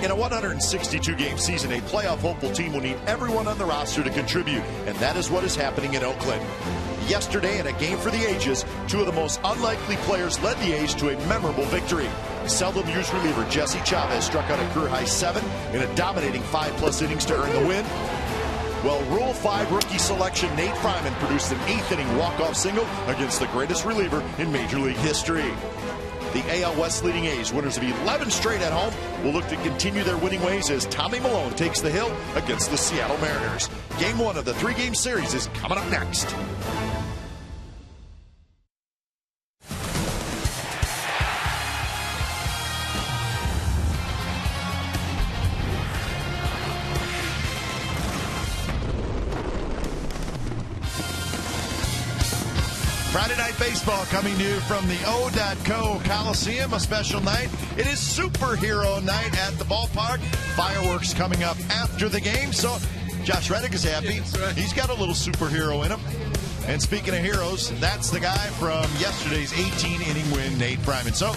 In a 162-game season, a playoff hopeful team will need everyone on the roster to contribute, and that is what is happening in Oakland. Yesterday, in a game for the ages, two of the most unlikely players led the A's to a memorable victory. Seldom used reliever Jesse Chavez struck out a career-high 7 in a dominating 5+ innings to earn the win. Well, Rule 5 rookie selection Nate Fryman produced an 8th-inning walk-off single against the greatest reliever in Major League history. The AL West leading A's, winners of 11 straight at home, will look to continue their winning ways as Tommy Milone takes the hill against the Seattle Mariners. Game 1 of the 3-game series is coming up next. Friday Night Baseball coming to you from the O.co Coliseum, a special night. It is superhero night at the ballpark. Fireworks coming up after the game, so Josh Reddick is happy. Right. He's got a little superhero in him. And speaking of heroes, that's the guy from yesterday's 18-inning win, Nate Fryman. So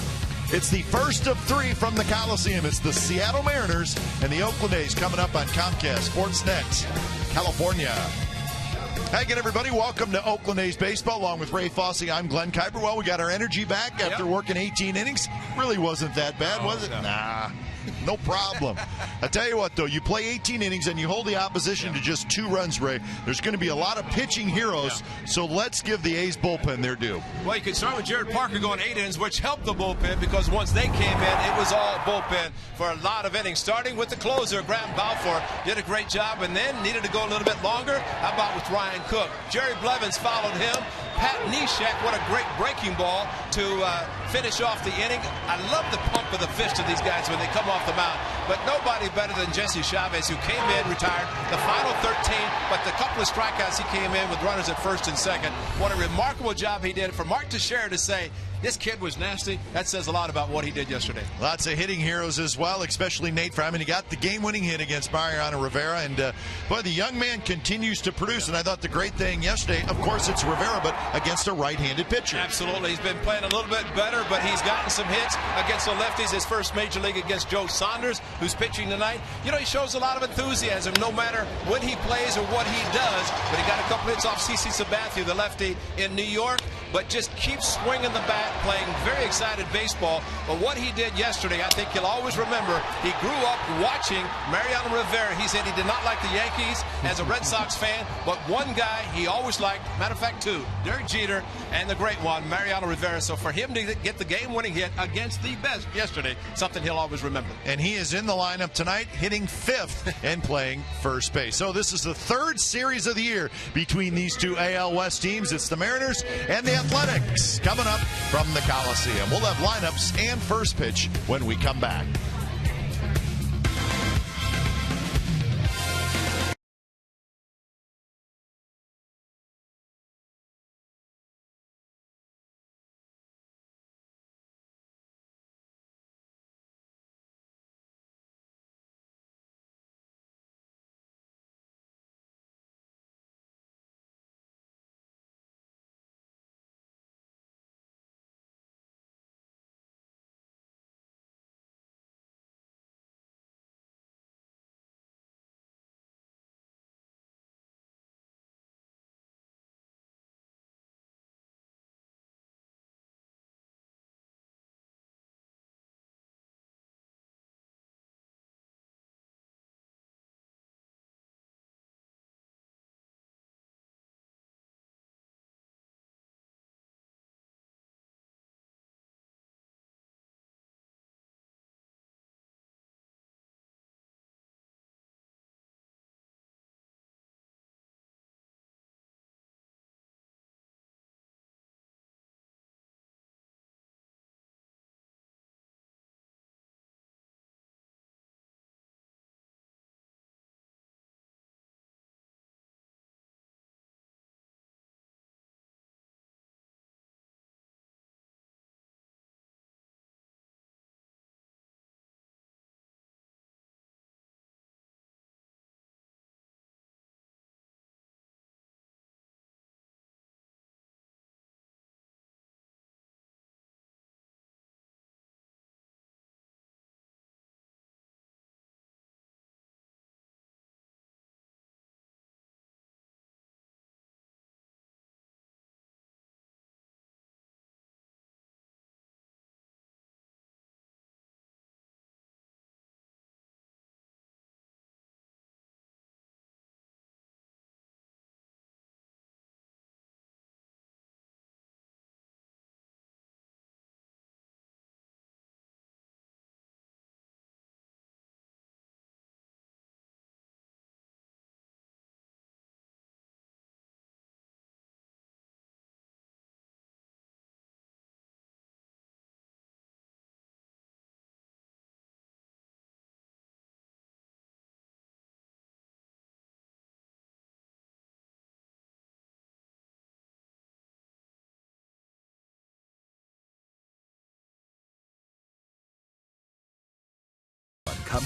it's the first of 3 from the Coliseum. It's the Seattle Mariners and the Oakland A's coming up on Comcast Sportsnet California. Hey again, everybody. Welcome to Oakland A's Baseball. Along with Ray Fosse, I'm Glenn Kuiper. Well, we got our energy back after working 18 innings. Really wasn't that bad, was it? No. Nah, no problem. I tell you what, though, you play 18 innings and you hold the opposition to just 2 runs, Ray. There's going to be a lot of pitching heroes, so let's give the A's bullpen their due. Well, you can start with Jared Parker going 8 innings, which helped the bullpen because once they came in, it was all bullpen for a lot of innings. Starting with the closer, Graham Balfour did a great job and then needed to go a little bit longer. How about with Ryan Cook? Jerry Blevins followed him. Pat Neshek, what a great breaking ball to finish off the inning. I love the pump of the fist of these guys when they come off the mound, but nobody better than Jesse Chavez, who came in, retired the final 13, but the couple of strikeouts he came in with runners at first and second. What a remarkable job he did. For Mark Teixeira to say this kid was nasty, that says a lot about what he did yesterday. Lots of hitting heroes as well, especially Nate Fryman. He got the game-winning hit against Mariano Rivera, and boy, the young man continues to produce. And I thought the great thing yesterday, of course, it's Rivera, but against a right-handed pitcher. Absolutely. He's been playing a little bit better, but he's gotten some hits against the lefties. His first major league against Joe Saunders, who's pitching tonight. You know, he shows a lot of enthusiasm no matter when he plays or what he does. But he got a couple hits off CC Sabathia, the lefty in New York, but just keeps swinging the bat, playing very excited baseball. But what he did yesterday, I think you'll always remember. He grew up watching Mariano Rivera. He said he did not like the Yankees as a Red Sox fan, but one guy he always liked, matter of fact 2, Derek Jeter and the great one, Mariano Rivera. So for him to get the game-winning hit against the best yesterday, something he'll always remember. And he is in the lineup tonight, hitting 5th and playing first base. So this is the 3rd series of the year between these two AL West teams. It's the Mariners and the Athletics coming up from the Coliseum. We'll have lineups and first pitch when we come back.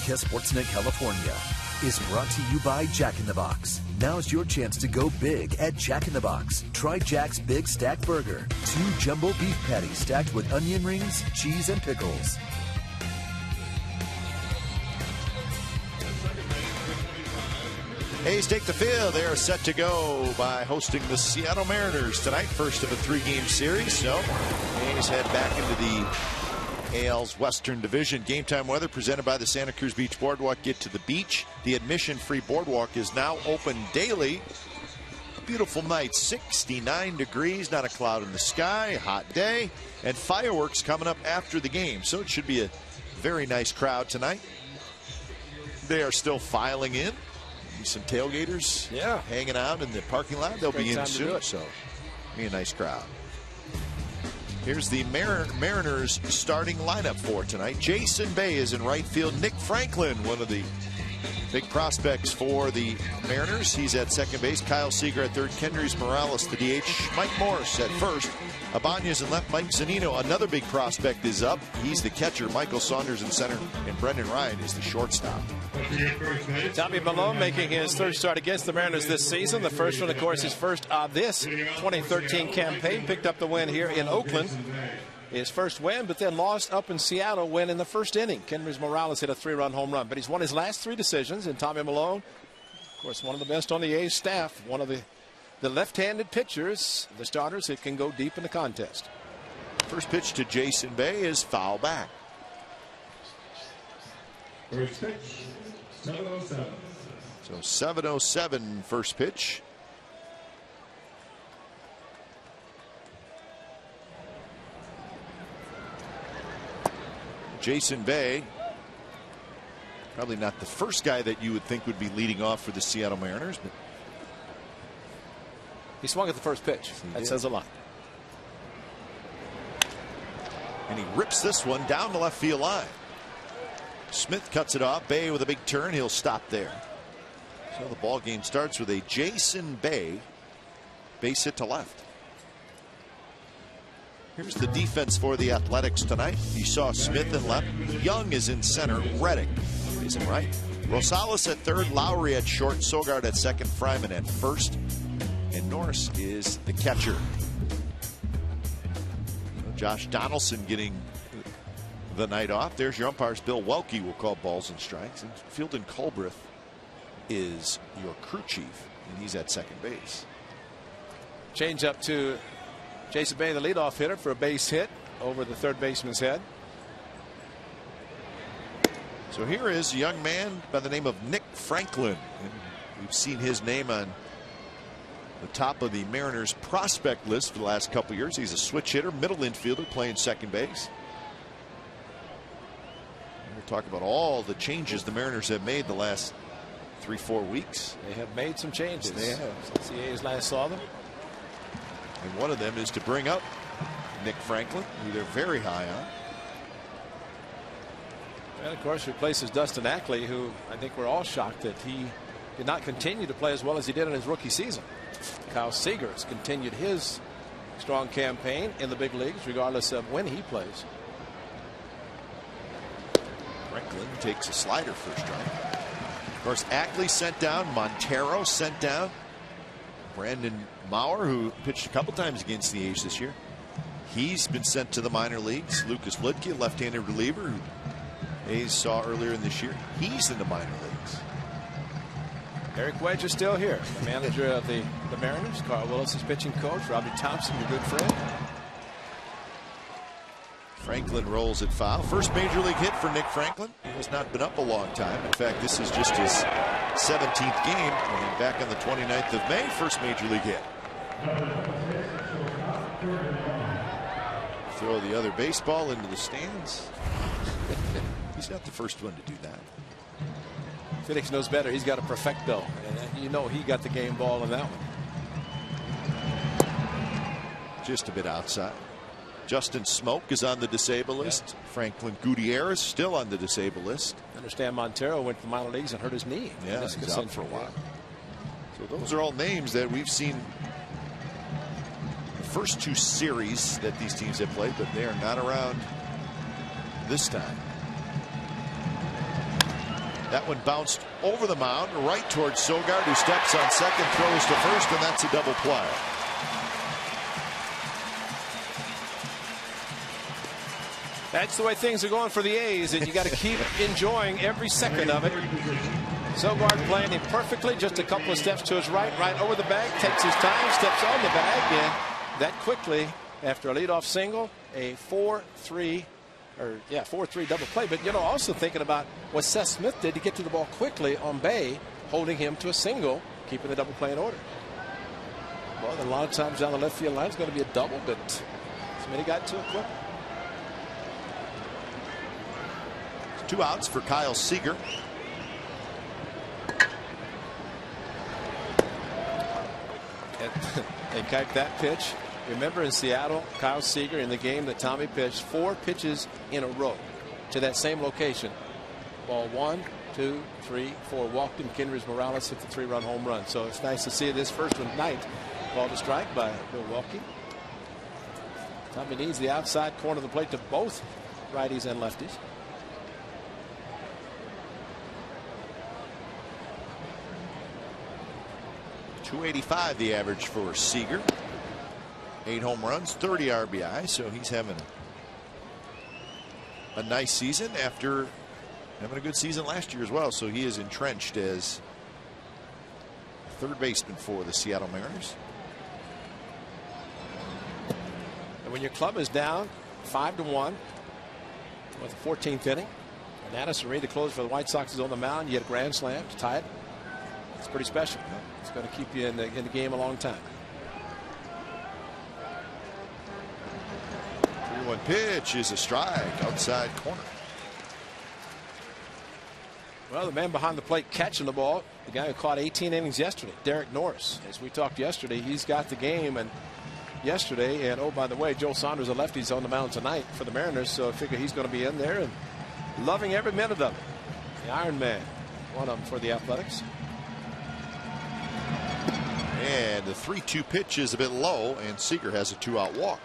Comcast Sportsnet California is brought to you by Jack in the Box. Now's your chance to go big at Jack in the Box. Try Jack's Big Stack Burger. 2 jumbo beef patties stacked with onion rings, cheese, and pickles. A's take the field. They are set to go by hosting the Seattle Mariners tonight. First of a 3-game series. So A's head back into the AL's Western Division. Game time weather presented by the Santa Cruz Beach Boardwalk. Get to the beach. The admission-free boardwalk is now open daily. Beautiful night, 69 degrees, not a cloud in the sky, hot day, and fireworks coming up after the game. So it should be a very nice crowd tonight. They are still filing in. Some tailgaters hanging out in the parking lot. They'll be in soon, so be a nice crowd. Here's the Mariners starting lineup for tonight. Jason Bay is in right field. Nick Franklin, one of the big prospects for the Mariners. He's at second base. Kyle Seager at third. Kendrys Morales, the DH. Mike Morris at first. Ibanez in left. Mike Zunino, another big prospect, is up. He's the catcher. Michael Saunders in center. And Brendan Ryan is the shortstop. Tommy Milone making his third start against the Mariners this season. The first one, of course, his first of this 2013 campaign. Picked up the win here in Oakland. His first win, but then lost up in Seattle, win in the first inning. Kendrys Morales hit a 3-run home run, but he's won his last 3 decisions. And Tommy Milone, of course, one of the best on the A's staff, one of the left-handed pitchers, the starters that can go deep in the contest. First pitch to Jason Bay is foul back. First pitch, 7:07. So 7:07 first pitch. Jason Bay, probably not the first guy that you would think would be leading off for the Seattle Mariners, but he swung at the first pitch. That says a lot. And he rips this one down the left field line. Smith cuts it off. Bay with a big turn. He'll stop there. So the ball game starts with a Jason Bay base hit to left. Here's the defense for the Athletics tonight. You saw Smith in left. Young is in center. Reddick is in right. Rosales at third. Lowry at short. Sogard at second. Fryman at first. And Norris is the catcher. Josh Donaldson getting the night off. There's your umpires. Bill Welke will call balls and strikes. And Fieldon Culbreth is your crew chief, and he's at second base. Change up to Jason Bay, the leadoff hitter, for a base hit over the third baseman's head. So here is a young man by the name of Nick Franklin. And we've seen his name on the top of the Mariners prospect list for the last couple of years. He's a switch hitter, middle infielder, playing second base. We'll talk about all the changes the Mariners have made the last 3-4 weeks. They have made some changes. They have. Since the A's last saw them. And one of them is to bring up Nick Franklin, who they're very high on. And of course replaces Dustin Ackley, who I think we're all shocked that he did not continue to play as well as he did in his rookie season. Kyle Seager has continued his strong campaign in the big leagues regardless of when he plays. Franklin takes a slider for a strike. Of course, Ackley sent down. Montero sent down. Brandon Maurer, who pitched a couple times against the A's this year, he's been sent to the minor leagues. Lucas Lidke, a left-handed reliever who A's saw earlier in this year, he's in the minor leagues. Eric Wedge is still here, the manager of the Mariners. Carl Willis is pitching coach. Robbie Thompson, your good friend. Franklin rolls it foul. First major league hit for Nick Franklin. He has not been up a long time. In fact, this is just his 17th game. And back on the 29th of May, first major league hit. Throw the other baseball into the stands. He's not the first one to do that. Felix knows better. He's got a perfecto, and you know he got the game ball in that one. Just a bit outside. Justin Smoke is on the disabled list. Franklin Gutierrez still on the disabled list. I understand Montero went to the minor leagues and hurt his knee. Yeah, he's out for a while. So those are all names that we've seen the first 2 series that these teams have played, but they are not around this time. That one bounced over the mound right towards Sogard, who steps on second, throws to first, and that's a double play. That's the way things are going for the A's, and you got to keep enjoying every second of it. Sogard playing him perfectly, just a couple of steps to his right over the bag, takes his time, steps on the bag, and that quickly, after a leadoff single, a 4-3 double play. But, you know, also thinking about what Seth Smith did to get to the ball quickly on Bae, holding him to a single, keeping the double play in order. Well, then a lot of times down the left field line, it's going to be a double, but Smitty got to it quick. 2 outs for Kyle Seager. And kite that pitch. Remember in Seattle, Kyle Seager in the game that Tommy pitched 4 pitches in a row to that same location. Ball 1, 2, 3, 4 walked him. Kendrys Morales hit the 3-run home run. So it's nice to see this first one tonight. Ball to strike by Milwaukee. Tommy needs the outside corner of the plate to both righties and lefties. .285 the average for Seager. 8 home runs, 30 RBI, so he's having a nice season after having a good season last year as well. So he is entrenched as third baseman for the Seattle Mariners. And when your club is down 5-1 with the 14th inning, and Addison Reed, the closer for the White Sox, is on the mound, you get a grand slam to tie it. It's pretty special. It's going to keep you in the game a long time. 3-1 pitch is a strike outside corner. Well, the man behind the plate catching the ball, the guy who caught 18 innings yesterday, Derek Norris. As we talked yesterday, he's got the game and yesterday. And oh, by the way, Joe Saunders, a lefty's on the mound tonight for the Mariners, so I figure he's going to be in there and loving every minute of it. The Iron Man, one of them for the Athletics. And the 3-2 pitch is a bit low, and Seager has a 2-out walk.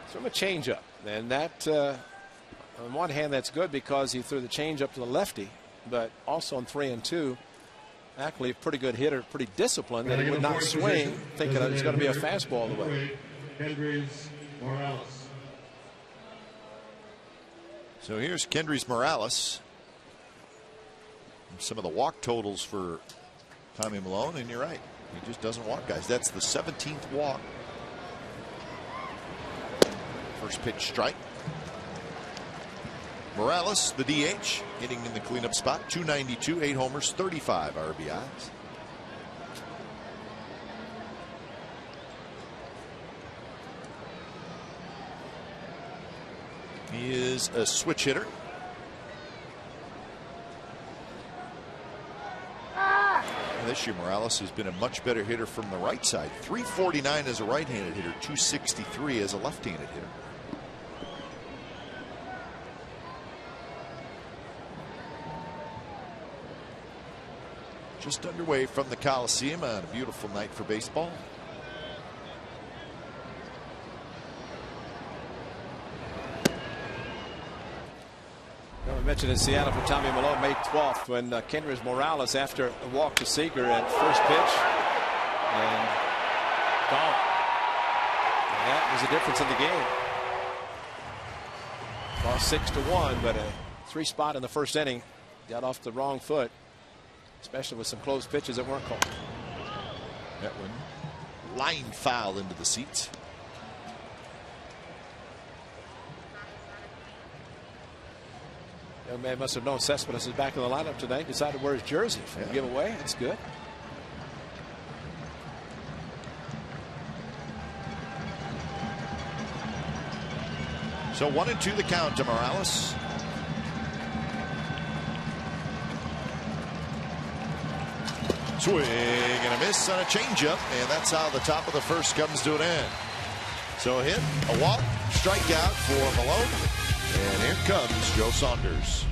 From a changeup, and that on one hand that's good because he threw the changeup to the lefty, but also on 3-2, actually a pretty good hitter, pretty disciplined, that he would not swing thinking that it's going to be a fastball the way. Kendrys Morales. So here's Kendrys Morales. Some of the walk totals for Tommy Milone, and you're right. He just doesn't walk guys. That's the 17th walk. First pitch strike. Morales, the DH, hitting in the cleanup spot. .292, 8 homers, 35 RBIs. He is a switch hitter. This year, Morales has been a much better hitter from the right side. .349 as a right-handed hitter, .263 as a left-handed hitter. Just underway from the Coliseum on a beautiful night for baseball. I mentioned in Seattle for Tommy Milone, May 12th, when Kendrys Morales, after a walk to Seager at first pitch, and gone. And that was the difference in the game. Lost 6-1, but a 3-spot in the first inning. Got off the wrong foot, especially with some close pitches that weren't called. That one line foul into the seats. Young man must have known Cespedes is back in the lineup tonight. Decided to wear his jersey for the giveaway. That's good. So 1-2 the count to Morales. Swing and a miss on a changeup, and that's how the top of the first comes to an end. So a hit, a walk, strikeout for Milone. And here comes Joe Saunders.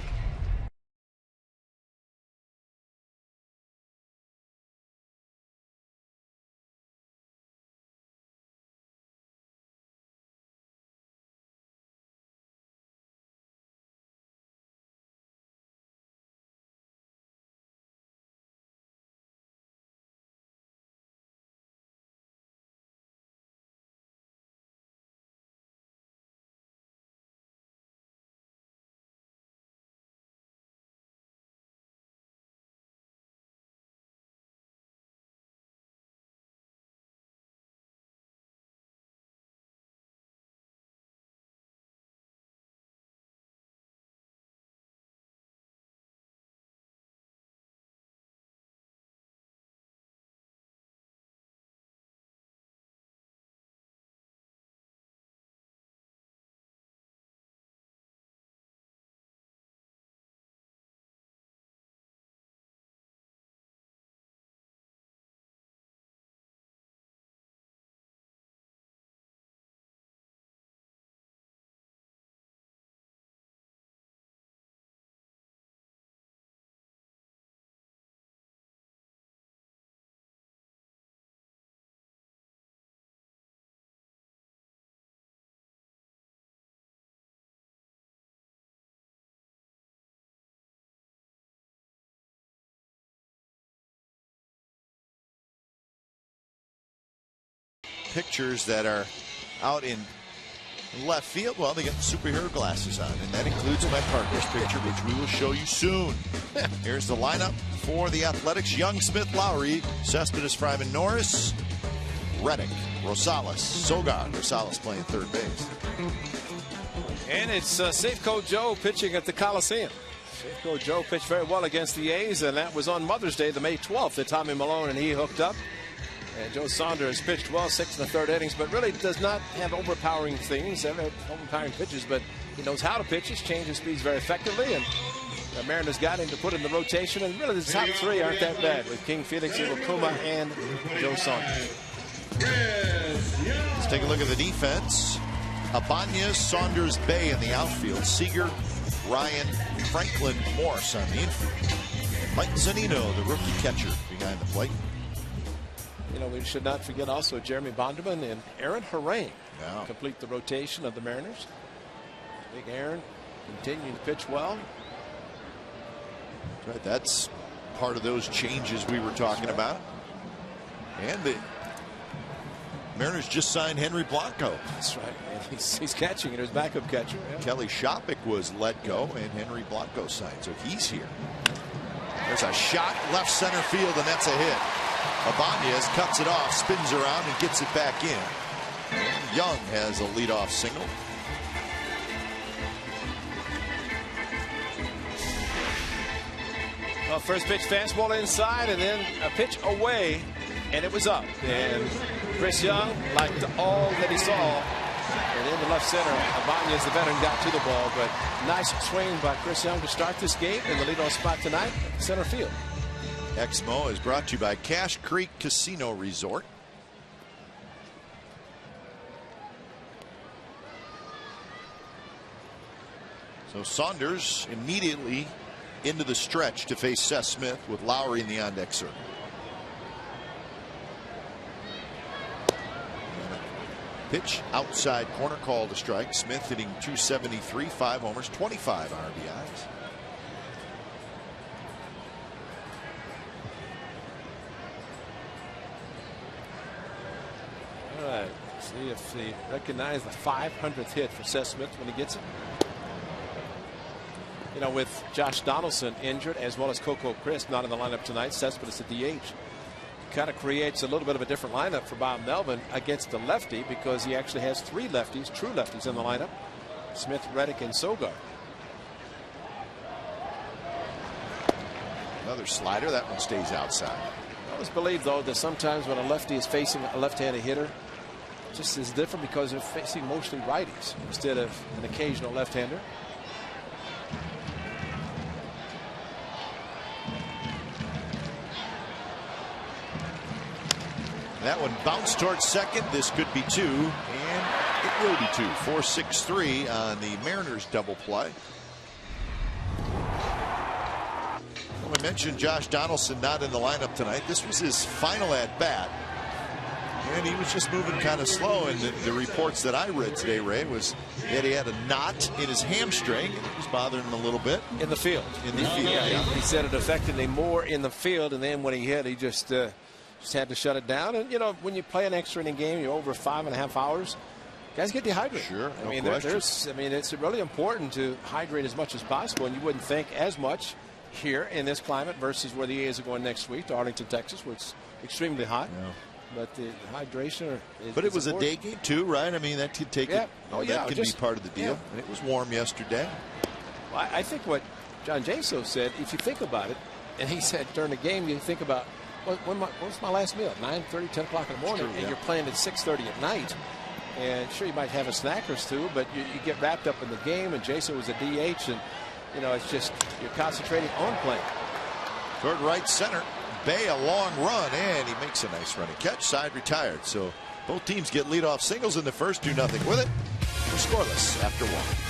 pictures that are out in left field. Well, they got superhero glasses on, and that includes my partner's picture, which we will show you soon. Here's the lineup for the Athletics: Young, Smith, Lowry, Cespedes, Fryman, Norris, Reddick, Rosales, Sogard. Rosales playing third base. And it's Safeco Joe pitching at the Coliseum. Safeco Joe pitched very well against the A's, and that was on Mother's Day, the May 12th, that Tommy Malone and he hooked up. And Joe Saunders pitched well, 6 in the third innings, but really does not have overpowering things, overpowering pitches, but he knows how to pitch. He's changed his speeds very effectively, and the Mariners got him to put in the rotation, and really the top three aren't that bad with King, Felix, Iwakuma, and Joe Saunders. Let's take a look at the defense. Ibanez, Saunders, Bay in the outfield. Seager, Ryan, Franklin, Morse on the infield. And Mike Zunino, the rookie catcher, behind the plate. You know, we should not forget also Jeremy Bonderman and Aaron Harang complete the rotation of the Mariners. Big Aaron continuing to pitch well. Right, that's part of those changes we were talking about. And the Mariners just signed Henry Blanco. That's right. And he's catching it, his backup catcher. Yeah. Kelly Shopick was let go, and Henry Blanco signed, so he's here. There's a shot left center field, and that's a hit. Ibanez cuts it off, spins around, and gets it back in. And Young has a leadoff single. Well, first pitch fastball inside, and then a pitch away, and it was up. And Chris Young liked all that he saw. And in the left center, Ibanez, the veteran, got to the ball. But nice swing by Chris Young to start this game in the leadoff spot tonight, center field. Exmo is brought to you by Cache Creek Casino Resort. So Saunders immediately into the stretch to face Seth Smith with Lowry in the on-deck circle. Pitch outside corner, call to strike. Smith hitting .273, 5 homers, 25 RBIs. All right, see if they recognize the 500th hit for Seth Smith when he gets it. You know, with Josh Donaldson injured as well as Coco Crisp not in the lineup tonight, Cespedes at DH. Kind of creates a little bit of a different lineup for Bob Melvin against the lefty, because he actually has 3 lefties, true lefties in the lineup: Smith, Reddick, and Sogard. Another slider. That one stays outside. I always believe, though, that sometimes when a lefty is facing a left-handed hitter, it just is different because they're facing mostly righties instead of an occasional left-hander. That one bounced towards second. This could be 2, and it will be 2. 4-6-3 on the Mariners double play. Well, we mentioned Josh Donaldson not in the lineup tonight. This was his final at bat, and he was just moving kind of slow. And the reports that I read today, Ray, was that he had a knot in his hamstring. It was bothering him a little bit in the field. In the field, yeah. He said it affected him more in the field, and then when he hit, he just had to shut it down. And you know, when you play an extra inning game, you're over 5.5 hours. Guys get dehydrated. Sure, I mean, it's really important to hydrate as much as possible, and you wouldn't think as much here in this climate versus where the A's are going next week to Arlington, Texas, where it's extremely hot. Yeah. But the hydration is. But it was important. a day game too, right? I mean, that could take it. That could be part of the deal. Yeah. And it was warm yesterday. Well, I think what John Jaso said, if you think about it, and he said during the game, you think about, what was my last meal? 9:30, 10 o'clock in the morning, and you're playing at 6:30 at night. And sure, you might have a snack or two, but you get wrapped up in the game. And Jason was a DH, and you know, it's just you're concentrating on playing. Toward right center, Bay a long run, and he makes a nice running catch. Side retired. So both teams get leadoff singles in the first. 2-0 with it. We're scoreless after 1.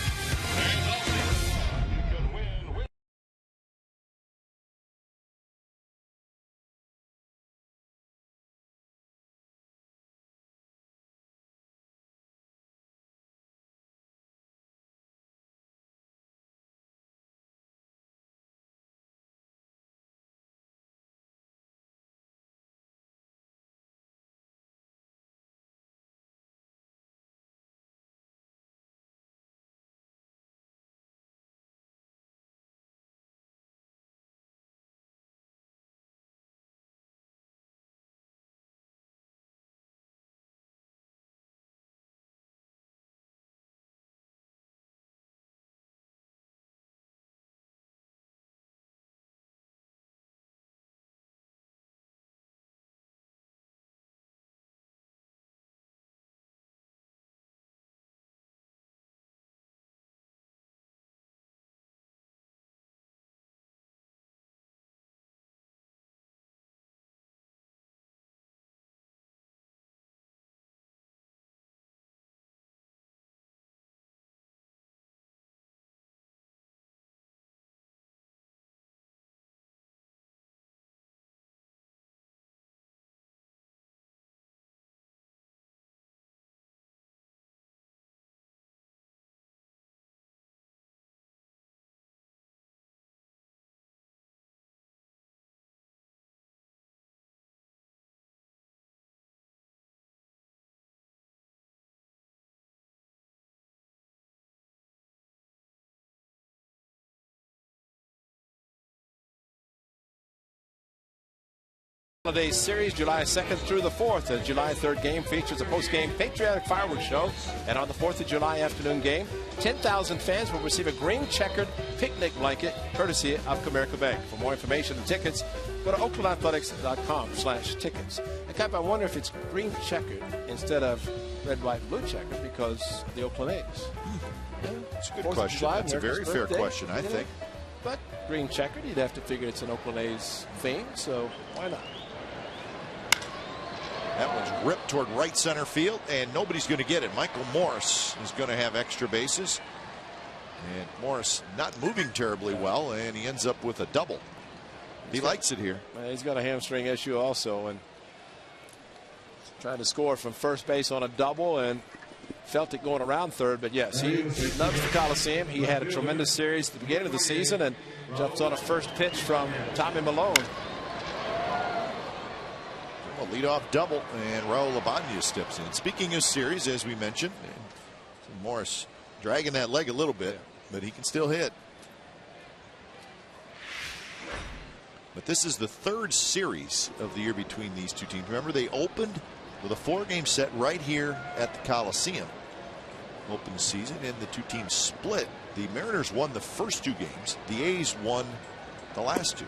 Holiday Series, July 2nd through the 4th. The July 3rd game features a post-game patriotic fireworks show. And on the 4th of July afternoon game, 10,000 fans will receive a green checkered picnic blanket courtesy of Comerica Bank. For more information and tickets, go to oaklandathletics.com/tickets. And Cap, I wonder if it's green checkered instead of red, white, blue checkered because the Oakland A's. That's a good question. That's a very fair question, I think. But green checkered, you'd have to figure it's an Oakland A's theme, so why not? That one's ripped toward right center field, and nobody's going to get it. Michael Morse is going to have extra bases. And Morse not moving terribly well, and he ends up with a double. He likes it here. He's got a hamstring issue also, and trying to score from first base on a double, and felt it going around third. But yes, he loves the Coliseum. He had a tremendous series at the beginning of the season and jumps on a first pitch from Tommy Milone. A leadoff double, and Raul Ibanez steps in. Speaking of series, as we mentioned, Morris dragging that leg a little bit, but he can still hit. But this is the third series of the year between these two teams. Remember, they opened with a 4-game set right here at the Coliseum. Open season, and the two teams split. The Mariners won the first 2 games. The A's won the last 2.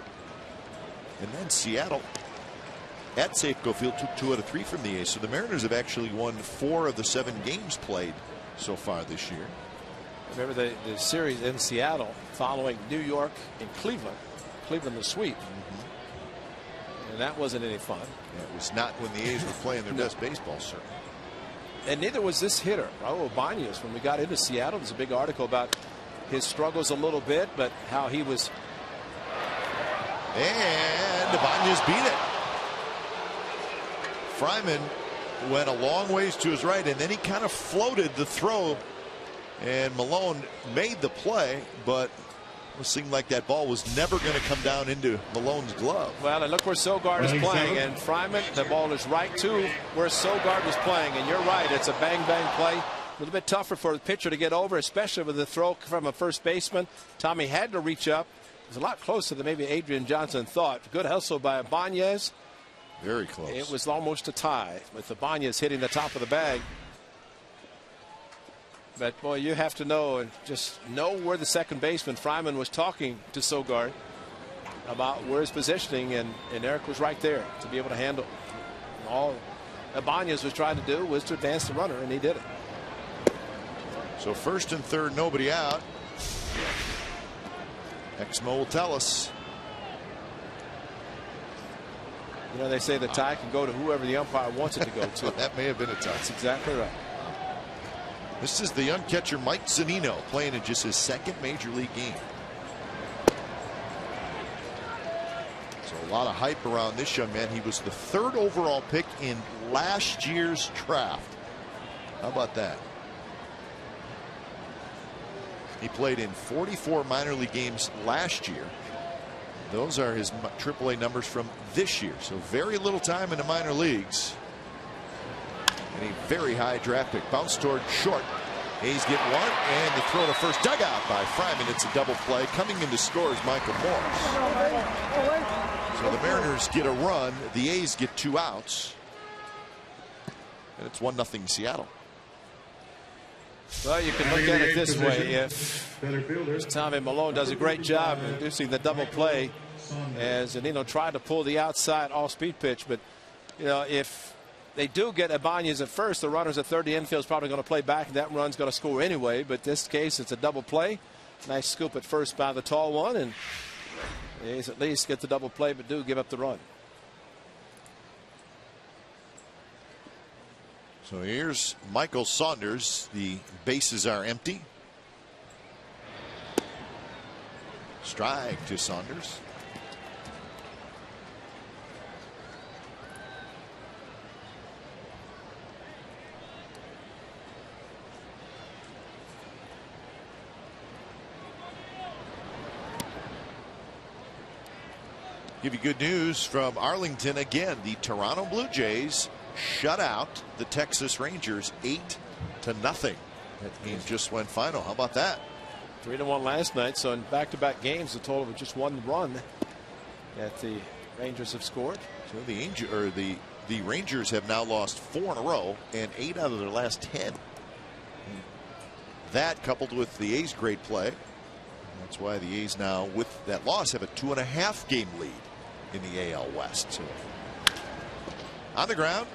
And then Seattle at Safeco Field took 2 out of 3 from the A's. So the Mariners have actually won 4 of the 7 games played so far this year. Remember the series in Seattle following New York and Cleveland. Cleveland the sweep. And that wasn't any fun. Yeah, it was not when the A's were playing their best baseball, sir. And neither was this hitter, Raul Ibanez. When we got into Seattle, there's a big article about his struggles a little bit, but how he was. And Ibanez beat it. Fryman went a long ways to his right, and then he kind of floated the throw, and Milone made the play, but it seemed like that ball was never going to come down into Malone's glove. Well, and look where Sogard is playing, and Fryman, the ball is right to where Sogard was playing, and you're right, it's a bang-bang play. A little bit tougher for the pitcher to get over, especially with the throw from a first baseman. Tommy had to reach up. It was a lot closer than maybe Adrian Johnson thought. Good hustle by Ibanez. Very close. It was almost a tie with Ibanez hitting the top of the bag. But boy, you have to know and just know where the second baseman Fryman was talking to Sogard about where his positioning, and Eric was right there to be able to handle. All Ibanez was trying to do was to advance the runner, and he did it. So first and third, nobody out. Exmo will tell us. You know, they say the tie can go to whoever the umpire wants it to go to. That may have been a tie. That's exactly right. This is the young catcher Mike Zunino playing in just his 2nd major league game. So a lot of hype around this young man. He was the 3rd overall pick in last year's draft. How about that? He played in 44 minor league games last year. Those are his AAA numbers from this year. So very little time in the minor leagues. And a very high draft pick. Bounce toward short. A's get 1, and the throw to first dugout by Fryman. It's a double play. Coming in to score is Michael Morse. So the Mariners get a run. The A's get 2 outs. And it's 1-0 Seattle. Well, you can look at it this way. If Tommy Milone does a great job inducing the double play, as Zunino tried to pull the outside off-speed pitch, but you know, if they do get Ibanez at first, the runners at third, the infield is probably going to play back, and that run's going to score anyway. But this case, it's a double play. Nice scoop at first by the tall one, and the A's at least get the double play, but do give up the run. So here's Michael Saunders. The bases are empty. Strike to Saunders. Give you good news from Arlington again. The Toronto Blue Jays shut out the Texas Rangers 8-0. That game just went final. How about that? 3-1 last night. So in back-to-back games, the total of just 1 run that the Rangers have scored. So the Rangers have now lost 4 in a row and 8 out of their last 10. That coupled with the A's great play. That's why the A's now, with that loss, have a 2.5 game lead in the AL West. So on the ground,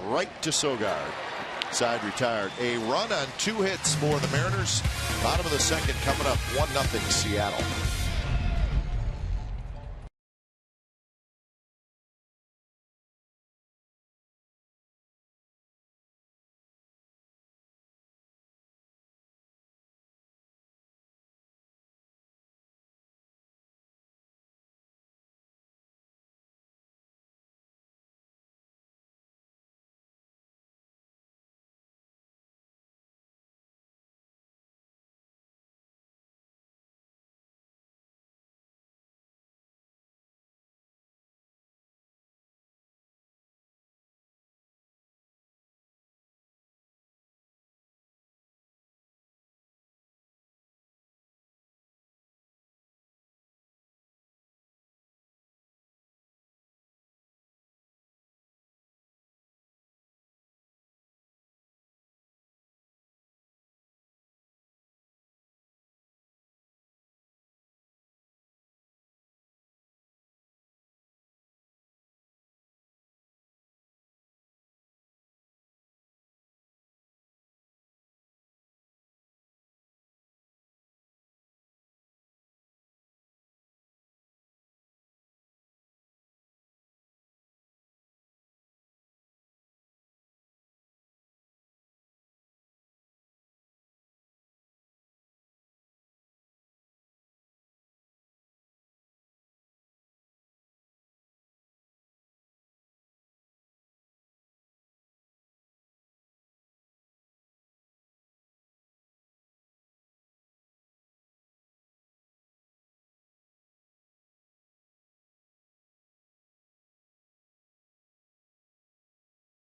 right to Sogard. Side retired. A run on 2 hits for the Mariners. Bottom of the second, coming up 1-0 Seattle.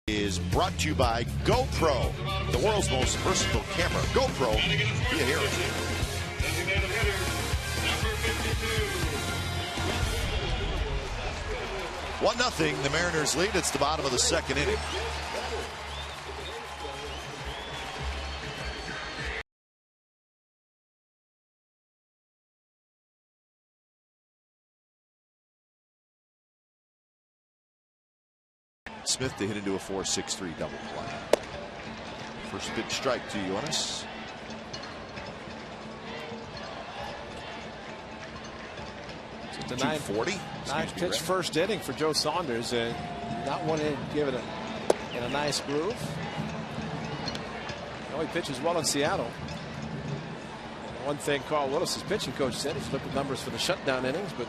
Is brought to you by GoPro, the world's most versatile camera. GoPro, be a hero. 1-0, the Mariners lead. It's the bottom of the second inning. Smith to hit into a 4-6-3 double play. First pitch strike to Yoenis. The 9-40. 9-pitch first inning for Joe Saunders, and not wanting to give it in a nice groove. He pitches well in Seattle. One thing Carl Willis' pitching coach said, he's looked at numbers for the shutdown innings, but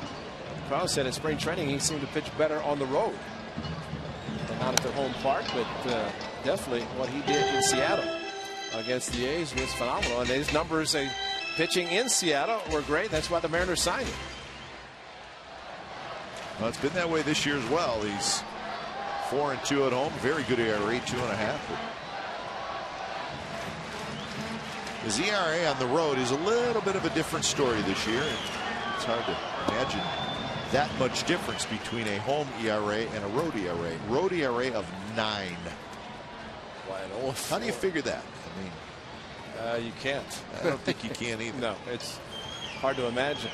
Carl said in spring training he seemed to pitch better on the road. Not at their home park, but definitely what he did in Seattle against the A's was phenomenal. And his numbers pitching in Seattle were great. That's why the Mariners signed him. Well, it's been that way this year as well. He's 4-2 at home. Very good ERA, 2.5. His ERA on the road is a little bit of a different story this year. It's hard to imagine that much difference between a home ERA and a road ERA. Road ERA of 9. How do you figure that? I mean, you can't. I don't think you can either. No, it's hard to imagine.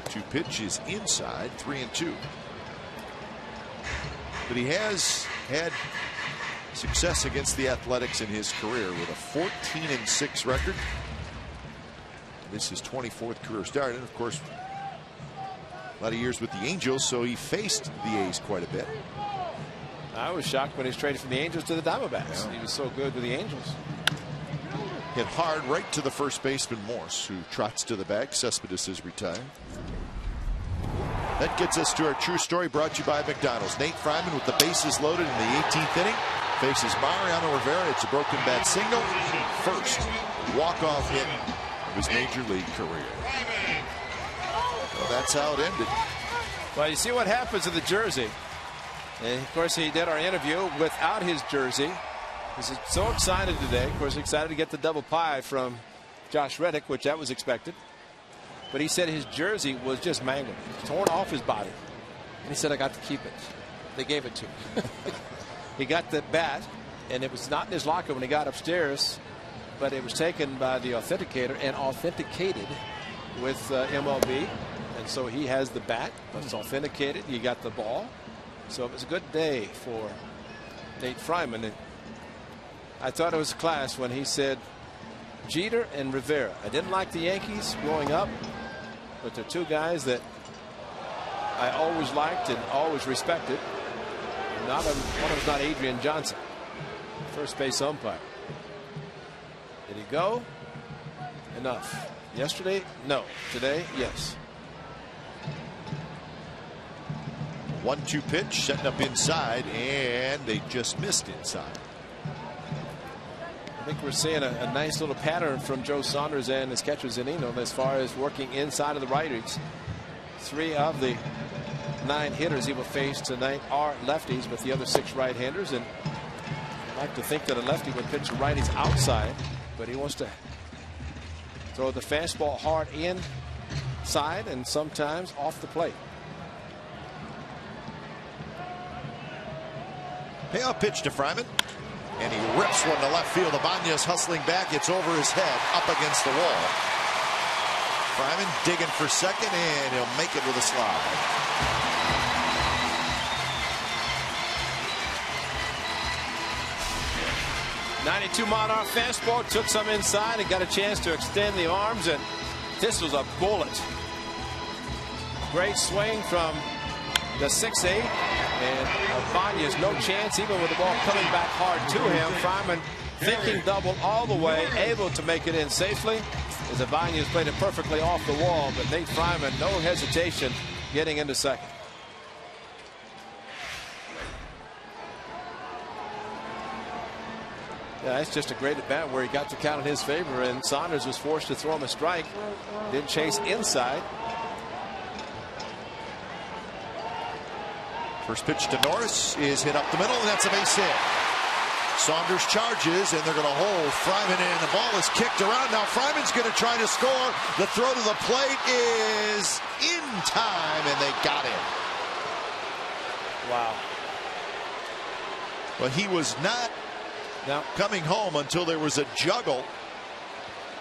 2 pitches inside, 3-2. But he has had success against the Athletics in his career with a 14-6 record. This is his 24th career start, and of course a lot of years with the Angels, so he faced the A's quite a bit. I was shocked when he was traded from the Angels to the Diamondbacks. Yeah. He was so good with the Angels. Hit hard right to the first baseman Morse, who trots to the bag. Cespedes is retired. That gets us to our true story, brought to you by McDonald's. Nate Fryman with the bases loaded in the 18th inning faces Mariano Rivera. It's a broken bat single. First walk-off hit his major league career. Well, that's how it ended. Well, you see what happens to the jersey. And of course, he did our interview without his jersey. He's so excited today. Of course, excited to get the double pie from Josh Reddick, which that was expected. but he said his jersey was just mangled, torn off his body. And he said, I got to keep it. They gave it to him. He got the bat, and it was not in his locker when he got upstairs, but it was taken by the authenticator and authenticated with MLB. And so he has the bat, but it's authenticated. He got the ball. So it was a good day for Nate Fryman. And I thought it was class when he said, Jeter and Rivera. I didn't like the Yankees growing up, but they're two guys that I always liked and always respected. One of them is not Adrian Johnson, first base umpire. Did he go? Enough. Yesterday? No. Today? Yes. 1-2 pitch setting up inside, and they just missed inside. I think we're seeing a nice little pattern from Joe Saunders and his catcher Zunino as far as working inside of the righties. 3 of the 9 hitters he will face tonight are lefties, with the other 6 right-handers. And I'd like to think that a lefty would pitch the righties outside, but he wants to throw the fastball hard inside and sometimes off the plate. Payoff pitch to Fryman, and he rips one to left field. Ibanez hustling back. It's over his head, up against the wall. Fryman digging for second, and he'll make it with a slide. .92 mile-an-hour fastball, took some inside and got a chance to extend the arms, and this was a bullet. Great swing from the 6'8", and Ibanez no chance, even with the ball coming back hard to him. Fryman thinking double all the way, able to make it in safely, as Ibanez played it perfectly off the wall, but Nate Fryman, no hesitation, getting into second. Yeah, it's just a great at bat where he got the count in his favor, and Saunders was forced to throw him a strike. Did chase inside. First pitch to Norris is hit up the middle, and that's a base hit. Saunders charges, and they're going to hold Fryman in. The ball is kicked around. Now Fryman's going to try to score. The throw to the plate is in time, and they got him. Wow. But he was not coming home until there was a juggle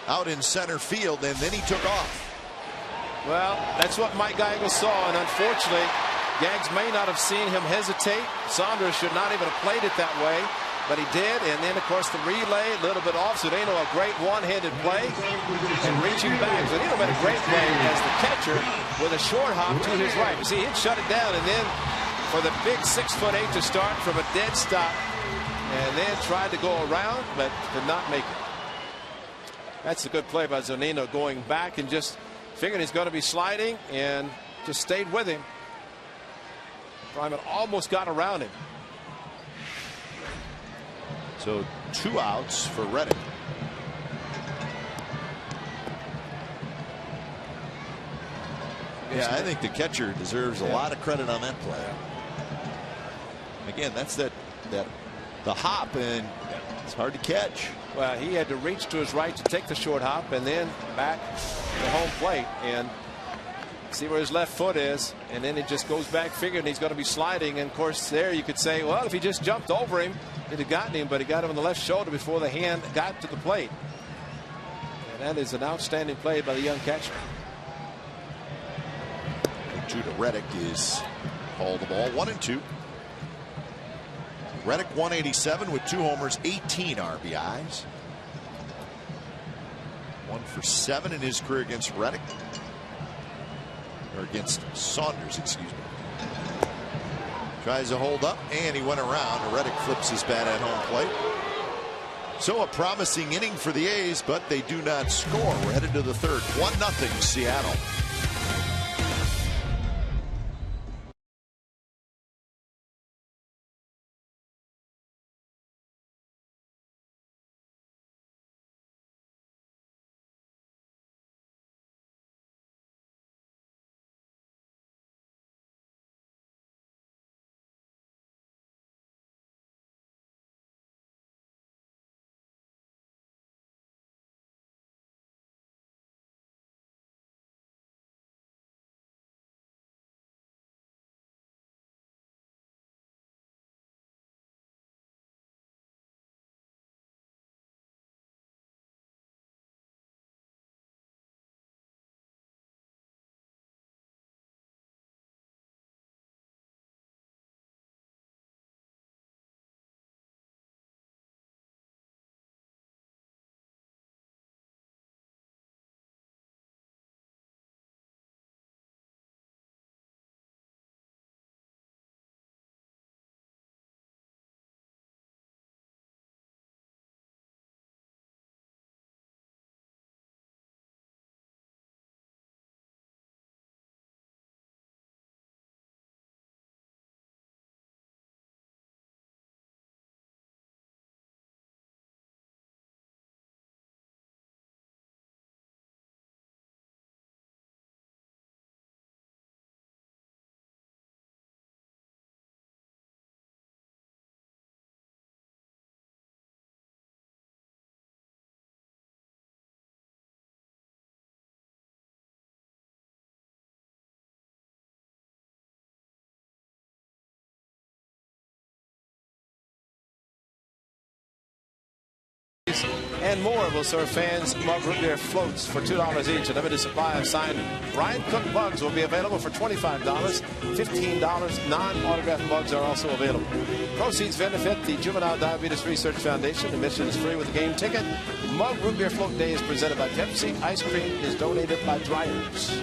out in center field, and then he took off. Well, that's what Mike Geigel saw, and unfortunately, Gags may not have seen him hesitate. Saunders should not even have played it that way, but he did. And then, of course, the relay a little bit off. Zunino, a great one-handed play, and reaching back. Zunino made a great play as the catcher with a short hop to his right. You see, he'd shut it down, and then for the big 6'8" to start from a dead stop, and then tried to go around, but did not make it. That's a good play by Zunino, going back and just figuring he's going to be sliding, and just stayed with him. Fryman almost got around him. So 2 outs for Reddick. Yeah, I think the catcher deserves a lot of credit on that play. Again, that's the hop, and it's hard to catch. Well, he had to reach to his right to take the short hop, and then back to home plate and see where his left foot is, and then it just goes back, figuring he's going to be sliding. And of course, there you could say, well, if he just jumped over him, it'd have gotten him, but he got him on the left shoulder before the hand got to the plate. And that is an outstanding play by the young catcher. 2 to Reddick is called the ball. 1-2. Reddick 187 with 2 homers, 18 RBIs. 1 for 7 in his career against Reddick. Or against Saunders, excuse me. Tries to hold up, and he went around. Reddick flips his bat at home plate. So a promising inning for the A's, but they do not score. We're headed to the 3rd. 1-0 Seattle. and more will serve fans mug root beer floats for $2 each. A limited supply of signed Ryan Cook mugs will be available for $25. $15 non-autographed mugs are also available. Proceeds benefit the Juvenile Diabetes Research Foundation. Admission is free with a game ticket. Mug root beer float day is presented by Pepsi. Ice cream is donated by Dryers.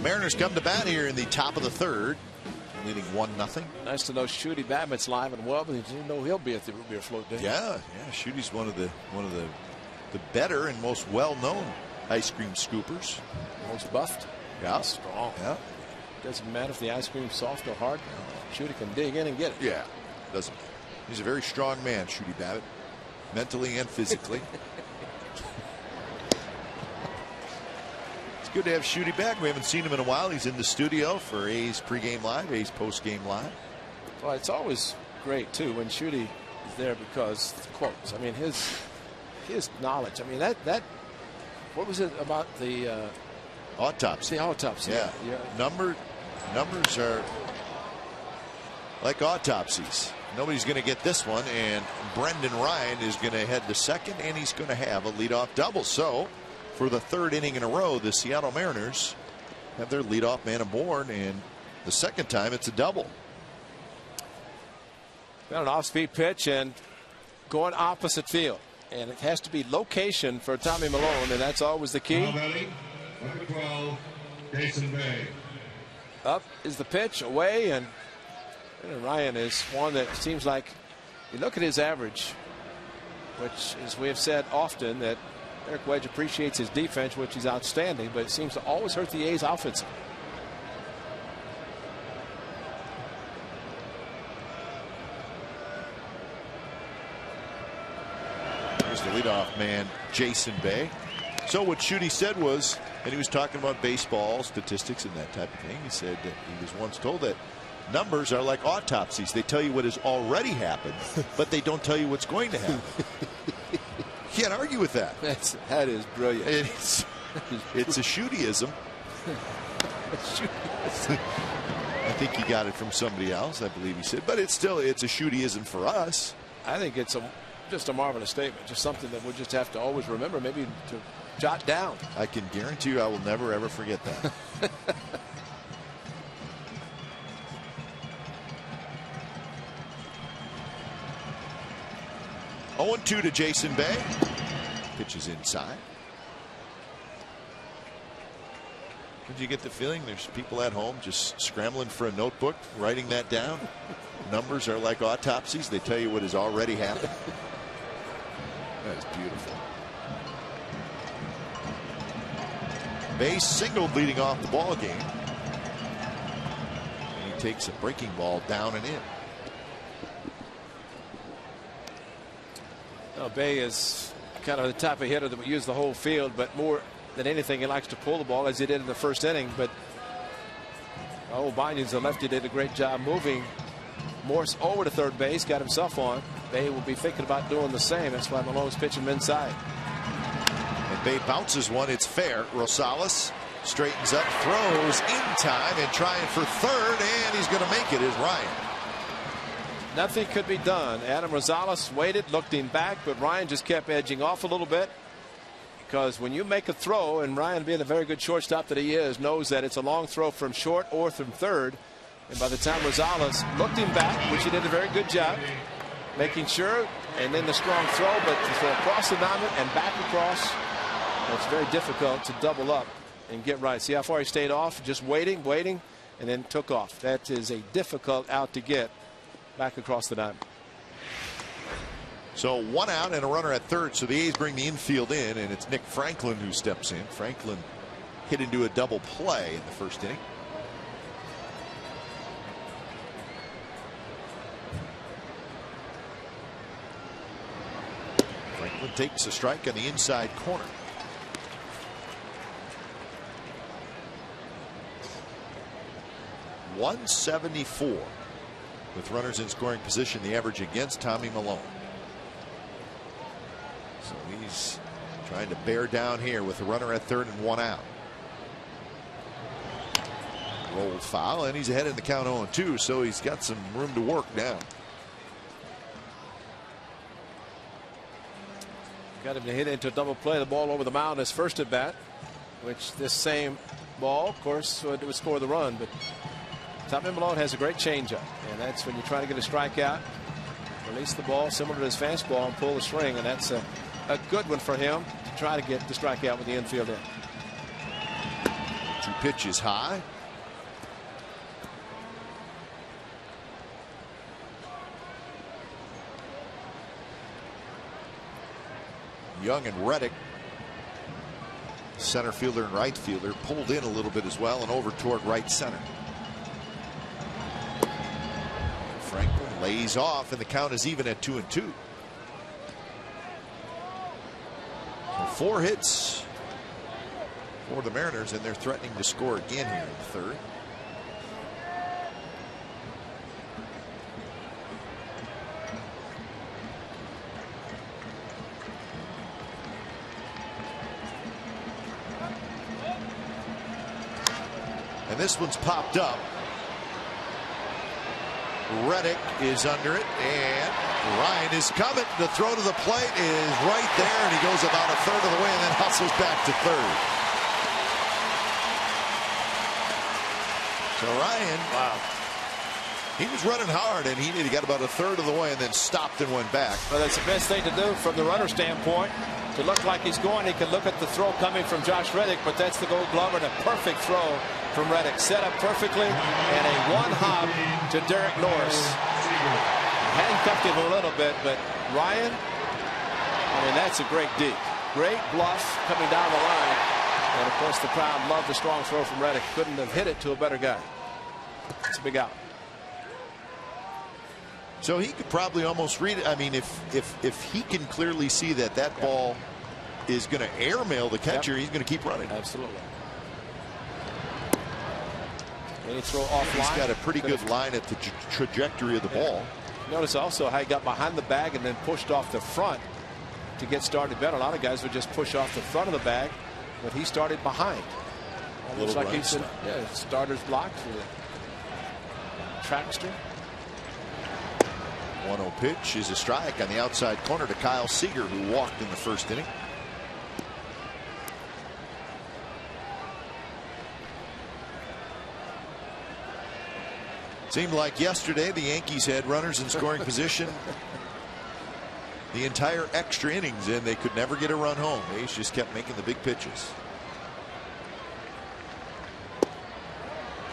Mariners come to bat here in the top of the third, leading 1-0. Nice to know Shooty Babbitt's live and well, but did you know he'll be at the root beer float day? Yeah. Shooty's one of the better and most well-known ice cream scoopers. Most buffed. Yeah. Strong. Yeah. Doesn't matter if the ice cream's soft or hard. Shooty can dig in and get it. Yeah. Doesn't. He's a very strong man, Shooty Babbitt, mentally and physically. Good to have Shooty back. We haven't seen him in a while. He's in the studio for A's pregame live, A's postgame live. Well, it's always great too when Shooty is there because the quotes. I mean, his knowledge. I mean, that what was it about the autopsy? The autopsy. Yeah. Numbers are like autopsies. Nobody's going to get this one, and Brendan Ryan is going to head to second, and he's going to have a leadoff double. So, for the third inning in a row, the Seattle Mariners have their leadoff man aboard, and the second time it's a double. Got an off-speed pitch and going opposite field, and it has to be location for Tommy Milone, and that's always the key. Number 12, Jason Bay. Up is the pitch, away, and Ryan is one that seems like, you look at his average, which, as we have said often, that Eric Wedge appreciates his defense, which is outstanding, but it seems to always hurt the A's offense. There's the leadoff man, Jason Bay. So what Shooty said was, and he was talking about baseball statistics and that type of thing. He said that he was once told that numbers are like autopsies. They tell you what has already happened, but they don't tell you what's going to happen. Can't argue with that. That is brilliant. It's a Shootyism. I think he got it from somebody else, I believe he said, but it's a Shootyism for us. I think it's just a marvelous statement, just something that we'll just have to always remember, maybe to jot down. I can guarantee you I will never ever forget that. 0-2 to Jason Bay. Pitches inside. Did you get the feeling there's people at home just scrambling for a notebook, writing that down? Numbers are like autopsies. They tell you what has already happened. That is beautiful. Bay singled leading off the ball game. And he takes a breaking ball down and in. Bay is kind of the type of hitter that will use the whole field, but more than anything, he likes to pull the ball as he did in the first inning. But Banyans, the lefty, did a great job moving Morse over to third base, got himself on. Bay will be thinking about doing the same. That's why Malone's pitching him inside. And Bay bounces one. It's fair. Rosales straightens up, throws in time, and trying for third, and he's going to make it. Is Ryan. Nothing could be done. Adam Rosales waited, looked him back, but Ryan just kept edging off a little bit. Because when you make a throw, and Ryan, being a very good shortstop that he is, knows that it's a long throw from short or from third. And by the time Rosales looked him back, which he did a very good job, making sure, and then the strong throw, but to throw across the diamond and back across, it's very difficult to double up and get right. See how far he stayed off, just waiting, and then took off. That is a difficult out to get back across the diamond. So one out and a runner at third. So the A's bring the infield in, and it's Nick Franklin who steps in. Franklin hit into a double play in the first inning. Franklin takes a strike on the inside corner. .174 with runners in scoring position, the average against Tommy Milone. So he's trying to bear down here with a runner at third and one out. Rolled foul, and he's ahead in the count 0-2, so he's got some room to work now. Got him to hit into a double play. The ball over the mound his first at bat, which this same ball, of course, would score the run. But Tommy Milone has a great changeup, and that's when you try to get a strikeout. Release the ball similar to his fastball and pull the string, and that's a good one for him to try to get the strikeout with the infield in. 2 pitches high. Young and Reddick, center fielder and right fielder, pulled in a little bit as well and over toward right center. Franklin lays off, and the count is even at 2-2. So 4 hits for the Mariners, and they're threatening to score again here in the third. And this one's popped up. Reddick is under it, and Ryan is coming. The throw to the plate is right there, and he goes about a third of the way and then hustles back to third. So Ryan, wow, he was running hard, and he got about a third of the way and then stopped and went back. Well, that's the best thing to do from the runner standpoint. To look like he's going, he can look at the throw coming from Josh Reddick, but that's the Gold Glover, and a perfect throw from Reddick, set up perfectly, and a one-hop to Derek Norris. Handcuffed him a little bit, but Ryan, I mean, that's a great dig. Great bluff coming down the line, and of course the crowd loved the strong throw from Reddick. Couldn't have hit it to a better guy. It's a big out. So he could probably almost read it. I mean, if he can clearly see that ball is going to airmail the catcher, he's going to keep running. Absolutely. Any throw offline. He's got a pretty good line at the trajectory of the ball. Notice also how he got behind the bag and then pushed off the front to get started better. A lot of guys would just push off the front of the bag, but he started behind. Looks like he's starter's block for the Trackster. 1-0 pitch is a strike on the outside corner to Kyle Seager, who walked in the first inning. Seemed like yesterday the Yankees had runners in scoring position the entire extra innings, and they could never get a run home. They just kept making the big pitches.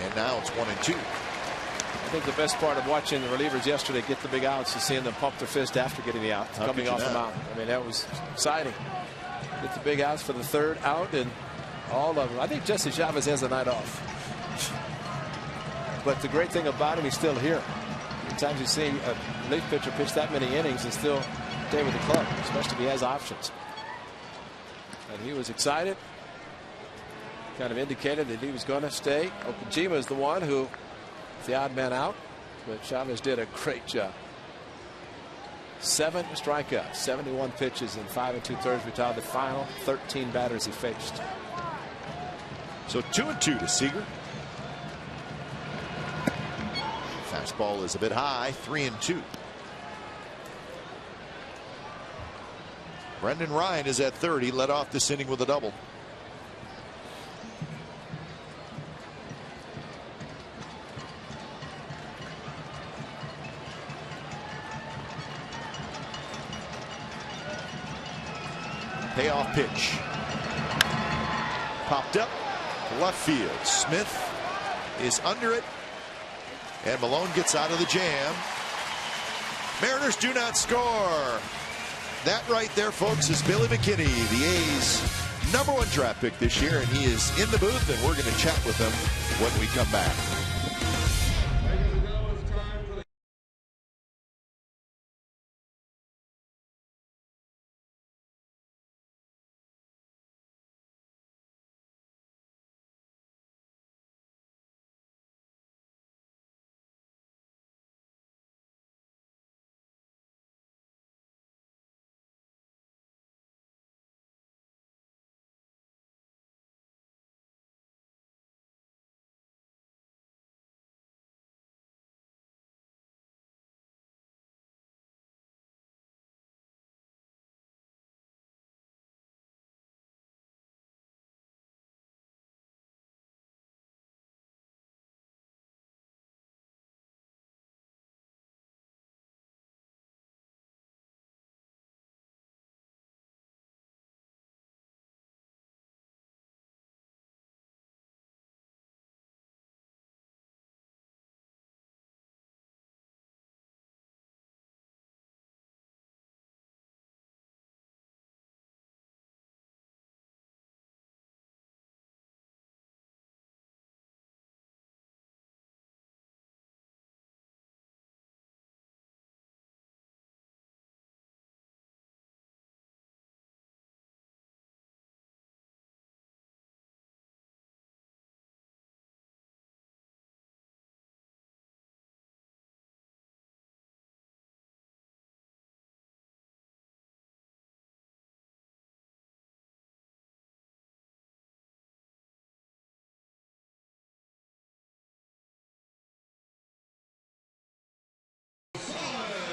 And now it's 1-2. I think the best part of watching the relievers yesterday get the big outs is seeing them pump their fist after getting the out, coming off the mound. I mean, that was exciting. Get the big outs for the third out, and all of them. I think Jesse Chavez has the night off. But the great thing about him, he's still here. Sometimes you see a relief pitcher pitch that many innings and still stay with the club, especially if he has options. And he was excited. Kind of indicated that he was going to stay. Okajima is the one who, the odd man out, but Chavez did a great job. 7 strikeouts, 71 pitches in 5 2/3, retired the final 13 batters he faced. So 2-2 to Seager. Fastball is a bit high, 3-2. Brendan Ryan is at third. He led off this inning with a double. Payoff pitch. Popped up to left field. Smith is under it, and Milone gets out of the jam. Mariners do not score. That right there, folks, is Billy McKinney, the A's #1 draft pick this year, and he is in the booth, and we're going to chat with him when we come back.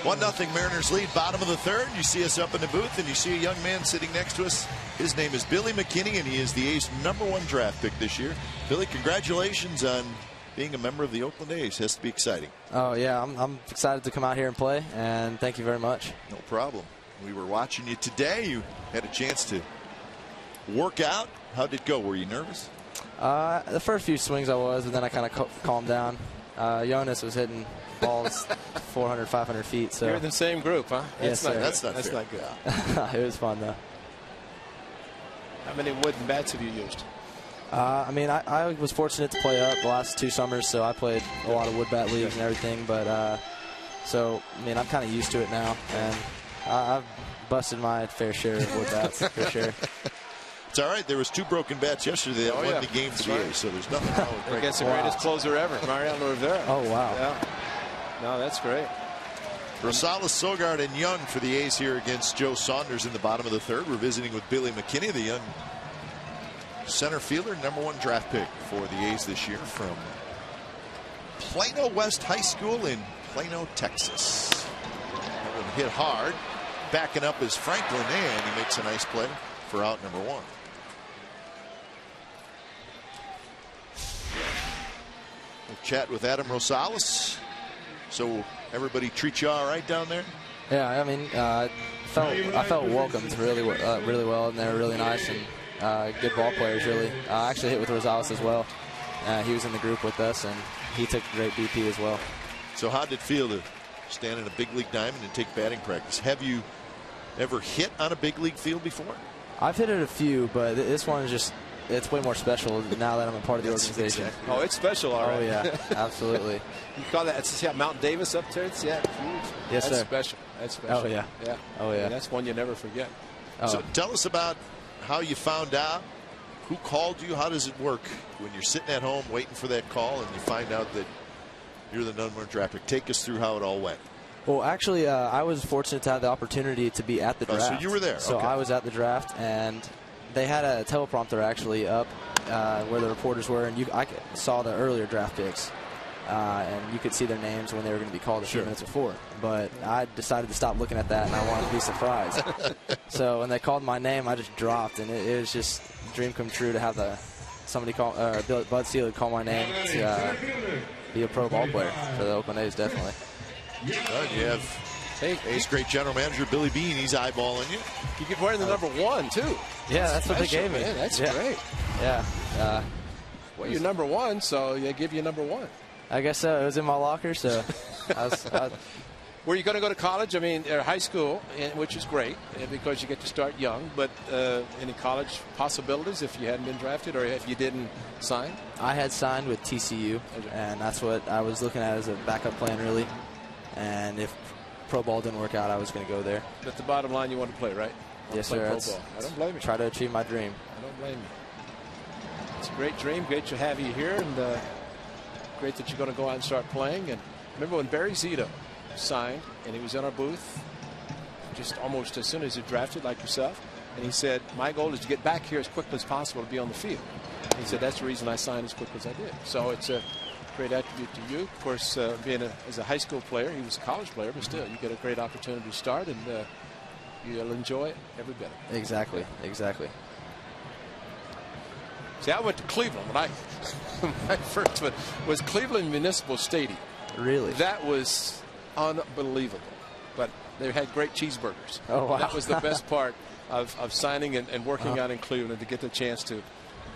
1-0 Mariners lead, bottom of the third. You see us up in the booth, and you see a young man sitting next to us. His name is Billy McKinney, and he is the A's #1 draft pick this year. Billy, congratulations on being a member of the Oakland A's. Has to be exciting. Oh, yeah. I'm excited to come out here and play, and thank you very much. No problem. We were watching you today. You had a chance to work out. How did it go? Were you nervous? The first few swings I was, but then I kind of calmed down. Jonas was hitting balls 400, 500 feet. So you're in the same group, huh? Yes, sir. That's not good. It was fun, though. How many wooden bats have you used? I mean, I was fortunate to play up the last 2 summers, so I played a lot of wood bat leagues and everything. But so, I mean, I'm kind of used to it now, and I've busted my fair share of wood bats for sure. It's all right. There was 2 broken bats yesterday that won the game for the A's, so there's nothing wrong with Against the greatest closer ever, Mariano Rivera. Oh, wow. Yeah. No, that's great. Rosales, Sogard, and Young for the A's here against Joe Saunders in the bottom of the third. We're visiting with Billy McKinney, the young center fielder, #1 draft pick for the A's this year from Plano West High School in Plano, Texas. That one hit hard. Backing up is Franklin, and he makes a nice play for out #1. We'll chat with Adam Rosales. So everybody treat you all right down there? Yeah, I mean, I felt welcomed really well, and they were really nice and good ball players, really. I actually hit with Rosales as well. He was in the group with us, and he took great BP as well. So how did it feel to stand in a big league diamond and take batting practice? Have you ever hit on a big league field before? I've hit it a few, but this one is just, it's way more special now that I'm a part of the organization. Exactly. Oh, it's special, all right. Oh, yeah, absolutely. You call that, see Mount Davis up there? Yeah, huge. Yes, that's sir. Special. That's special. Oh, yeah. Yeah. Oh, yeah. And that's one you never forget. Oh. So tell us about how you found out. Who called you? How does it work when you're sitting at home waiting for that call and you find out that you're the #1 draft pick? Take us through how it all went. Well, actually, I was fortunate to have the opportunity to be at the draft. So you were there. So okay. I was at the draft, and they had a teleprompter actually up where the reporters were, and I saw the earlier draft picks, and you could see their names when they were going to be called a few minutes before. But I decided to stop looking at that, and I wanted to be surprised. So when they called my name, I just dropped, and it was just a dream come true to have somebody call Bud Selig call my name to be a pro ball player for the Oakland A's, definitely. Well, you have A's great general manager Billy Beane. He's eyeballing you. You get wearing the #1 too. Yeah, that's what they gave me. Man, that's great. Yeah. Well, you're #1, so they give you #1. I guess so. It was in my locker, so Were you going to go to college? I mean, or high school, which is great because you get to start young. But any college possibilities if you hadn't been drafted or if you didn't sign? I had signed with TCU, and that's what I was looking at as a backup plan, really. And if pro ball didn't work out, I was going to go there. But the bottom line, you want to play, right? Yes, play sir. Pro ball. I don't blame you. Try to achieve my dream. I don't blame you. It's a great dream. Great to have you here, and great that you're going to go out and start playing. And remember when Barry Zito signed, and he was in our booth just almost as soon as he drafted, like yourself, and he said, my goal is to get back here as quickly as possible to be on the field. And he said, that's the reason I signed as quickly as I did. So it's a great attribute to you. Of course, being as a high school player, he was a college player, but still, you get a great opportunity to start, and you'll enjoy it every bit of it. Exactly. See, I went to Cleveland when my first one was Cleveland Municipal Stadium. Really? That was unbelievable. But they had great cheeseburgers. Oh, wow. That was the best part of signing and working out in Cleveland, to get the chance to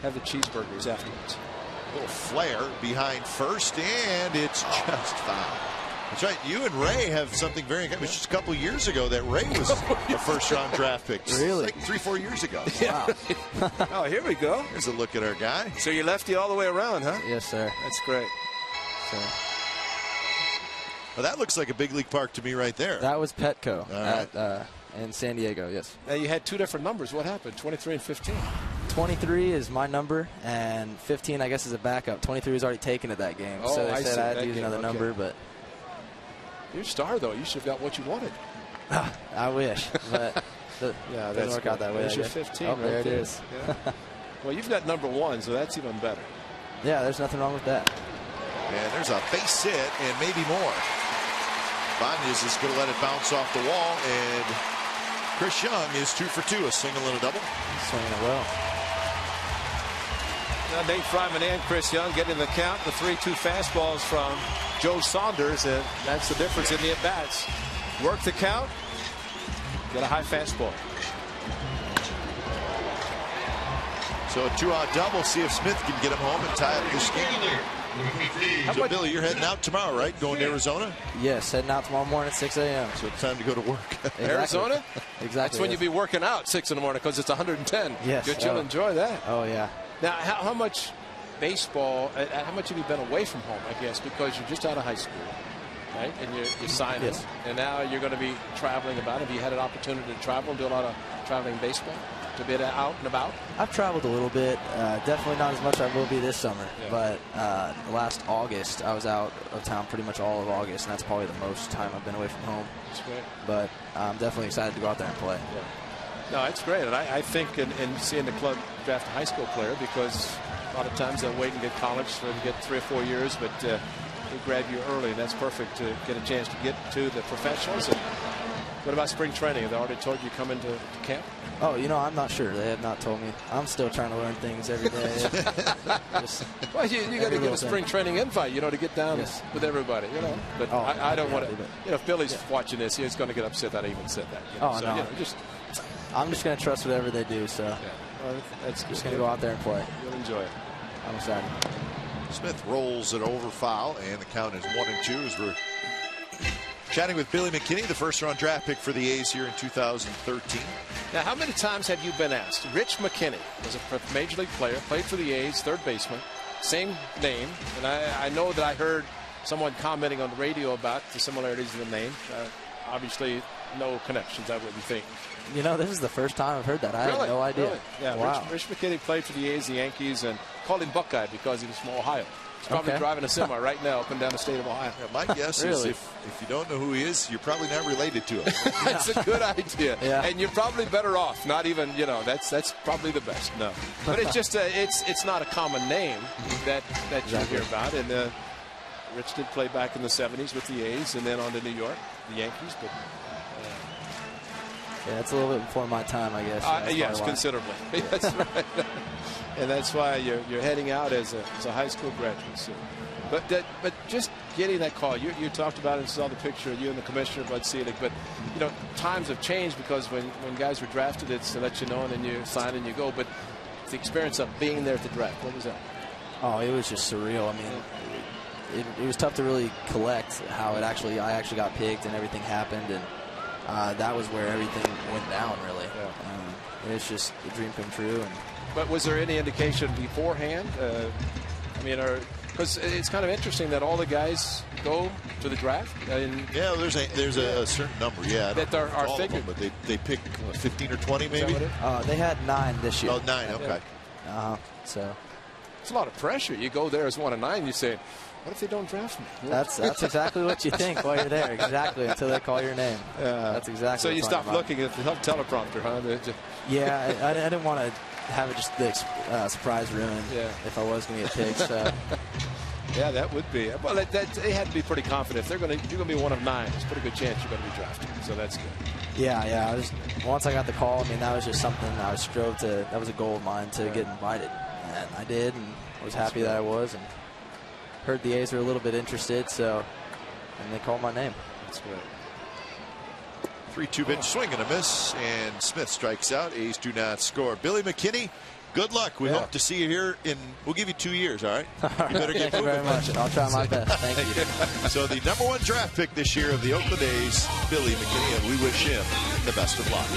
have the cheeseburgers afterwards. A little flare behind first, and it's just foul. That's right. You and Ray have something very good. It was just a couple years ago that Ray was a first-round draft pick. Really? Like 3-4 years ago. Wow. Oh, here we go. Here's a look at our guy. So you lefty all the way around, huh? Yes, sir. That's great. Well, that looks like a big league park to me right there. That was Petco right. in San Diego, yes. Now, you had 2 different numbers. What happened? 23 and 15. 23 is my number, and 15, I guess, is a backup. 23 was already taken at that game, Oh, so they I said see. I had That to use game, another okay. number, but You're a star, though. You should have got what you wanted. I wish, but Yeah, didn't work out that way. There's I your guess. 15 Oh, right there it there. is. Yeah. Well, you've got #1, so that's even better. Yeah, there's nothing wrong with that. And there's a base hit and maybe more. Banez is going to let it bounce off the wall, and Chris Young is 2 for 2, a single and a double. Swinging it well. Now Nate Fryman and Chris Young getting the count. The 3-2 fastballs from Joe Saunders, and that's the difference in the at-bats. Work the count, get a high fastball. So a 2-out double. See if Smith can get him home and tie up this game. So Billy, you're heading out tomorrow, right? Going to Arizona? Yes, heading out tomorrow morning at 6 a.m. So it's time to go to work. Exactly. Arizona? Exactly. That's when you'll be working out 6 in the morning because it's 110. Yes. Good, you'll enjoy that. Oh, yeah. Now, how much baseball, how much have you been away from home, I guess, because you're just out of high school, right? And you're signing. Yes. And now you're going to be traveling about. Have you had an opportunity to travel and do a lot of traveling baseball? To be out and about? I've traveled a little bit. Definitely not as much as I will be this summer. Yeah. But last August, I was out of town pretty much all of August, and that's probably the most time I've been away from home. That's great. But I'm definitely excited to go out there and play. Yeah. No, that's great. And I think in seeing the club draft a high school player, because a lot of times they'll wait and get college to get 3 or 4 years, but they grab you early, and that's perfect to get a chance to get to the professionals. And what about spring training? Have they already told you come into camp? Oh, I'm not sure. They have not told me. I'm still trying to learn things every day. Well, you got to give a spring training invite, to get down with everybody, But I don't want to. If Billy's watching this, he's going to get upset that I even said that. No. I'm just going to trust whatever they do. So well, that's just going to go out there and play. You'll enjoy it. I'm excited. Smith rolls it over foul, and the count is 1-2 as we're chatting with Billy McKinney, the first-round draft pick for the A's here in 2013. Now, how many times have you been asked? Rich McKinney was a major league player, played for the A's, third baseman, same name. And I know that I heard someone commenting on the radio about the similarities in the name. Obviously, no connections, I wouldn't think. This is the first time I've heard that. I had no idea. Really? Yeah, wow. Rich McKinney played for the A's, the Yankees, and called him Buckeye because he was from Ohio. He's probably driving a semi right now up and down the state of Ohio. Yeah, my guess is if you don't know who he is, you're probably not related to him. That's a good idea. Yeah. And you're probably better off. Not even, that's probably the best. No. But it's just, it's not a common name that you hear about. And Rich did play back in the 70s with the A's and then on to New York, the Yankees. But yeah, it's a little bit before my time, I guess. Yes, considerably. That's right. And that's why you're heading out as a high school graduate soon. But just getting that call, you talked about it and saw the picture of you and the commissioner, Bud Selig. But times have changed because when guys were drafted, it's to let you know, and then you sign and you go. But the experience of being there at the draft, what was that? Oh, it was just surreal. I mean, it was tough to really collect how I actually got picked and everything happened, and that was where everything went down. Really, it's just a dream come true. But was there any indication beforehand? Because it's kind of interesting that all the guys go to the draft. Yeah, there's a certain number. Yeah, that are figured, but they pick 15 or 20 maybe. They had 9 this year. Oh, 9. Okay. So it's a lot of pressure. You go there as 1 of 9. You say, what if they don't draft me? That's exactly what you think while you're there. Exactly, until they call your name. That's exactly. So you stop looking at the teleprompter, huh? Yeah, I didn't want to have it just the surprise ruined if I was going to get picked. So. Yeah, that would be. Well, they had to be pretty confident. You're going to be 1 of 9. It's a pretty good chance you're going to be drafted. So that's good. Yeah. Once I got the call, that was just something I strove to. That was a goal of mine to get invited, and I did, and was happy that I was. And heard the A's were a little bit interested, and they called my name. That's great. 3-2 pitch swing and a miss, and Smith strikes out. A's do not score. Billy McKinney, good luck. We hope to see you here we'll give you 2 years, all right? You better get moving. Thank you very much. I'll try my best. Thank you. So the #1 draft pick this year of the Oakland A's, Billy McKinney, and we wish him the best of luck.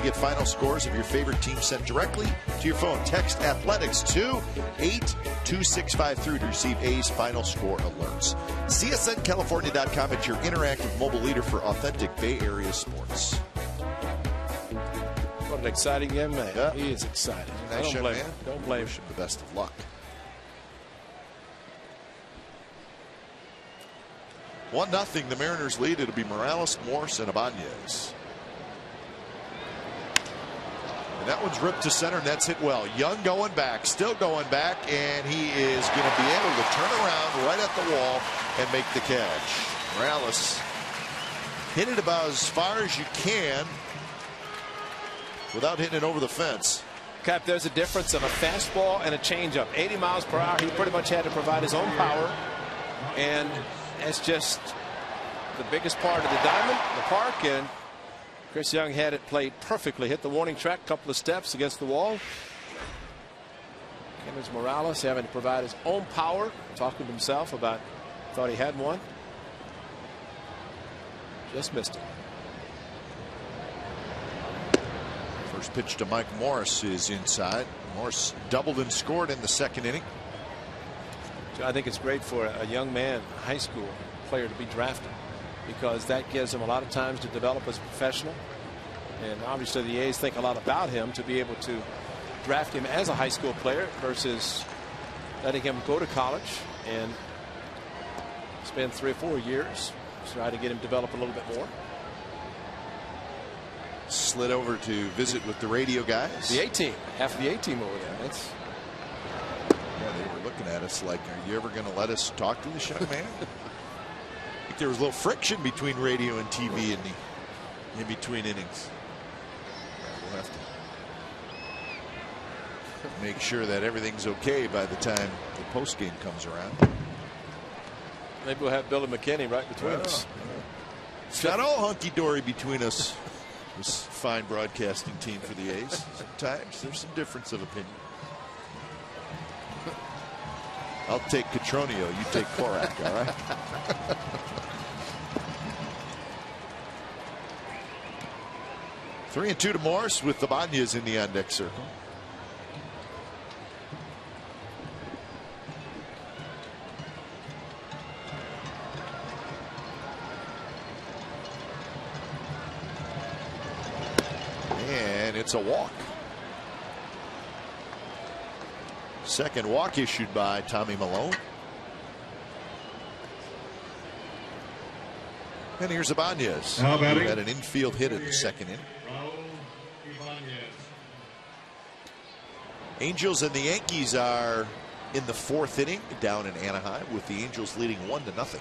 get final scores of your favorite team sent directly to your phone. Text Athletics to 82653 to receive A's final score alerts. CSNCalifornia.com is your interactive mobile leader for authentic Bay Area sports. What an exciting young man. Yeah. He is excited. Nice Don't young blame man. him. Don't blame Wish him. him the best of luck. 1-0, the Mariners lead. It'll be Morales, Morse, and Ibanez. And that one's ripped to center, and that's hit well. Young going back, still going back, and he is going to be able to turn around right at the wall and make the catch. Morales hit it about as far as you can without hitting it over the fence. Cap, there's a difference of a fastball and a changeup. 80 miles per hour. He pretty much had to provide his own power, and that's just the biggest part of the diamond, the park, and Chris Young had it played perfectly. Hit the warning track, couple of steps against the wall. Kendrys Morales having to provide his own power, talking to himself about, thought he had one. Just missed it. First pitch to Mike Morse is inside. Morse doubled and scored in the second inning. I think it's great for a young man, a high school player, to be drafted, because that gives him a lot of times to develop as a professional. And obviously the A's think a lot about him to be able to draft him as a high school player versus letting him go to college and spend 3 or 4 years try to get him develop a little bit more. Slid over to visit with the radio guys. The A team, half of the A team over there. That's Yeah, they were looking at us like, are you ever going to let us talk to this young man? I think there was a little friction between radio and TV in between innings. We'll have to make sure that everything's okay by the time the post game comes around. maybe we'll have Billy McKinney right between us. It's not all hunky-dory between us. This fine broadcasting team for the A's. Sometimes there's some difference of opinion. I'll take Catronio, you take Korak, all right? Three and two to Morse with the Ibanez in the on-deck circle. And it's a walk. Second walk issued by Tommy Malone. And here's Ibanez, who had an infield hit in the second inning. Angels and the Yankees are in the fourth inning down in Anaheim, with the Angels leading 1-0.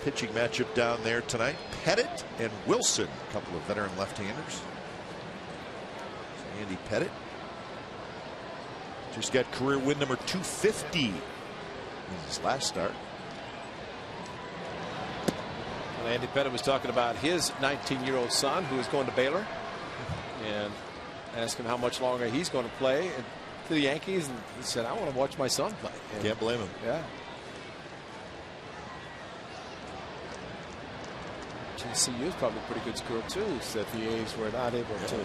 Pitching matchup down there tonight. Pettit and Wilson, a couple of veteran left-handers. So Andy Pettit just got career win number 250 in his last start. Well, Andy Pettit was talking about his 19-year-old son who is going to Baylor, and asked him how much longer he's going to play to the Yankees, and he said, I want to watch my son play. And can't blame him. Yeah. GCU is probably a pretty good score too, so that the A's were not able to,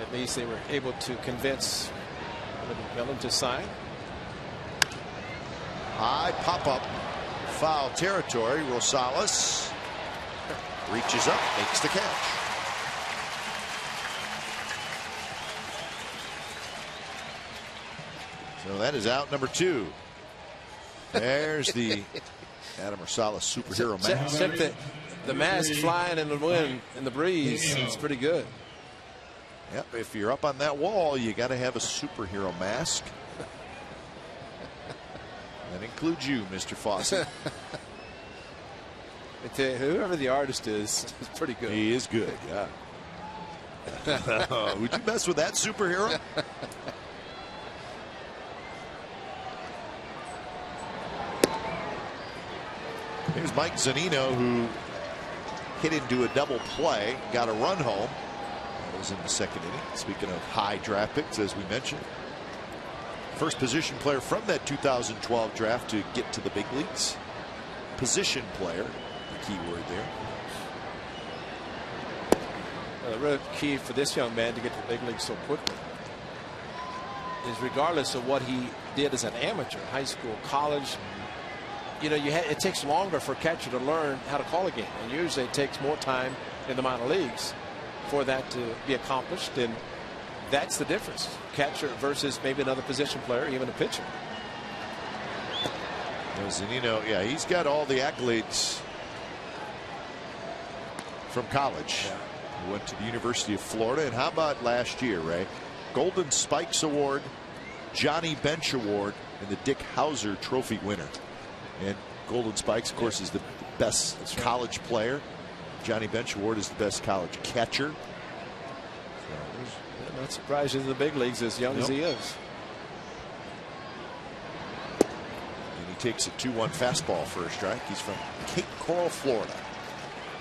at least they were able to convince McMillan to sign. High pop-up, foul territory. Rosales reaches up, makes the catch. So that is out number 2. There's the Adam Rosales superhero mask. Check the mask flying in the wind, in the breeze. It's pretty good. Yep, if you're up on that wall, you got to have a superhero mask. That includes you, Mr. Fawcett. I tell you, whoever the artist is pretty good. He is good, yeah. Would you mess with that superhero? Here's Mike Zunino, who hit into a double play, got a run home. That was in the second inning. Speaking of high draft picks, as we mentioned, first position player from that 2012 draft to get to the big leagues. Position player, the key word there. The real key for this young man to get to the big league so quickly is, regardless of what he did as an amateur, high school, college, you know, it takes longer for a catcher to learn how to call a game, and usually it takes more time in the minor leagues for that to be accomplished, and that's the difference. Catcher versus maybe another position player, even a pitcher. Zunino, yeah, he's got all the accolades from college. Yeah. He went to the University of Florida, and how about last year, Ray? Golden Spikes Award, Johnny Bench Award, and the Dick Hauser Trophy winner. And Golden Spikes, of course, is the best college player. Johnny Bench Award is the best college catcher. I'm not surprised he's in the big leagues as young as he is. And he takes a 2-1 fastball for a strike. He's from Cape Coral, Florida.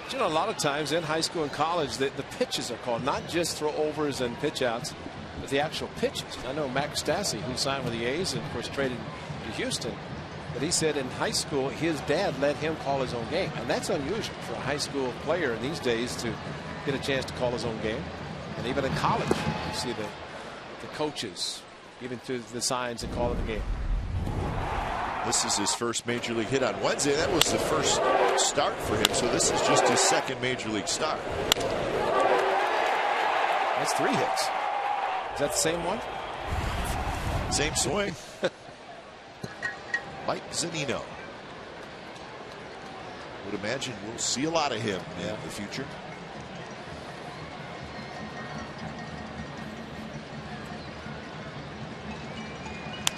But you know, a lot of times in high school and college, the pitches are called, not just throw overs and pitch outs, but the actual pitches. I know Max Stassi, who signed with the A's and of course traded to Houston, but he said in high school his dad let him call his own game, and that's unusual for a high school player these days to get a chance to call his own game. And even in college, you see the coaches even through the signs and calling the game. This is his first major league hit on Wednesday. That was the first start for him, so this is just his second major league start. That's 3 hits. Is that the same one? Same swing. Mike Zunino. Would imagine we'll see a lot of him in the future.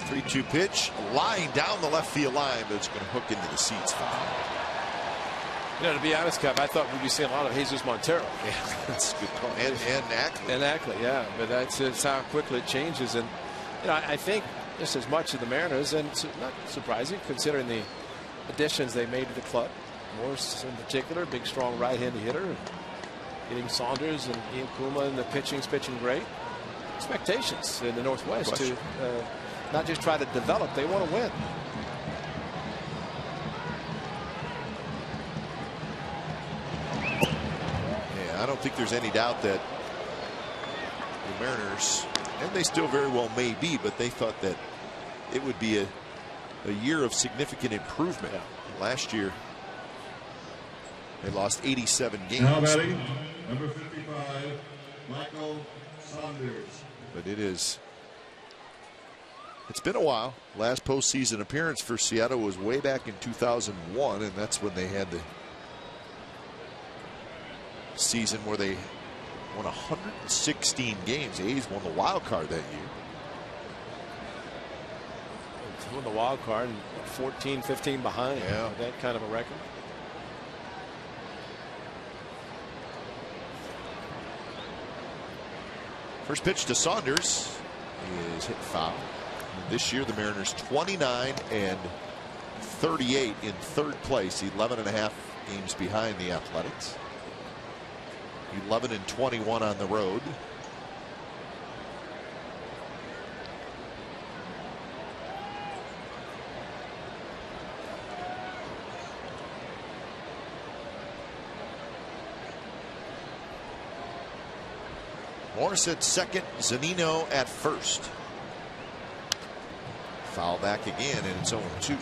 Three-two pitch, lying down the left field line, but it's going to hook into the seats. You know, to be honest, Cap, I thought we'd be seeing a lot of Jesus Montero. Yeah, that's a good call. And Ackley. And Ackley, yeah. But that's how quickly it changes. And you know, I think just as much of the Mariners, and it's not surprising considering the additions they made to the club. Morse in particular, big, strong right-handed hitter. Getting Saunders and Ian Kuma, and the pitching's pitching great. Expectations in the Northwest to not just try to develop, they want to win. Yeah, I don't think there's any doubt that the Mariners, and they still very well may be, but they thought that it would be a year of significant improvement. Last year, they lost 87 games. Now batting, number 55, Michael Saunders. But it's been a while. Last postseason appearance for Seattle was way back in 2001, and that's when they had the season where they won 116 games. The A's won the wild card that year. Won the wild card and 14, 15 behind. Yeah. That kind of a record. First pitch to Saunders is hit foul. This year the Mariners 29 and 38 in third place, 11.5 games behind the Athletics. 11 and 21 on the road. Morris at second, Zunino at first. Foul back again, and it's 0-2.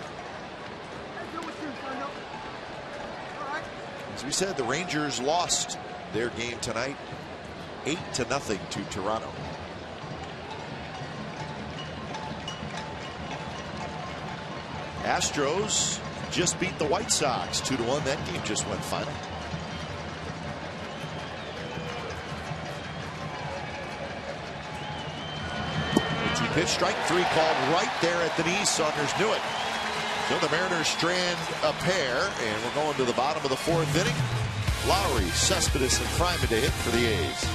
As we said, the Rangers lost their game tonight 8-0 to Toronto. Astros just beat the White Sox 2-1. That game just went final. Pitch, strike three called right there at the knees. Saunders knew it. So the Mariners strand a pair, and we're going to the bottom of the fourth inning. Lowry, Cespedes, and Fryman to hit for the A's.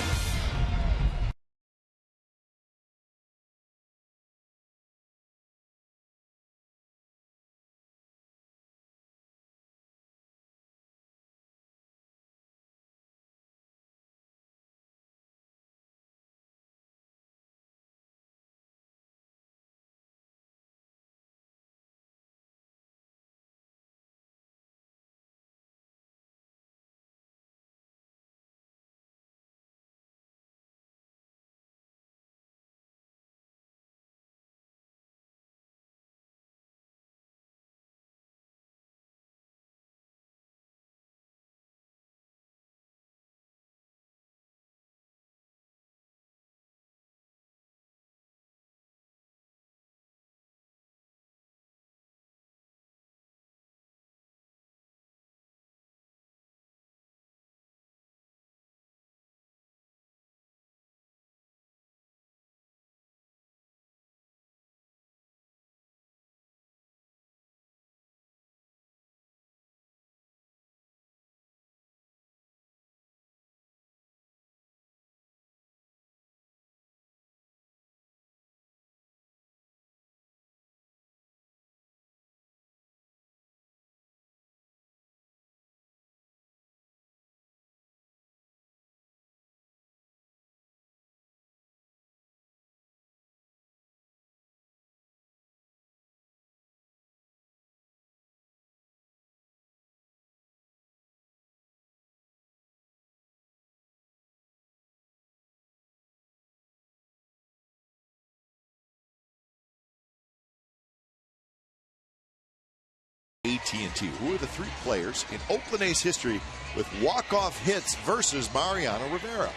AT&T. Who are the 3 players in Oakland A's history with walk-off hits versus Mariano Rivera?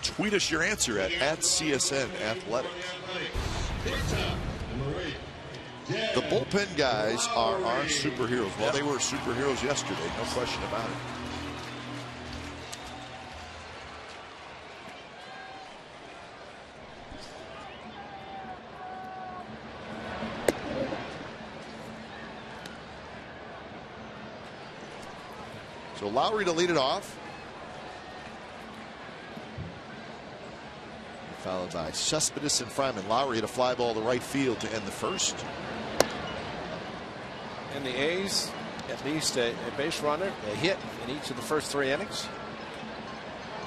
Tweet us your answer at CSN Athletics. The bullpen guys are our superheroes. Well, they were superheroes yesterday, no question about it. So Lowry to lead it off. Followed by Cespedes and Fryman. Lowry hit a fly ball to right field to end the first. And the A's, at least a base runner, a hit in each of the first 3 innings.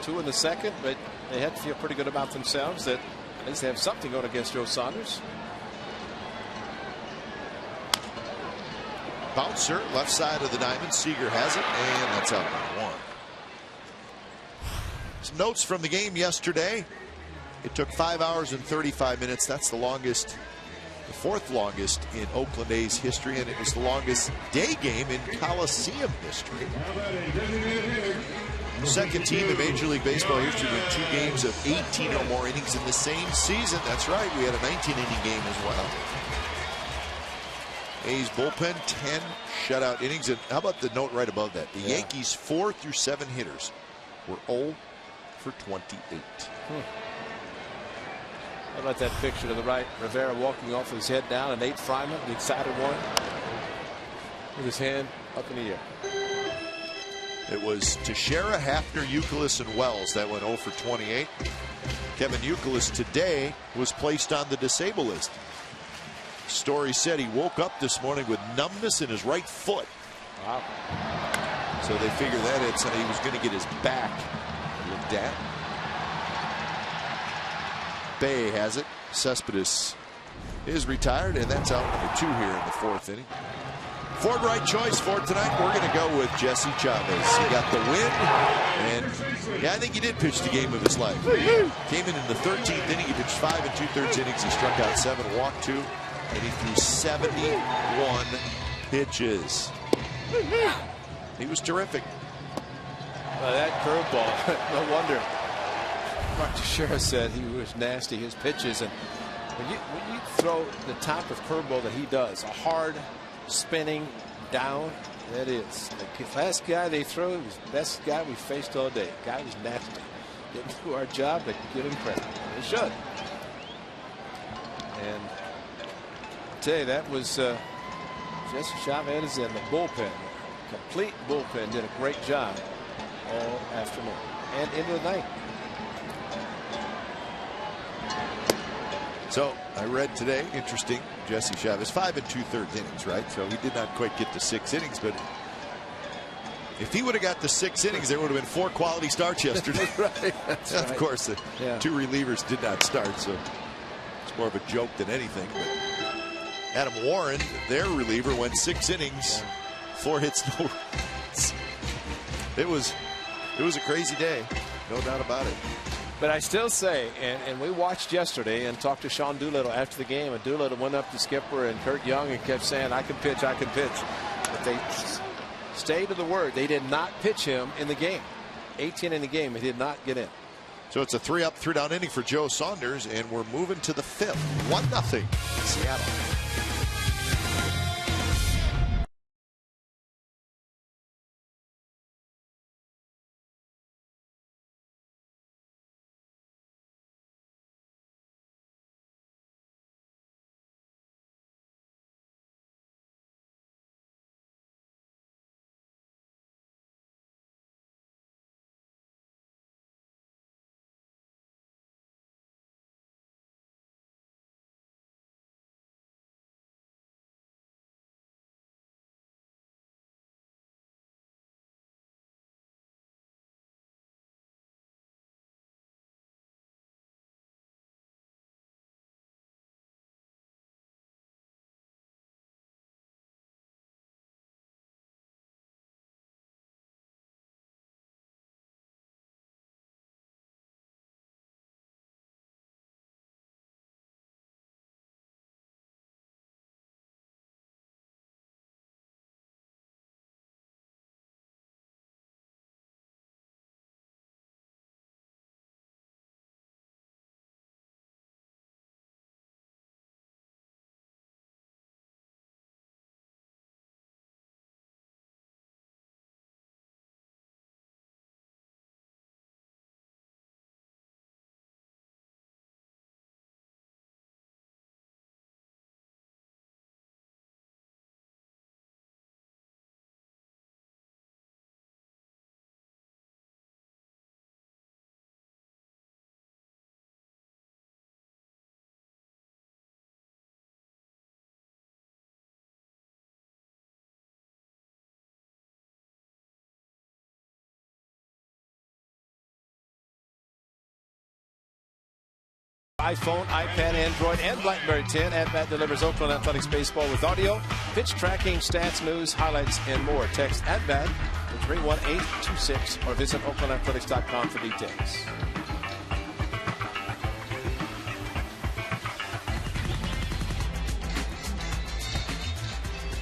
2 in the second, but they had to feel pretty good about themselves that at least they have something going against Joe Saunders. Bouncer, left side of the diamond. Seager has it, and that's out by 1. Some notes from the game yesterday. It took 5 hours and 35 minutes. That's the longest, the 4th longest in Oakland A's history, and it was the longest day game in Coliseum history. Second team in Major League Baseball history with 2 games of 18 or more innings in the same season. That's right, we had a 19-inning game as well. A's bullpen, 10 shutout innings. And how about the note right above that? The Yankees' 4 through 7 hitters were 0 for 28. How about that picture to the right? Rivera walking off with his head down, and Nate Fryman, the excited one, with his hand up in the air. It was Teixeira, Hafner, Youkilis, and Wells that went 0 for 28. Kevin Youkilis today was placed on the disabled list. Story said he woke up this morning with numbness in his right foot. Wow. So they figured that he was going to get his back looked at. Bay has it. Cespedes is retired, and that's out number 2 here in the 4th inning. Ford right choice for tonight. We're going to go with Jesse Chavez. He got the win, and I think he did pitch the game of his life. Came in the 13th inning. He pitched 5 2/3 innings. He struck out 7, walked 2, and he threw 71 pitches. He was terrific. Well, that curveball, no wonder Mark Teixeira said he was nasty, his pitches. And when you throw the type of curveball that he does, a hard spinning down, that is. The last guy they threw was the best guy we faced all day. Guy was nasty. Didn't do our job, but give him credit. They should. And I tell you, that was Jesse Chavez and the bullpen. Complete bullpen did a great job all afternoon and into the night. So I read today, interesting, Jesse Chavez, 5 2/3 innings, right? So he did not quite get to 6 innings, but if he would have got to 6 innings, there would have been 4 quality starts yesterday. Right. That's of right. course, the 2 relievers did not start, so it's more of a joke than anything. But Adam Warren, their reliever, went 6 innings, 4 hits, no runs. It was a crazy day, no doubt about it. But I still say, and we watched yesterday and talked to Sean Doolittle after the game, and Doolittle went up to Skipper and Kurt Young and kept saying, I can pitch, I can pitch. But they stayed to the word. They did not pitch him in the game. 18 in the game, he did not get in. So it's a 3-up, 3-down inning for Joe Saunders, and we're moving to the 5th. 1-0 Seattle. iPhone, iPad, Android, and BlackBerry 10. At-Bat delivers Oakland Athletics baseball with audio, pitch tracking, stats, news, highlights, and more. Text At-Bat to 31826 or visit OaklandAthletics.com for details.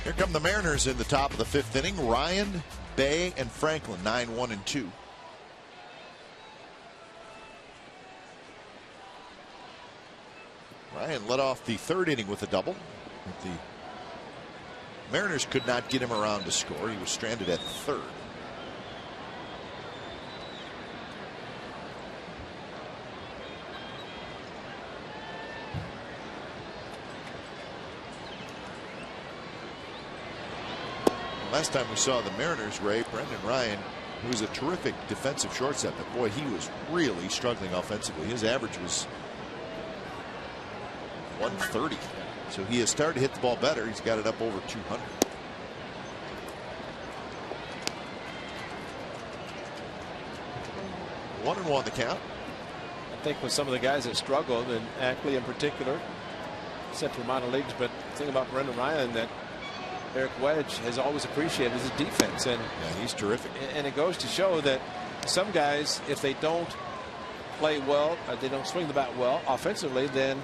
Here come the Mariners in the top of the 5th inning. Ryan, Bay, and Franklin, 9-1 and 2. Ryan led off the 3rd inning with a double. The Mariners could not get him around to score. He was stranded at 3rd. Last time we saw the Mariners, Ray, Brendan Ryan, who was a terrific defensive shortstop, but boy, he was really struggling offensively. His average was 130. So he has started to hit the ball better. He's got it up over 200. One and one the count. I think with some of the guys that struggled, and Ackley in particular, Central minor leagues, but the thing about Brendan Ryan that Eric Wedge has always appreciated his defense, and yeah, he's terrific. And it goes to show that some guys, if they don't play well, or they don't swing the bat well offensively, then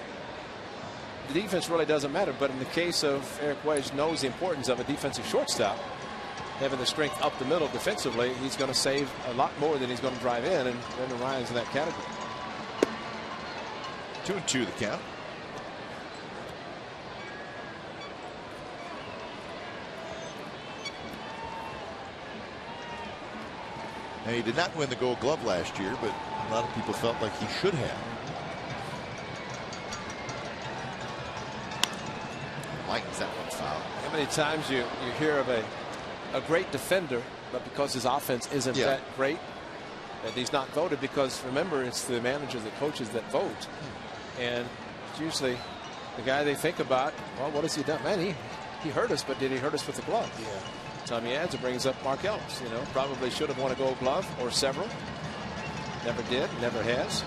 the defense really doesn't matter. But in the case of Eric Wedge, knows the importance of a defensive shortstop, having the strength up the middle defensively. He's going to save a lot more than he's going to drive in, and Brendan Ryan's in that category. 2-2 the count. Now, he did not win the Gold Glove last year, but a lot of people felt like he should have. Lightens that one foul. How many times you hear of a great defender, but because his offense isn't that great, that he's not voted? Because remember, it's the managers, the coaches that vote, and it's usually the guy they think about. Well, what has he done? Man, he hurt us, but did he hurt us with the glove? Yeah. Tommy Adza brings up Mark Ellis. You know, probably should have won a Gold Glove or several. Never did, never has.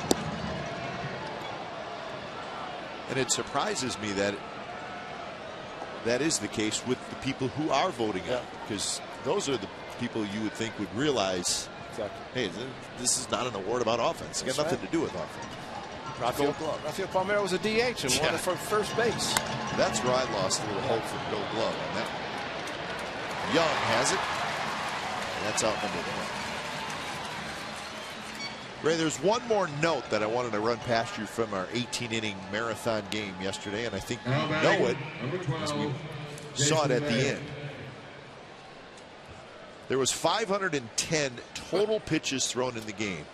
And it surprises me that that is the case with the people who are voting out, because those are the people you would think would realize, hey, this is not an award about offense. It's got nothing to do with offense. Rafael Palmeiro was a DH and won it for first base. That's where I lost a little hope for the Gold Glove on that one. Young has it. And that's out number 1. Ray, there's one more note that I wanted to run past you from our 18-inning marathon game yesterday, and I think you know it as we saw it at the end. There was 510 total pitches thrown in the game.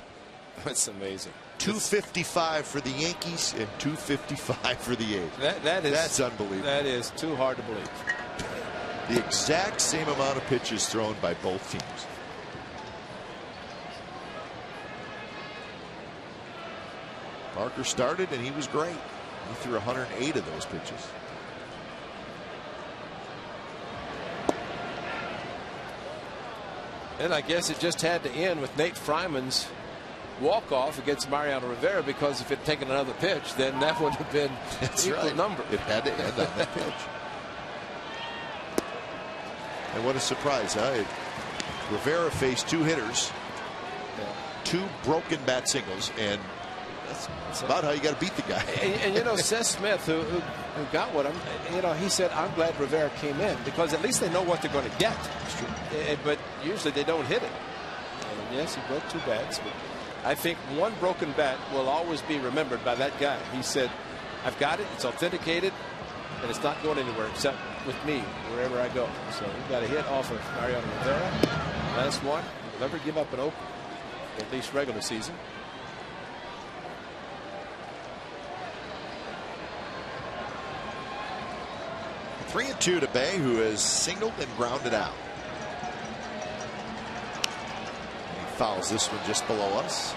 That's amazing. 255 for the Yankees and 255 for the A's. That's unbelievable. That is too hard to believe. The exact same amount of pitches thrown by both teams. Parker started and he was great. He threw 108 of those pitches. And I guess it just had to end with Nate Fryman's walk-off against Mariano Rivera, because if it had taken another pitch, then that would have been equal number. It had to end on that pitch. And what a surprise, huh? Rivera faced 2 hitters, 2 broken bat singles, and that's about how you got to beat the guy. And you know, Seth Smith, who got with him, you know, he said, I'm glad Rivera came in, because at least they know what they're going to get. But usually they don't hit it. And yes, he broke 2 bats, but I think one broken bat will always be remembered by that guy. He said, I've got it, it's authenticated, and it's not going anywhere except with me wherever I go. So we got a hit off of Mariano Rivera. Last one. He'll never give up an open, at least regular season. Three and 2 to Bay, who has singled and grounded out. He fouls this one just below us.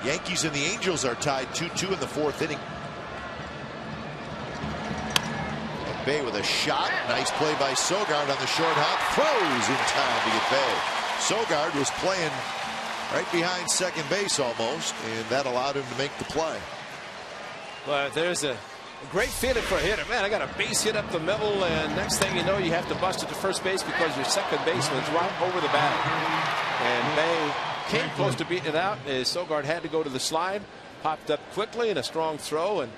Yankees and the Angels are tied 2-2 in the 4th inning. Bay with a shot. Nice play by Sogard on the short hop. Throws in time to get Bay. Sogard was playing right behind second base almost, and that allowed him to make the play. Well, there's a great feeling for a hitter. Man, I got a base hit up the middle, and next thing you know, you have to bust it to first base because your second baseman's right over the bag. And Bay came close to beating it out as Sogard had to go to the slide. Popped up quickly and a strong throw, and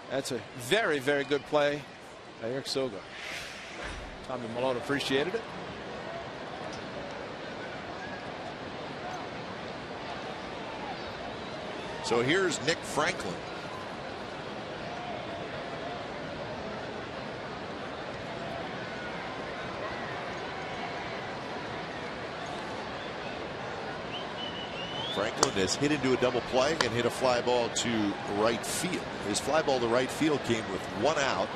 that's a very, very good play by Eric Sogard. Tommy Malone appreciated it. So here's Nick Franklin. Franklin has hit into a double play and hit a fly ball to right field. His fly ball to right field came with one out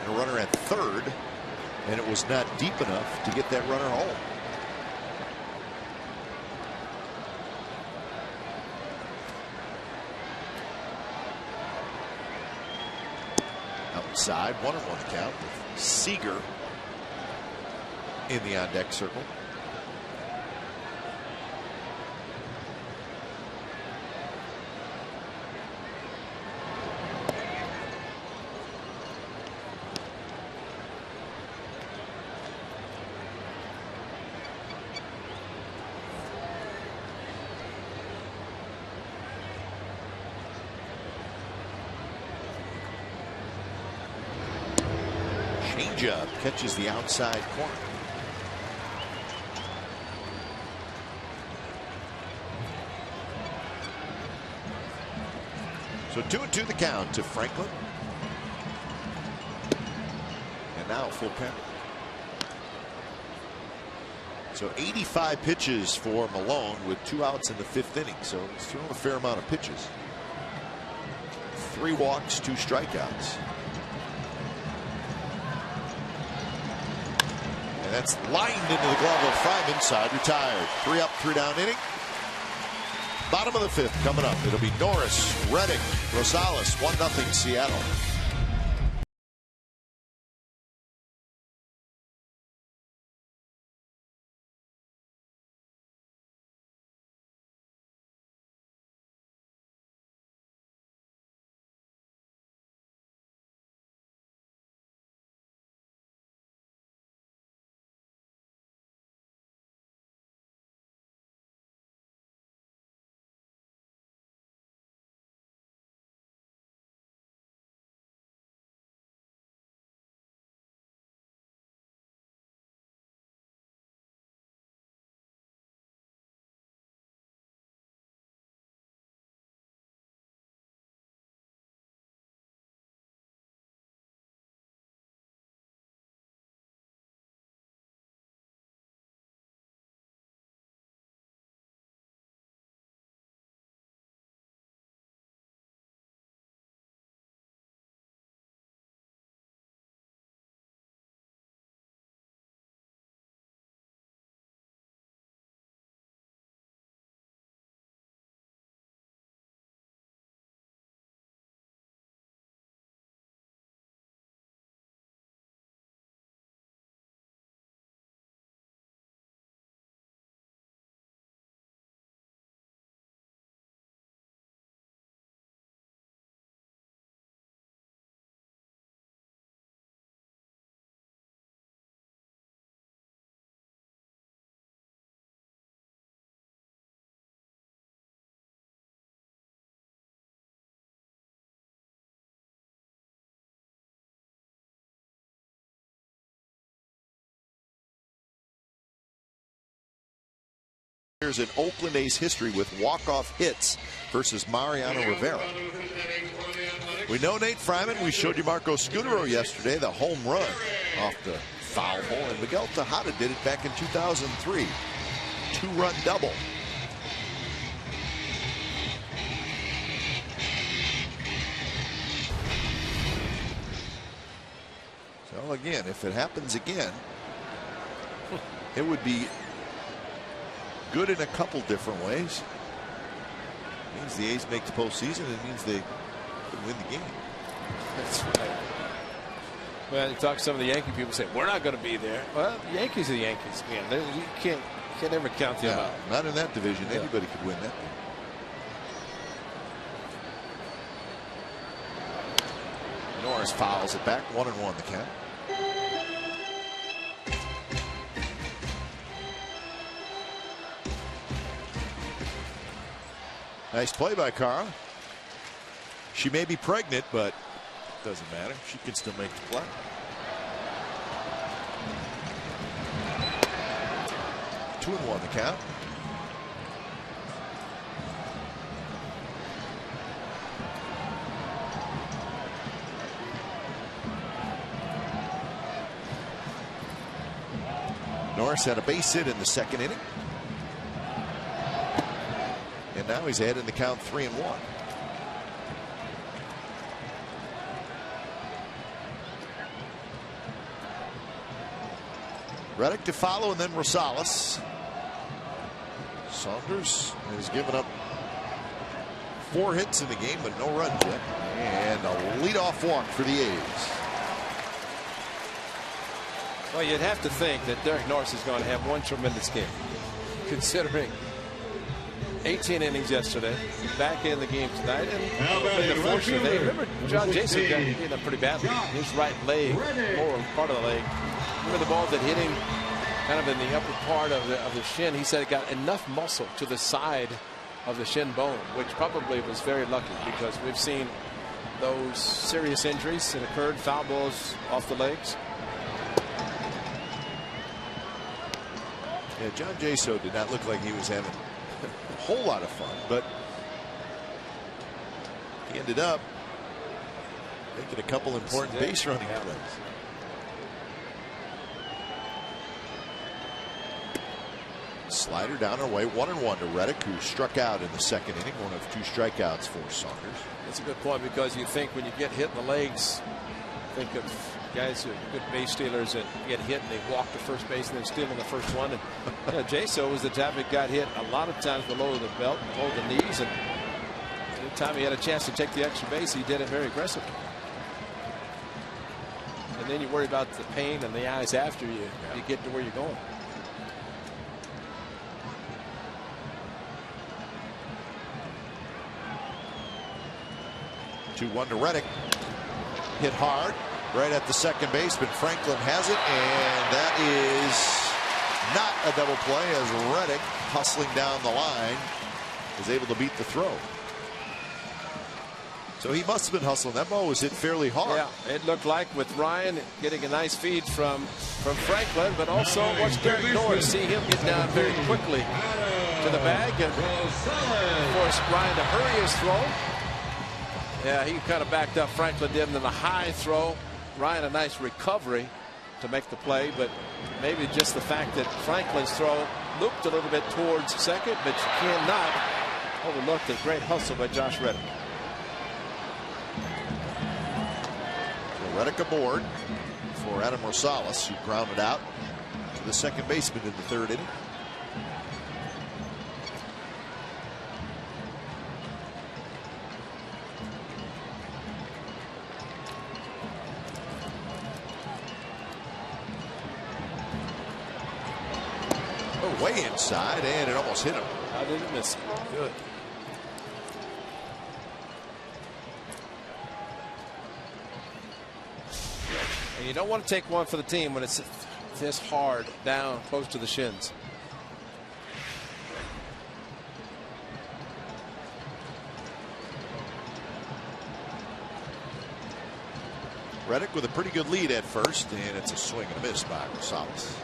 and a runner at third, and it was not deep enough to get that runner home. Outside, 1-1 count with Seager in the on deck circle. Changeup catches the outside corner. So 2-2 the count to Franklin. And now full count. So 85 pitches for Malone with 2 outs in the 5th inning. So he's thrown a fair amount of pitches. 3 walks, 2 strikeouts. That's lined into the glove of Fryman. Side retired. 3 up, 3 down inning. Bottom of the 5th coming up. It'll be Norris, Reddick, Rosales, 1-0 Seattle. Here's in Oakland A's history with walk-off hits versus Mariano Rivera. We know Nate Fryman. We showed you Marco Scutaro yesterday, the home run off the foul hole, and Miguel Tejada did it back in 2003. 2-run double. So again, if it happens again, it would be good in a couple different ways. It means the A's make the postseason. It means they could win the game. That's right. Well, you talk to some of the Yankee people, say we're not going to be there. Well, the Yankees are the Yankees. Man, you can't ever count them out. Not in that division. Yeah. Anybody could win that. Norris fouls it back. 1-1 the count. Nice play by Cara. She may be pregnant, but it doesn't matter. She can still make the play. Two and one the count. Norris had a base hit in the second inning. And now he's ahead in the count 3-1. Reddick to follow, and then Rosales. Saunders has given up 4 hits in the game, but no runs yet. And a leadoff walk for the A's. Well, you'd have to think that Derek Norris is going to have one tremendous game, considering 18 innings yesterday, back in the game tonight, and the fortunate thing. Remember, John Jason got hit up pretty badly. His right leg, lower part of the leg. Remember the ball that hit him kind of in the upper part of the shin. He said it got enough muscle to the side of the shin bone, which probably was very lucky, because we've seen those serious injuries that occurred, foul balls off the legs. Yeah, John Jaso did not look like he was having a whole lot of fun, but he ended up making a couple important base running plays. Slider down and away. 1-1 to Reddick, who struck out in the second inning. One of 2 strikeouts for Saunders. That's a good point, because you think when you get hit in the legs, think of guys who are good base stealers that get hit and they walk to first base and then steal on the first one. And Jaso was the type that got hit a lot of times below the belt, below the knees, and every time he had a chance to take the extra base, he did it very aggressively. And then you worry about the pain and the eyes after you get to where you're going. Two 2-1 to Reddick. Hit hard right at the second baseman. Franklin has it, and that is not a double play, as Reddick, hustling down the line, is able to beat the throw. So he must have been hustling. That ball was hit fairly hard. Yeah, it looked like, with Ryan getting a nice feed from Franklin, but also watch Derek Norris, see him get down very quickly to the bag and force Ryan to hurry his throw. Yeah, he kind of backed up. Franklin did, and then a high throw. Ryan a nice recovery to make the play, but maybe just the fact that Franklin's throw looped a little bit towards second, but you cannot overlook the great hustle by Josh Reddick. So Reddick aboard for Adam Rosales, who grounded out to the second baseman in the third inning. Way inside, and it almost hit him. How did it miss? Good. And you don't want to take one for the team when it's this hard down close to the shins. Reddick with a pretty good lead at first, and it's a swing and a miss by Rosales.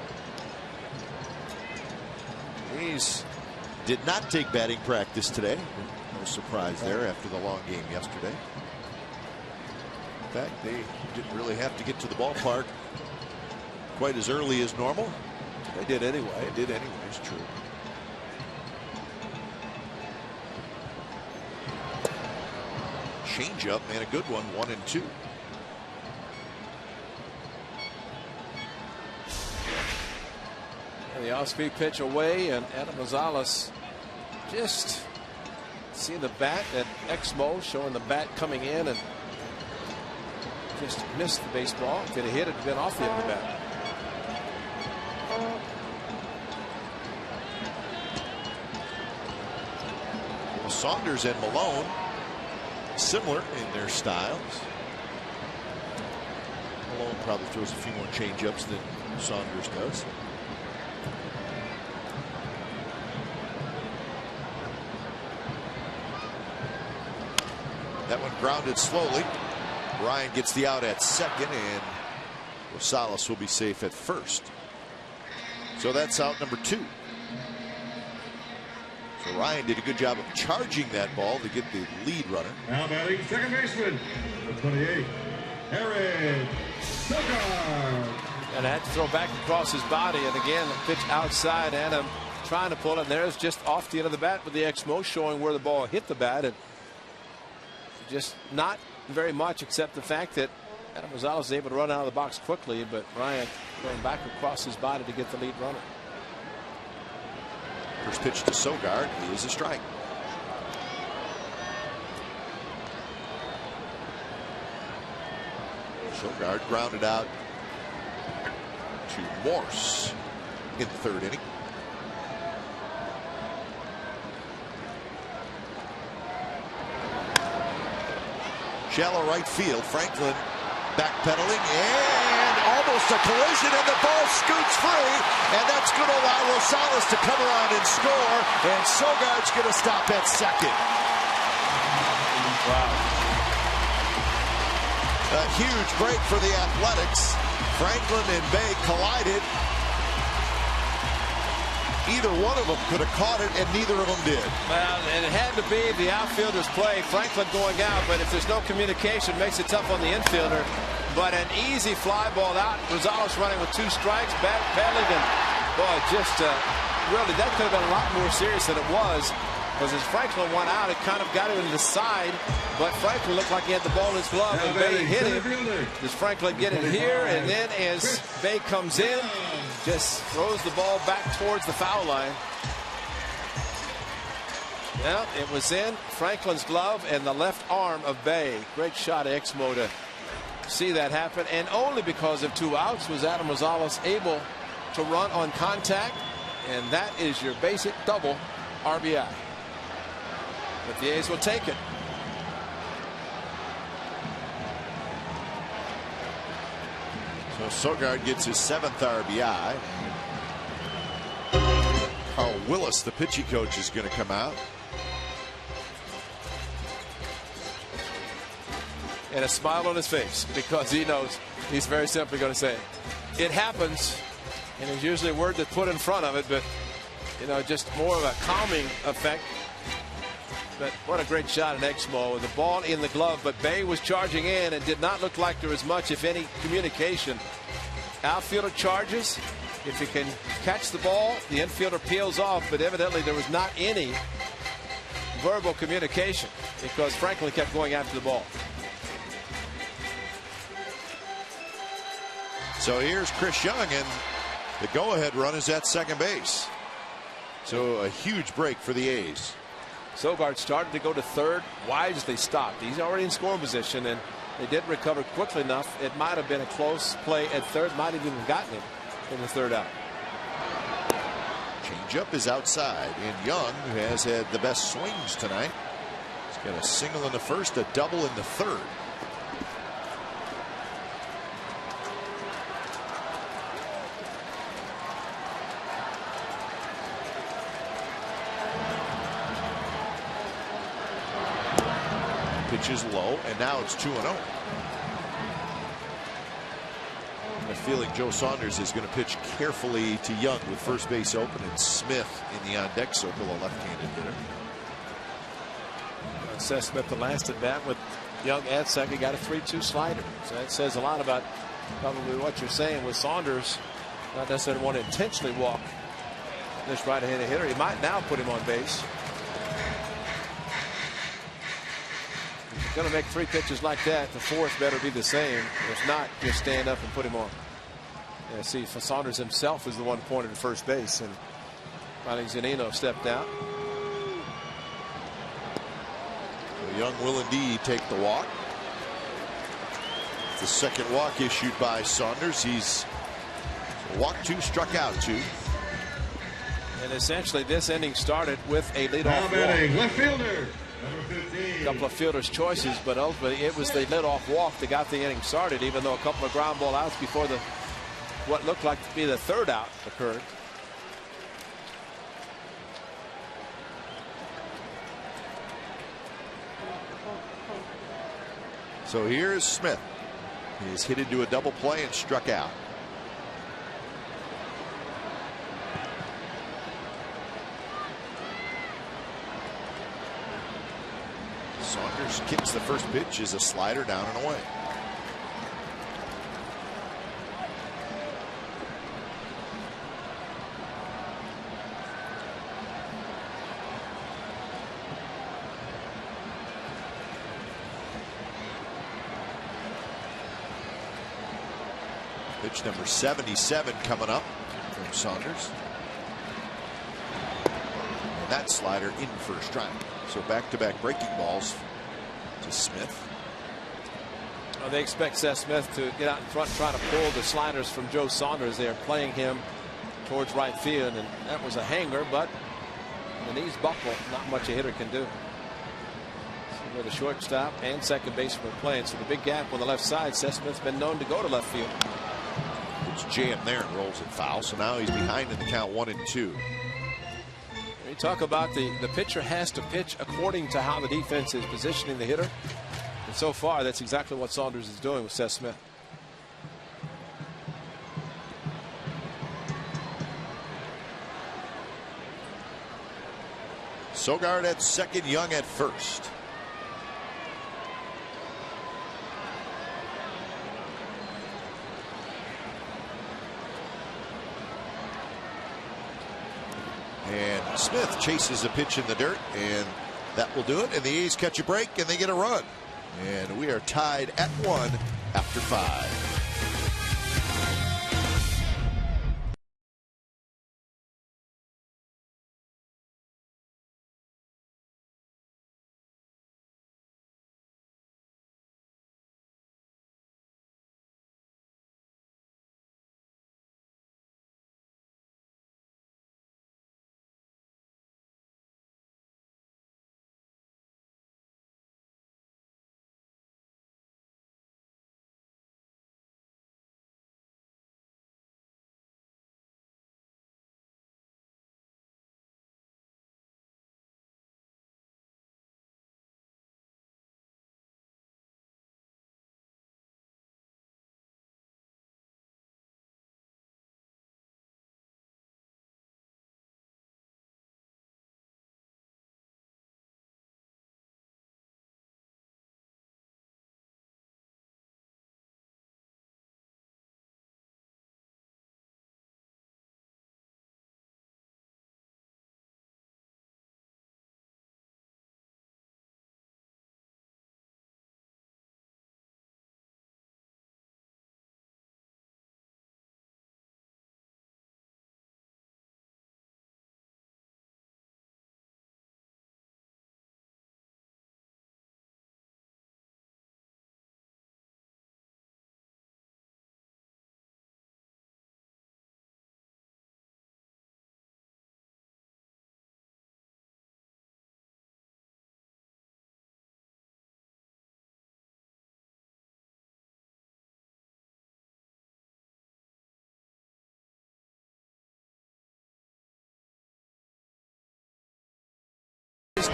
A's did not take batting practice today. No surprise there after the long game yesterday. In fact, they didn't really have to get to the ballpark quite as early as normal. They did anyway. They did anyway, it's true. Changeup, and a good one, 1-2. The off-speed pitch away, and Adam Rosales just see the bat at Exmo, showing the bat coming in, and just missed the baseball. If it had hit, it had been off the end of the bat. Well, Saunders and Malone similar in their styles. Malone probably throws a few more change-ups than Saunders does. That one grounded slowly. Ryan gets the out at second, and Rosales will be safe at first. So that's out number 2. So Ryan did a good job of charging that ball to get the lead runner. Now batting second baseman, number 28, Aaron Sogard. And had to throw back across his body, and again the pitch outside, Adam trying to pull it. And there's just off the end of the bat with the Exmo showing where the ball hit the bat, and just not very much except the fact that Adam Rosales is able to run out of the box quickly, but Ryan going back across his body to get the lead runner. First pitch to Sogard is a strike. Sogard grounded out to Morse in the 3rd inning. Shallow right field. Franklin backpedaling and almost a collision, and the ball scoots free, and that's going to allow Rosales to come around and score, and Sogard's going to stop at second. Wow. A huge break for the Athletics. Franklin and Bay collided. Either one of them could have caught it, and neither of them did. Well, and it had to be the outfielder's play. Franklin going out, but if there's no communication, makes it tough on the infielder. But an easy fly ball out. Rosales running with 2 strikes, backpedaling, and boy, just really that could have been a lot more serious than it was. Because as Franklin went out, it kind of got him to the side, but Franklin looked like he had the ball in his glove, and Bay hit him. Does Franklin get it here? And then as Bay comes in, just throws the ball back towards the foul line. Well, it was in Franklin's glove and the left arm of Bay. Great shot of Exmo to see that happen, and only because of 2 outs was Adam Rosales able to run on contact, and that is your basic double RBI. But the A's will take it. So Sogard gets his 7th RBI. Carl Willis, the pitching coach, is going to come out. And a smile on his face, because he knows he's very simply going to say, it happens, and there's usually a word that's put in front of it, but you know, just more of a calming effect. But what a great shot in Exmo with the ball in the glove, but Bay was charging in and did not look like there was much, if any, communication. Outfielder charges. If he can catch the ball, the infielder peels off, but evidently there was not any verbal communication because Franklin kept going after the ball. So here's Chris Young, and the go-ahead run is at second base. So a huge break for the A's. Sogard started to go to third wide as they stopped. He's already in scoring position, and they didn't recover quickly enough. It might have been a close play at third, might have even gotten him in the 3rd out. Changeup is outside, and Young, who has had the best swings tonight, he's got a single in the 1st, a double in the 3rd. Pitch is low, and now it's 2-0. I have a feeling Joe Saunders is going to pitch carefully to Young with first base open, and Smith in the on-deck circle, a left-handed hitter. Seth Smith, the last at bat with Young at second, got a 3-2 slider. So that says a lot about probably what you're saying with Saunders. Not necessarily want to intentionally walk this right-handed hitter. He might now put him on base. Going to make 3 pitches like that. The 4th better be the same. If not, just stand up and put him on. Yeah, see, Saunders himself is the one pointed at first base, and finally Zunino stepped out. Young will indeed take the walk. The second walk issued by Saunders. He's walked 2, struck out 2. And essentially this inning started with a leadoff walk. Left fielder, number 15. A couple of fielders' choices, but ultimately it was the leadoff walk that got the inning started, even though a couple of ground ball outs before what looked like to be the third out occurred. So here's Smith. He's hit into a double play and struck out. Saunders kicks the first pitch, is a slider down and away. Pitch number 77 coming up from Saunders. And that slider in for a strike. So back-to-back breaking balls to Smith. Well, they expect Seth Smith to get out in front and try to pull the sliders from Joe Saunders. They are playing him towards right field, and that was a hanger, but the knees buckle. Not much a hitter can do. So where the shortstop and second baseman are playing. So the big gap on the left side, Seth Smith's been known to go to left field. It's jammed there and rolls it foul. So now he's behind in the count 1-2. You talk about the pitcher has to pitch according to how the defense is positioning the hitter. And so far, that's exactly what Saunders is doing with Seth Smith. Sogard at second, Young at first. And Smith chases a pitch in the dirt, and that will do it. And the A's catch a break, and they get a run. And we are tied at 1 after 5.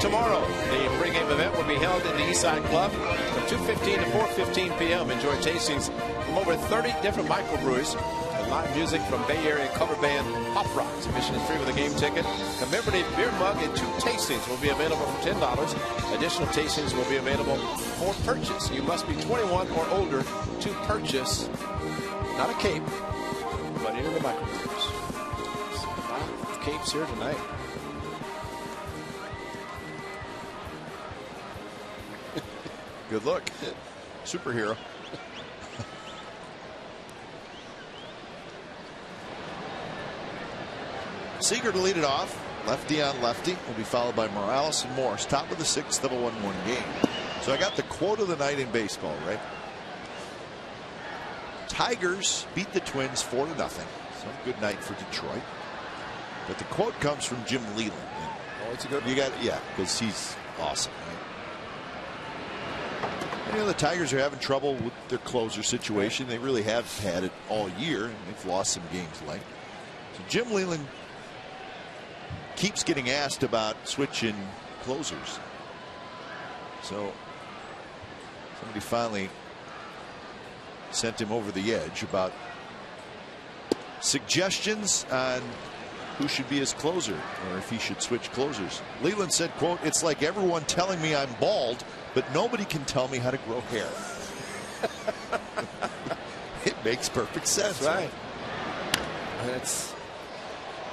Tomorrow, the pregame event will be held in the Eastside Club from 2:15 to 4:15 p.m. Enjoy tastings from over 30 different microbreweries and live music from Bay Area cover band Pop Rocks. Admission is free with a game ticket. Commemorative beer mug and 2 tastings will be available for $10. Additional tastings will be available for purchase. You must be 21 or older to purchase, not a cape, but any of the microbrews. So, a lot of capes here tonight. Good look. Superhero. Seager to lead it off. Lefty on lefty. Will be followed by Morales and Morse. Top of the 6th of a 1-1 game. So I got the quote of the night in baseball, right? Tigers beat the Twins 4-0. So good night for Detroit. But the quote comes from Jim Leyland. Oh, it's a good one. You got yeah, because he's awesome. Right? And, you know, the Tigers are having trouble with their closer situation. They really have had it all year, and they've lost some games late. So Jim Leyland keeps getting asked about switching closers. So somebody finally sent him over the edge about suggestions on who should be his closer or if he should switch closers. Leland said, quote, "It's like everyone telling me I'm bald, but nobody can tell me how to grow hair." It makes perfect sense. That's right. That's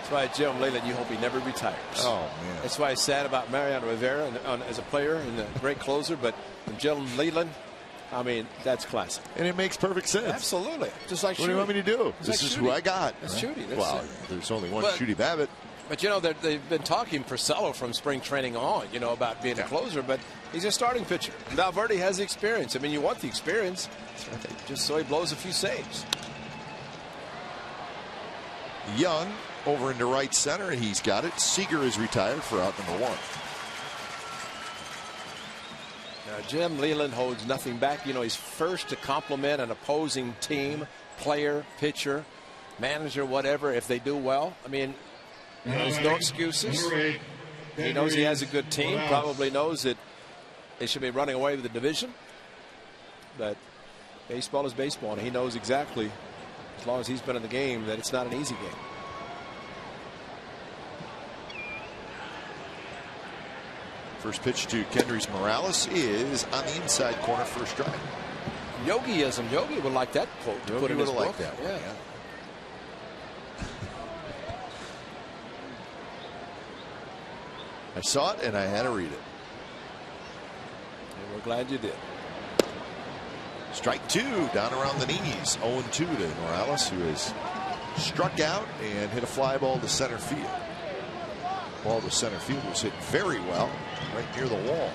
why Jim Leyland, you hope he never retires. Oh, man. That's why it's sad about Mariano Rivera as a player and a great closer, but Jim Leyland, I mean, that's classic. And it makes perfect sense. Absolutely. Just like what do you want me to do? It's this like is Shooty. who I got. That's Shooty. That's well, it. there's only one But- Shooty Babbitt. But, you know, they've been talking Porcello from spring training on, you know, about being a closer, but he's a starting pitcher. Valverde has the experience. I mean, you want the experience just so he blows a few saves. Young over into right center, and he's got it. Seager is retired for out number 1. Now, Jim Leyland holds nothing back. You know, he's first to compliment an opposing team, player, pitcher, manager, whatever, if they do well. I mean, there's no excuses. He knows he has a good team, probably knows that they should be running away with the division. But baseball is baseball, and he knows exactly, as long as he's been in the game, that it's not an easy game. First pitch to Kendrys Morales is on the inside corner, first strike. Yogiism. Yogi would like that quote to put in his book. Like that one, yeah. I saw it and I had to read it. And we're glad you did. Strike 2 down around the knees. 0-2 to Morales, who has struck out and hit a fly ball to center field. Ball to center field was hit very well, right near the wall.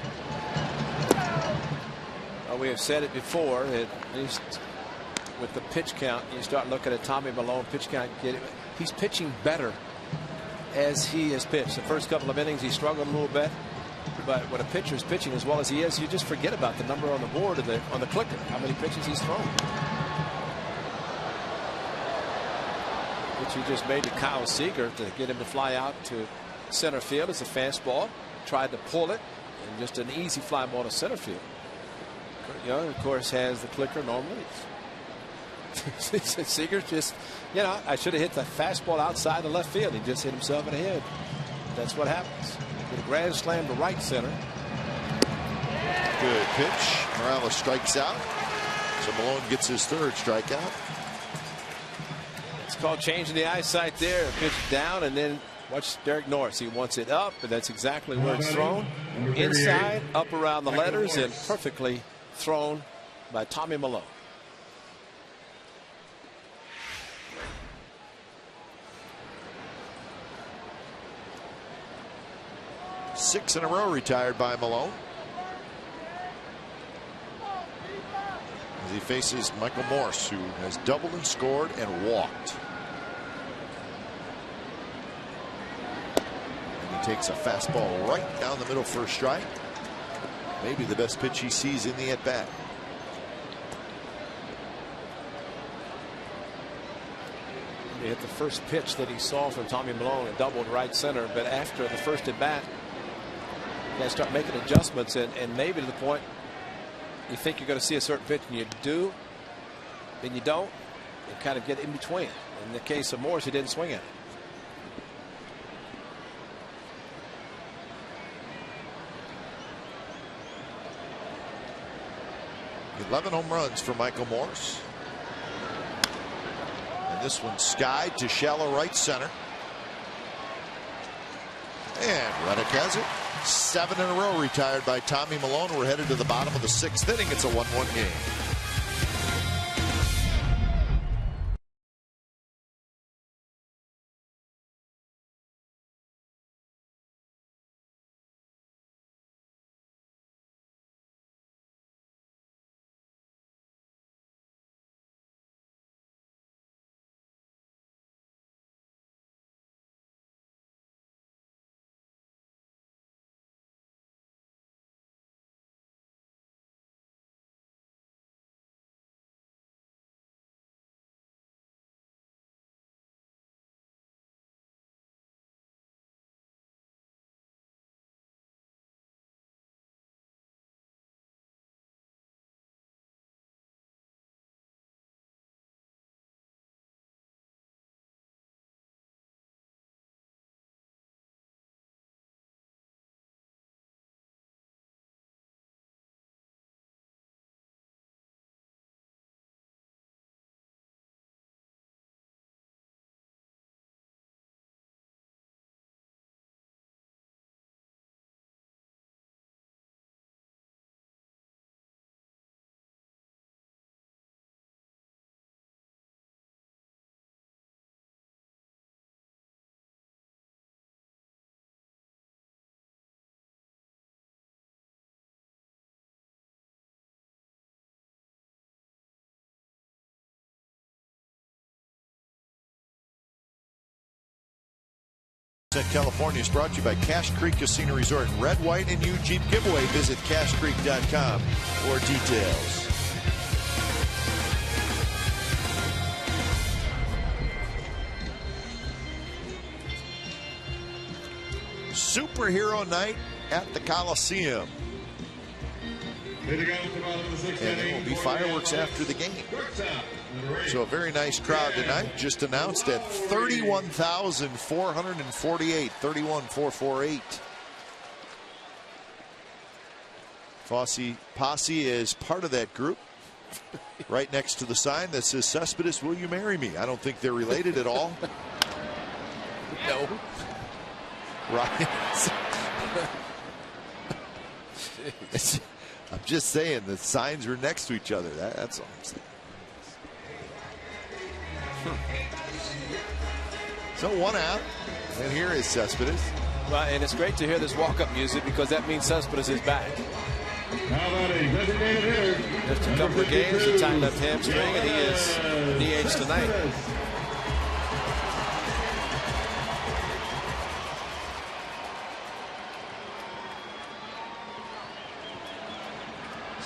Well, we have said it before, at least with the pitch count, you start looking at Tommy Milone pitch count. He's pitching better as he has pitched. The first couple of innings he struggled a little bit, but when a pitcher is pitching as well as he is, you just forget about the number on the board on the clicker, how many pitches he's thrown. Which he just made to Kyle Seager to get him to fly out to center field as a fastball. Tried to pull it, and just an easy fly ball to center field. Young, of course, has the clicker normally. Seager just, you know, I should have hit the fastball outside the left field. He just hit himself in the head. That's what happens. Get a grand slam to right center. Good pitch. Morales strikes out. So Milone gets his third strikeout. It's called changing the eyesight there. A pitch down, and then watch Derek Norris. He wants it up, and that's exactly where it's thrown. Inside, up around the letters, and perfectly thrown by Tommy Milone. Six in a row retired by Milone. As he faces Michael Morse, who has doubled and scored and walked. And he takes a fastball right down the middle, first strike. Maybe the best pitch he sees in the at-bat. He hit the first pitch that he saw from Tommy Milone and doubled right center, but after the first at bat, you gotta start making adjustments, and maybe to the point you think you're going to see a certain pitch and you do, then you don't. You kind of get in between. In the case of Morse, he didn't swing at it. 11 home runs for Michael Morse. And this one skied to shallow right center. And Reddick has it. 7 in a row retired by Tommy Milone. We're headed to the bottom of the 6th inning. It's a 1-1 game. California is brought to you by Cache Creek Casino Resort. Red, White, and U Jeep giveaway. Visit cachecreek.com for details. Superhero night at the Coliseum. And there will be fireworks after the game. So a very nice crowd tonight. Just announced at 31,448. 31,448. Posse is part of that group. Right next to the sign that says, Cespedes, will you marry me? I don't think they're related at all. No. Right. I'm just saying the signs were next to each other. That's all I'm saying. So one out, and here is Cespedes. Well, and it's great to hear this walk-up music because that means Cespedes is back. How about a designated hitter? Just a couple of games, a tight left hamstring, and he is DH tonight.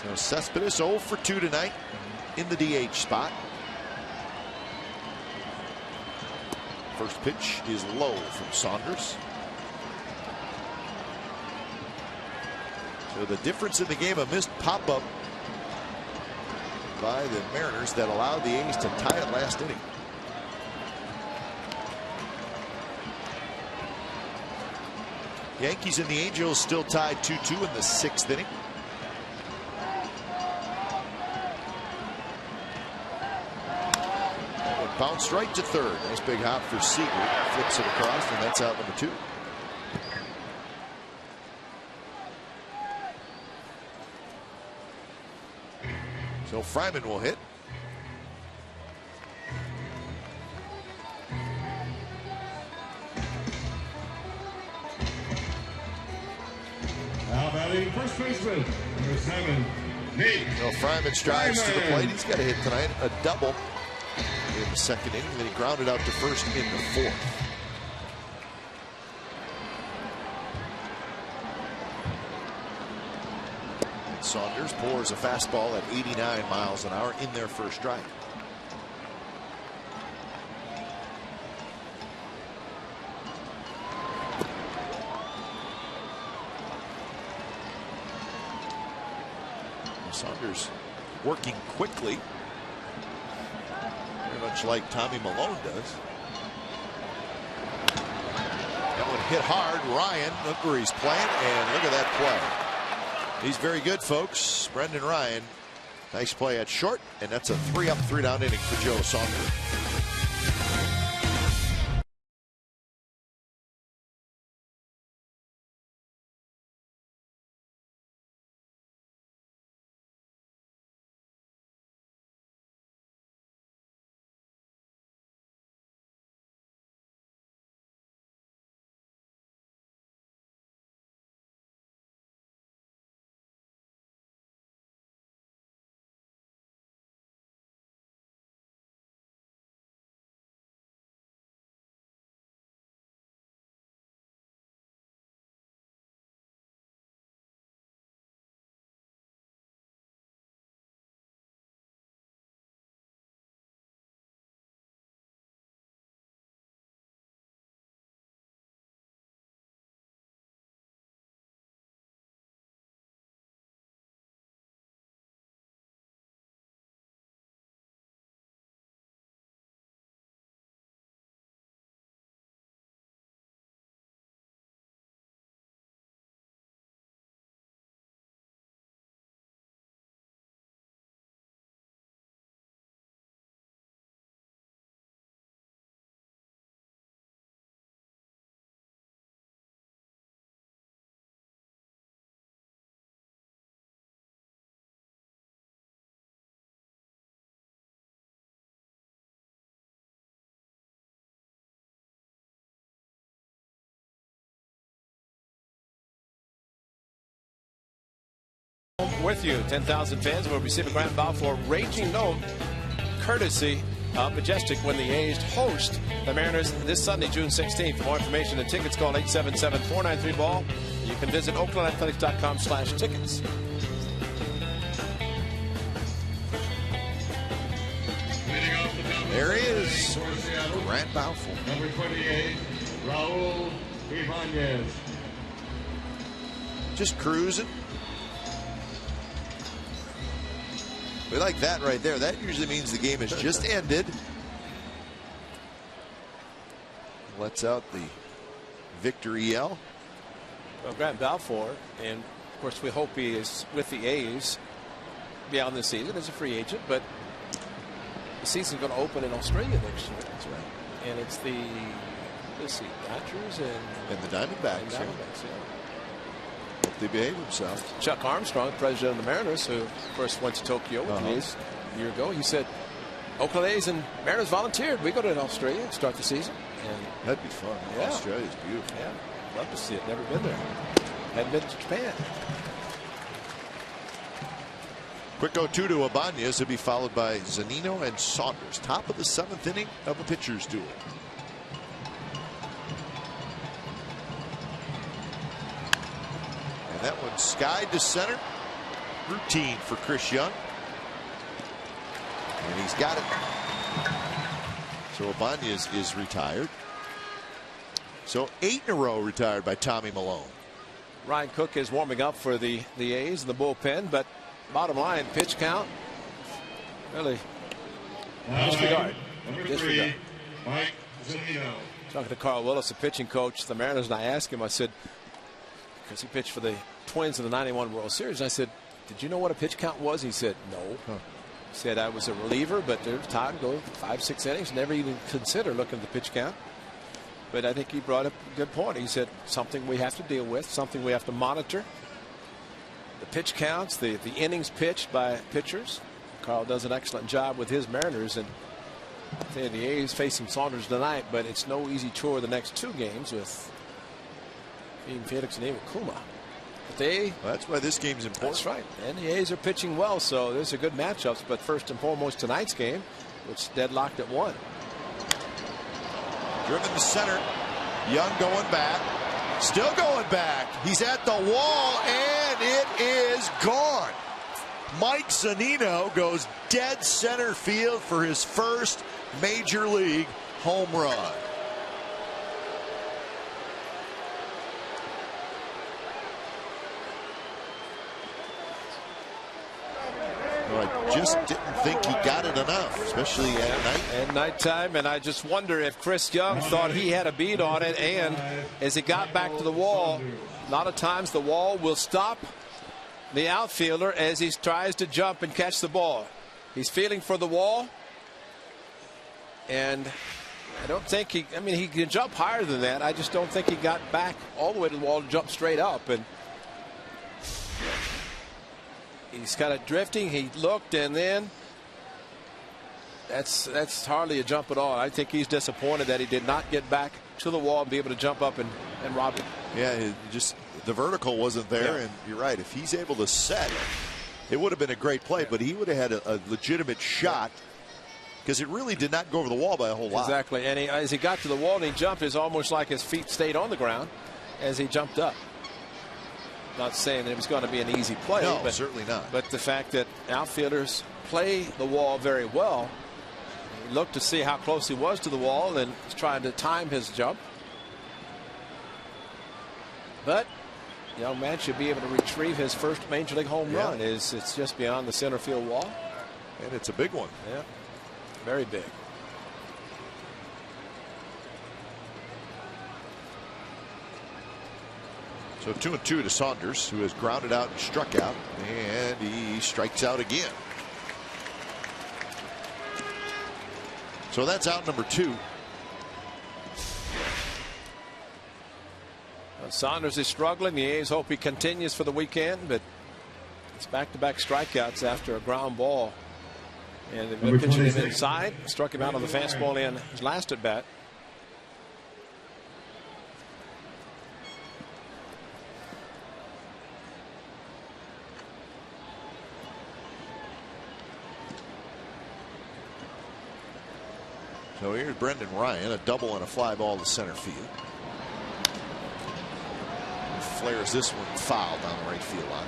So Cespedes 0 for 2 tonight in the DH spot. First pitch is low from Saunders. So the difference in the game, a missed pop-up by the Mariners that allowed the A's to tie it last inning. Yankees and the Angels still tied 2-2 in the 6th inning. Bounced right to third. Nice big hop for Seager. Flips it across, and that's out number 2. So Fryman will hit. How about a first baseman, number 7, Nate. So Fryman strives to the plate. He's got a hit tonight, a double in the 2nd inning. Then he grounded out to first in the 4th. Saunders pours a fastball at 89 miles an hour in their first strike. Saunders working quickly, very much like Tommy Malone does. That one hit hard. Ryan, look where he's playing, and look at that play. He's very good, folks. Brendan Ryan, nice play at short, and that's a 3-up, 3-down inning for Joe Saunders. With you, 10,000 fans will receive a grand bow for Raging Gnome, courtesy Majestic when the A's host the Mariners this Sunday, June 16th. For more information and tickets, call 877-493-BALL. You can visit OaklandAthletics.com/tickets. There he is, Grant Balfour. Number 28, Raul Ibanez. Just cruising. We like that right there. That usually means the game has just ended. Lets out the victory yell. Well, Grant Balfour, and of course we hope he is with the A's beyond this season as a free agent, but the season's going to open in Australia next year. That's right. And it's the, let's see, Dodgers and the Diamondbacks. Yeah. Hope they behave themselves. Chuck Armstrong, president of the Mariners, who first went to Tokyo with the A's a year ago, he said, Oakland A's and Mariners volunteered. We go to Australia and start the season. And that'd be fun. Yeah. Australia's beautiful. Yeah, love to see it. Never been there. Hadn't been to Japan. Quick 0-2 to Ibanez. He'll be followed by Zunino and Saunders. Top of the 7th inning of a pitcher's duel. And that one skied to center. Routine for Chris Young. And he's got it. So Ibanez is retired. So 8 in a row retired by Tommy Milone. Ryan Cook is warming up for the A's in the bullpen, but bottom line, pitch count, really disregard. Number 3, Mike Zunino. Talking to Carl Willis, the pitching coach, the Mariners, and I asked him, I said, because he pitched for the Twins in the '91 World Series, I said, did you know what a pitch count was? He said, no. He said, I was a reliever, but there's time to go 5-6 innings, never even consider looking at the pitch count. But I think he brought up a good point. He said, something we have to deal with, something we have to monitor. The pitch counts, the innings pitched by pitchers. Carl does an excellent job with his Mariners, and the A's facing Saunders tonight, but it's no easy chore the next 2 games with Ian Felix and Iwakuma. But that's why this game's important. That's right. And the A's are pitching well, so there's a good matchups. But first and foremost, tonight's game, which deadlocked at 1. Driven to center. Young going back. Still going back. He's at the wall, and it is gone. Mike Zunino goes dead center field for his first major league home run. I just didn't think he got it enough, especially at night. At nighttime, and I just wonder if Chris Young thought he had a beat on it, and as he got back to the wall, a lot of times the wall will stop the outfielder as he tries to jump and catch the ball. He's feeling for the wall, and I don't think he can jump higher than that. I just don't think he got back all the way to the wall and jumped straight up. And he's kind of drifting. He looked, and then that's hardly a jump at all. I think he's disappointed that he did not get back to the wall and be able to jump up and rob it. Yeah, just the vertical wasn't there, and you're right. If he's able to set, it would have been a great play, but he would have had a legitimate shot because it really did not go over the wall by a whole lot. Exactly, and as he got to the wall and he jumped, it's almost like his feet stayed on the ground as he jumped up. Not saying that it was going to be an easy play. No, but certainly not. But the fact that outfielders play the wall very well. He looked to see how close he was to the wall and was trying to time his jump. But young man should be able to retrieve his first major league home run. It's just beyond the center field wall. And it's a big one. Yeah, very big. So 2-2 to Saunders, who has grounded out and struck out, and he strikes out again. So that's out number 2. Saunders is struggling. The A's hope he continues for the weekend, but it's back-to-back strikeouts after a ground ball. And they've been pitching him inside, struck him out on the fastball in his last at bat. So here's Brendan Ryan, a double and a fly ball to center field. Flares this one foul down the right field line.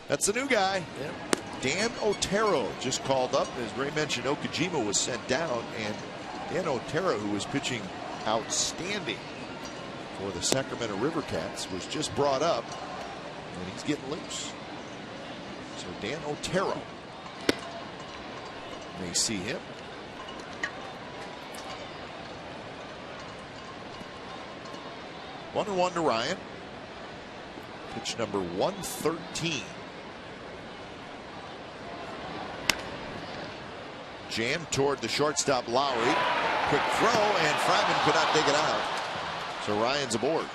That's the new guy. Yeah. Dan Otero just called up. As Ray mentioned, Okajima was sent down, and Dan Otero, who was pitching outstanding for the Sacramento River Cats, was just brought up, and he's getting loose. So Dan Otero, may see him. One and one to Ryan. Pitch number 113. Jam toward the shortstop Lowry. Quick throw, and Fryman could not dig it out. So Ryan's aboard.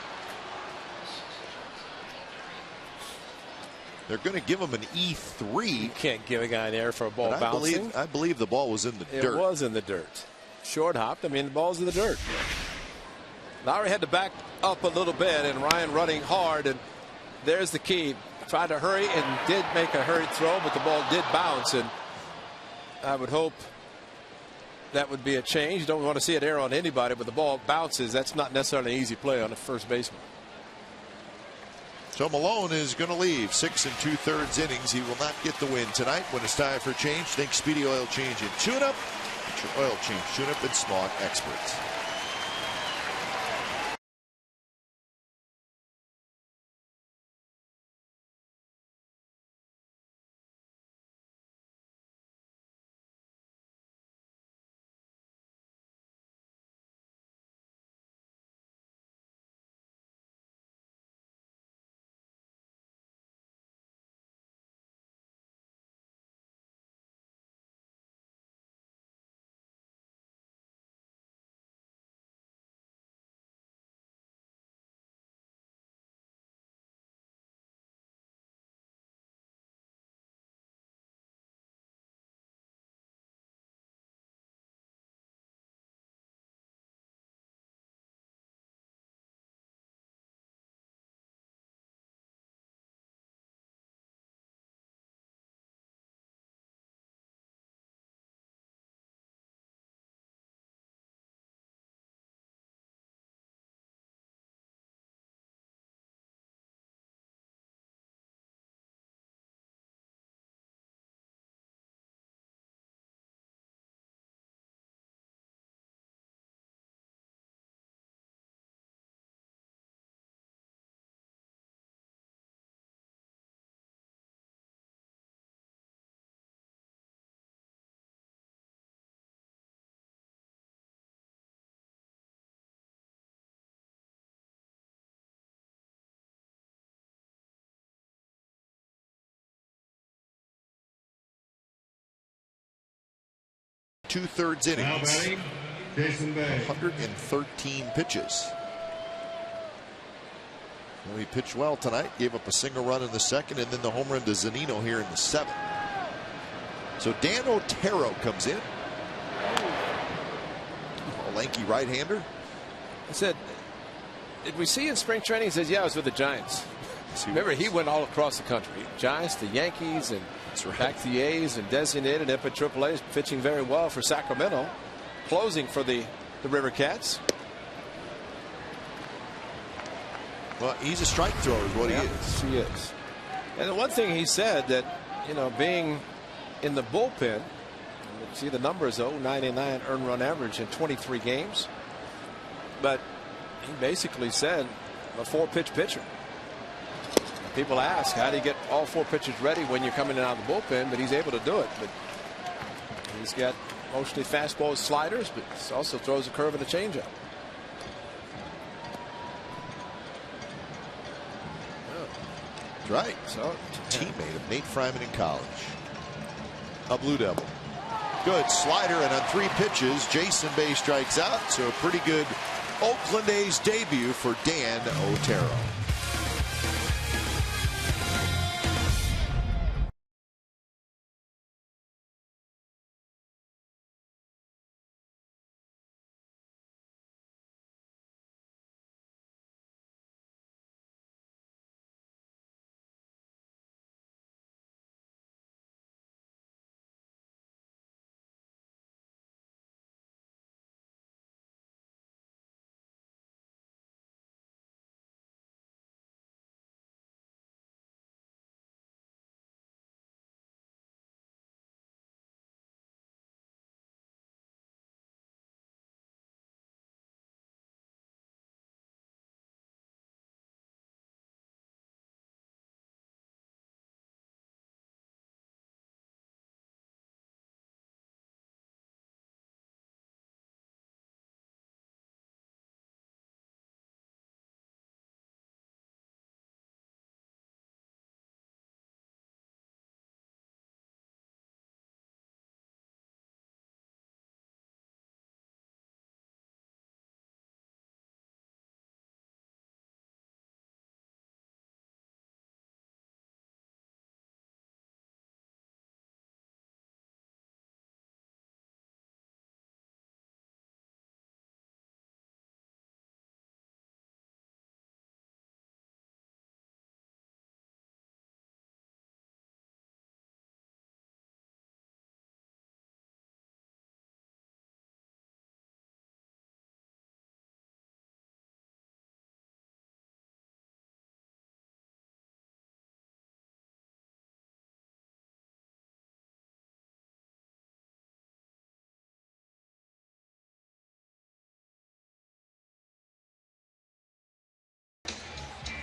They're going to give him an E3. You can't give a guy an error for a ball bouncing. I believe the ball was in the dirt. It was in the dirt. Short hopped. I mean, the ball's in the dirt. Lowry had to back up a little bit, and Ryan running hard, and there's the key. Tried to hurry and did make a hurried throw, but the ball did bounce, and I would hope that would be a change. You don't want to see an error on anybody, but the ball bounces. That's not necessarily an easy play on a first baseman. So Malone is going to leave 6 2/3 innings. He will not get the win tonight. When it's time for change, think Speedy Oil Change and Tune-Up. Get your oil change, tune-up, and smog experts. Two-thirds innings. 113 pitches. Well, he pitched well tonight. Gave up a single run in the second, and then the home run to Zunino here in the seventh. So Dan Otero comes in. A lanky right-hander. I said, did we see in spring training? He says, yeah, I was with the Giants. Remember, he went all across the country. Giants, the Yankees, and back to the A's, and designated, and up at AAA, pitching very well for Sacramento, closing for the River Cats. Well, he's a strike thrower is what he is. He is. And the one thing he said that, you know, being in the bullpen, see the numbers though, 99 earned run average in 23 games. But he basically said a 4-pitch pitcher. People ask, how do you get all 4 pitches ready when you're coming in out of the bullpen? But he's able to do it. But he's got mostly fastballs, sliders, but he also throws a curve and a changeup. That's right. So, teammate of Nate Fryman in college. A Blue Devil. Good slider, and on 3 pitches, Jason Bay strikes out. So a pretty good Oakland A's debut for Dan Otero.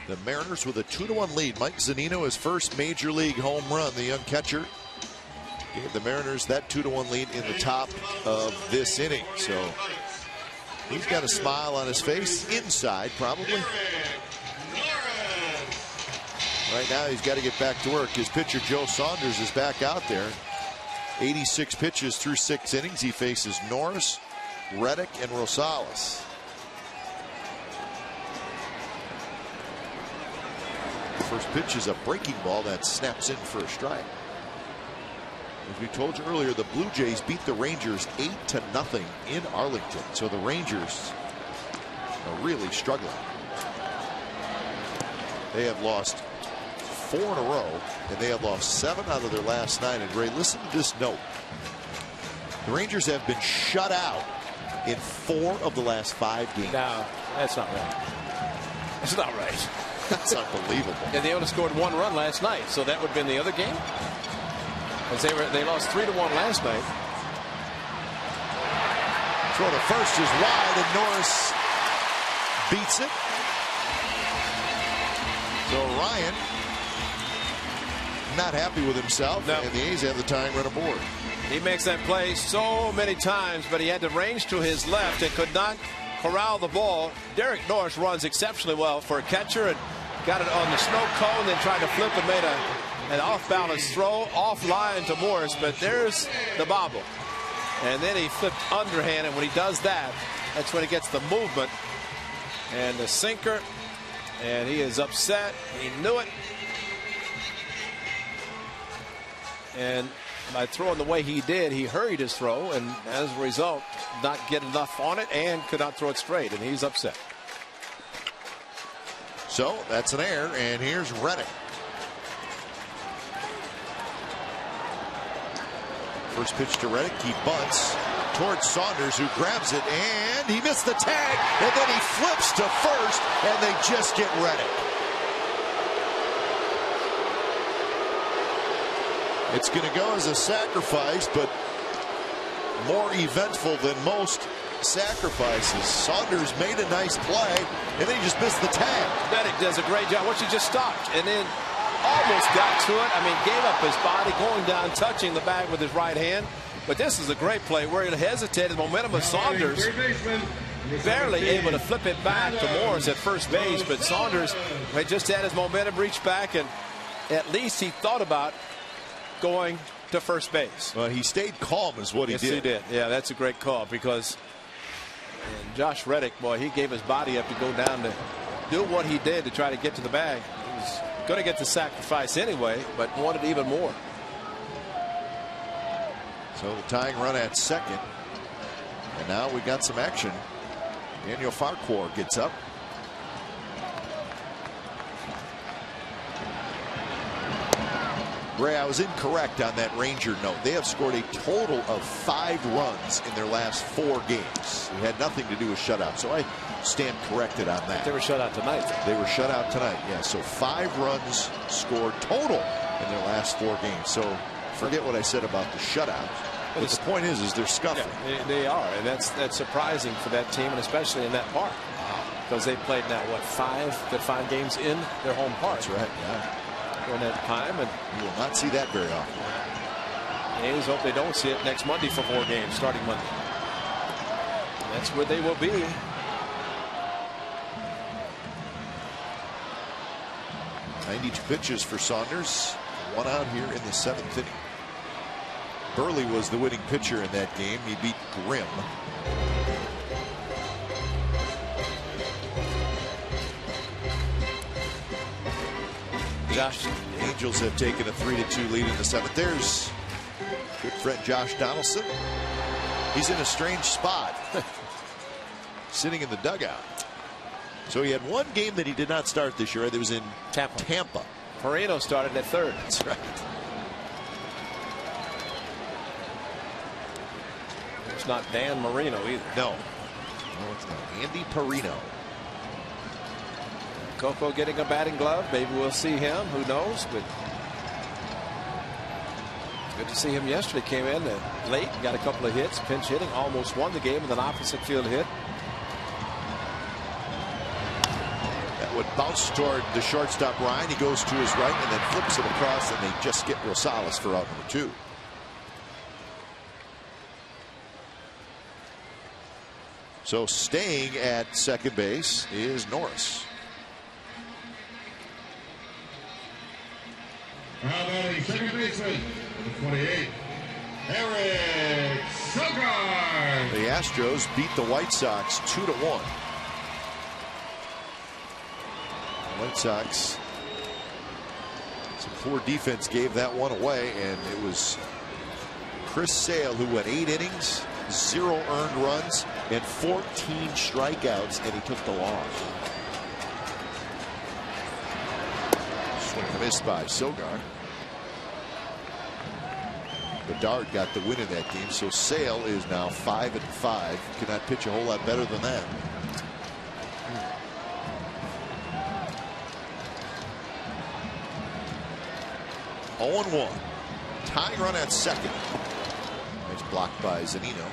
The Mariners with a 2-1 lead. Mike Zunino, his first major league home run. The young catcher gave the Mariners that 2-1 lead in the top of this inning. So he's got a smile on his face, inside probably. Right now he's got to get back to work. His pitcher Joe Saunders is back out there. 86 pitches through 6 innings. He faces Norris, Reddick, and Rosales. First pitch is a breaking ball that snaps in for a strike. As we told you earlier, the Blue Jays beat the Rangers 8-0 in Arlington. So the Rangers are really struggling. They have lost 4 in a row, and they have lost 7 out of their last 9. And Ray, listen to this note. The Rangers have been shut out in 4 of the last 5 games. No, that's not right. That's not right. That's unbelievable. And they only scored 1 run last night, so that would have been the other game. Because they lost 3-1 last night. Throw to first is wide, and Norris beats it. So Ryan not happy with himself, and the A's have the tying run aboard. He makes that play so many times, but he had the range to his left and could not corral the ball. Derek Norris runs exceptionally well for a catcher and got it on the snow cone, then tried to flip and made an off-balance throw off-line to Morris, but there's the bobble. And then he flipped underhand, and when he does that, that's when he gets the movement and the sinker, and he is upset. He knew it. And by throwing the way he did, he hurried his throw, and as a result, not get enough on it and could not throw it straight, and he's upset. So that's an error, and here's Reddick. First pitch to Reddick, he bunts towards Saunders, who grabs it, and he missed the tag, and then he flips to first, and they just get Reddick. It's going to go as a sacrifice, but more eventful than most sacrifices. Saunders made a nice play, and then he just missed the tag. Reddick does a great job. Once he just stopped and then almost got to it. I mean, gave up his body, going down, touching the bag with his right hand. But this is a great play where he hesitated. The momentum of Saunders, barely able to flip it back to Morris at first base. But Saunders had just had his momentum reach back, and at least he thought about going to first base. Well, he stayed calm is what he did. Yes, he did. Yeah, that's a great call, because Josh Reddick, boy, he gave his body up to go down to do what he did to try to get to the bag. He was going to get the sacrifice anyway, but wanted even more. So the tying run at second, and now we got some action. Daniel Farquhar gets up. Ray, I was incorrect on that Ranger note. They have scored a total of 5 runs in their last 4 games. It had nothing to do with shutout, so I stand corrected on that. They were shut out tonight. They were shut out tonight, yeah. So 5 runs scored total in their last 4 games. So forget what I said about the shutout. But the point is they're scuffling. Yeah, they are, and that's surprising for that team, and especially in that park, because they played now what 5 games in their home park. That's right. Yeah. During that time, and you will not see that very often. The A's hope they don't see it next Monday for 4 games, starting Monday. And that's where they will be. .92 pitches for Saunders. 1 out here in the 7th inning. Burley was the winning pitcher in that game. He beat Grimm. Josh, the Angels have taken a 3-2 lead in the 7th. There's good friend Josh Donaldson. He's in a strange spot, sitting in the dugout. So he had 1 game that he did not start this year. That was in Tampa. Perino started at third. That's right. It's not Dan Marino either. No, it's not. Andy Perino. Coco getting a batting glove. Maybe we'll see him. Who knows? But good to see him yesterday. Came in late, got a couple of hits, pinch hitting, almost won the game with an opposite field hit. That would bounce toward the shortstop Ryan. He goes to his right and then flips it across, and they just get Rosales for out number 2. So staying at second base is Norris. How about a second baseman, number 28, Eric Sogard. The Astros beat the White Sox 2-1. White Sox, some poor defense gave that one away, and it was Chris Sale who went 8 innings, 0 earned runs, and 14 strikeouts, and he took the loss. Swing and a miss by Sogard. Bedard got the win in that game, so Sale is now 5-5. Cannot pitch a whole lot better than that. Oh, 0-1. Tying run at second. Nice block by Zunino.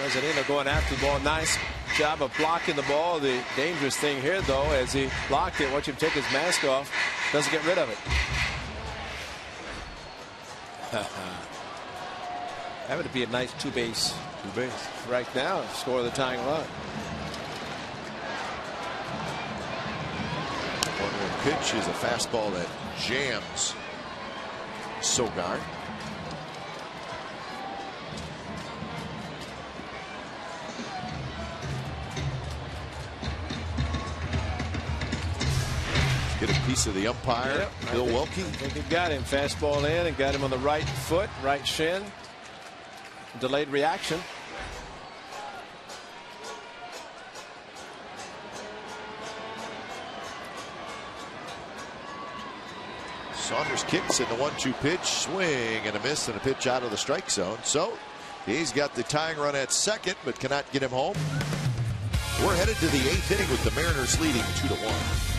Zunino going after the ball. Nice job of blocking the ball. The dangerous thing here, though, as he blocked it, watch him take his mask off, doesn't get rid of it. That would be a nice two-base right now. Score the tying run. 1-1 pitch is a fastball that jams Sogard. Get a piece of the umpire, yep. Bill Welke. I think he got him. Fastball in and got him on the right foot, right shin. Delayed reaction. Saunders kicks in the 1-2 pitch, swing and a miss, and a pitch out of the strike zone. So he's got the tying run at second, but cannot get him home. We're headed to the 8th inning with the Mariners leading 2-1.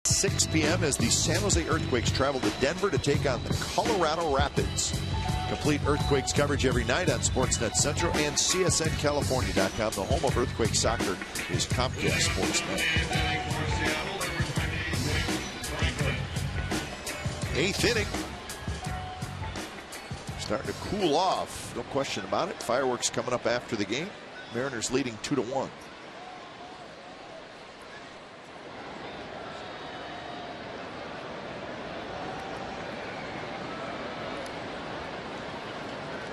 Six p.m. as the San Jose Earthquakes travel to Denver to take on the Colorado Rapids. Complete Earthquakes coverage every night on Sportsnet Central and CSNCalifornia.com. The home of Earthquake soccer is Comcast Sportsnet. 8th inning. Starting to cool off, no question about it. Fireworks coming up after the game. Mariners leading 2-1.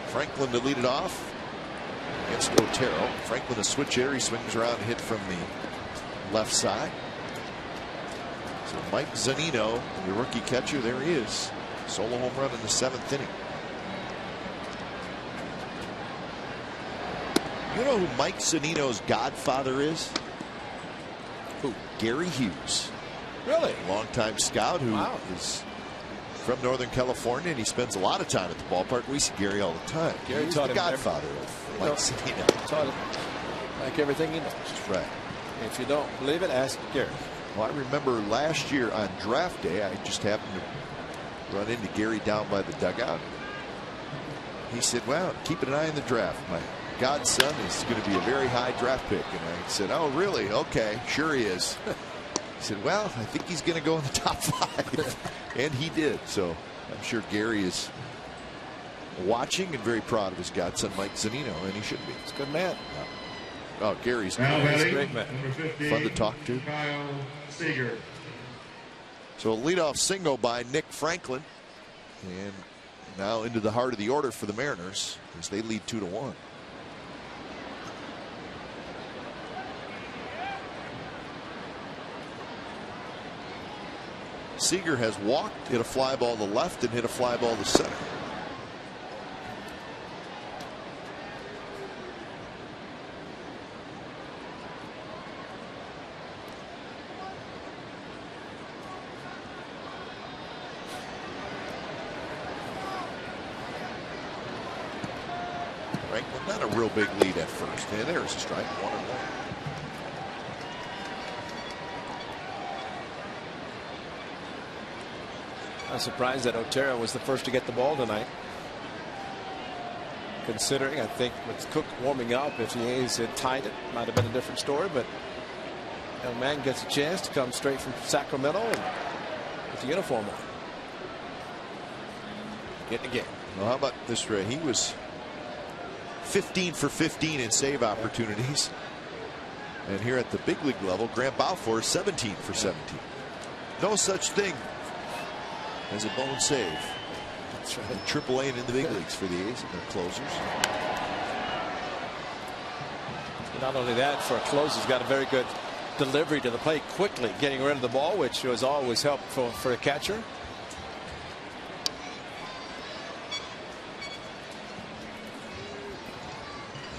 Franklin to lead it off against Otero. Franklin a switch hitter. He swings around, hit from the left side. So Mike Zunino, the rookie catcher, there he is. Solo home run in the 7th inning. You know who Mike Zunino's godfather is? Who? Gary Hughes. Really? Longtime scout who is from Northern California, and he spends a lot of time at the ballpark. We see Gary all the time. Gary He's taught the him godfather of Mike Zunino. Taught him like everything he knows. That's right. If you don't believe it, ask Gary. Well, I remember last year on draft day, I just happened to run into Gary down by the dugout. He said, well, keeping an eye on the draft. My godson is going to be a very high draft pick. And I said, oh, really? Okay, sure he is. He said, well, I think he's going to go in the top 5. And he did. So I'm sure Gary is watching and very proud of his godson, Mike Zunino, and he should be. He's a good man. Oh, Gary's Now a batting, great man. number 15, Fun to talk to. Kyle Seager. So a leadoff single by Nick Franklin. And now into the heart of the order for the Mariners as they lead 2-1. Seager has walked, hit a fly ball to left, and hit a fly ball to center. Franklin, not a real big lead at first. And there's a strike, 1-1. I'm surprised that Otero was the first to get the ball tonight. Considering, I think, with Cook warming up, if the A's had tied it, might have been a different story. But young man gets a chance to come straight from Sacramento and with the uniform on. Get in the game. Well, how about this, Ray? He was 15 for 15 in save opportunities. And here at the big league level, Grant Balfour is 17 for 17. No such thing as a bone save. That's right. AAA and in the big leagues for the A's and their closers. Not only that, for a closer, he's got a very good delivery to the plate, quickly getting rid of the ball, which was always helpful for a catcher.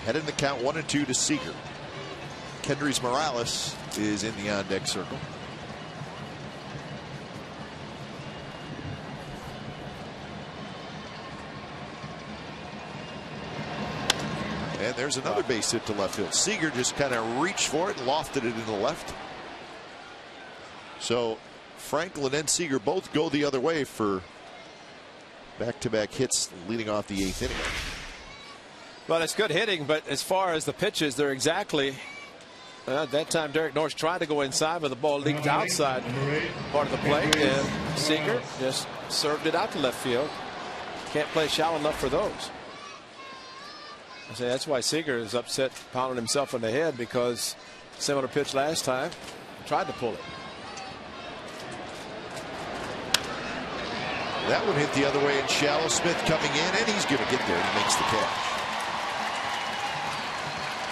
Head in the count, 1-2 to Seager. Kendrys Morales is in the on-deck circle. And there's another base hit to left field. Seager just kind of reached for it and lofted it into the left. So Franklin and Seager both go the other way for back-to-back hits leading off the 8th inning. Well, it's good hitting, but as far as the pitches, they're exactly. That time Derek Norris tried to go inside, but the ball leaked outside part of the plate, and Seager just served it out to left field. Can't play shallow enough for those. I say that's why Seager is upset, pounding himself in the head, because similar pitch last time, tried to pull it. That one hit the other way, and shallow. Smith coming in, and he's going to get there, and he makes the catch.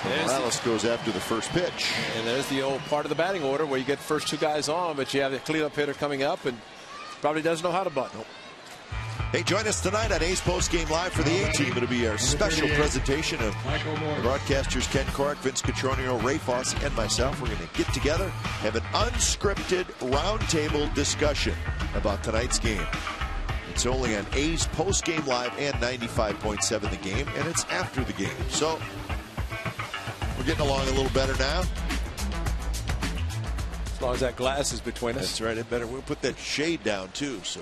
Morales goes after the first pitch. And there's the old part of the batting order where you get first 2 guys on, but you have the cleanup hitter coming up and probably doesn't know how to bunt. Hey, join us tonight on A's Post Game Live for the A-Team. It'll be our special presentation of the broadcasters Ken Korach, Vince Cotroneo, Ray Fosse, and myself. We're going to get together, have an unscripted roundtable discussion about tonight's game. It's only on A's Post Game Live and 95.7 The Game, and it's after the game. So we're getting along a little better now. As long as that glass is between us. That's right. It better. We'll put that shade down too. So.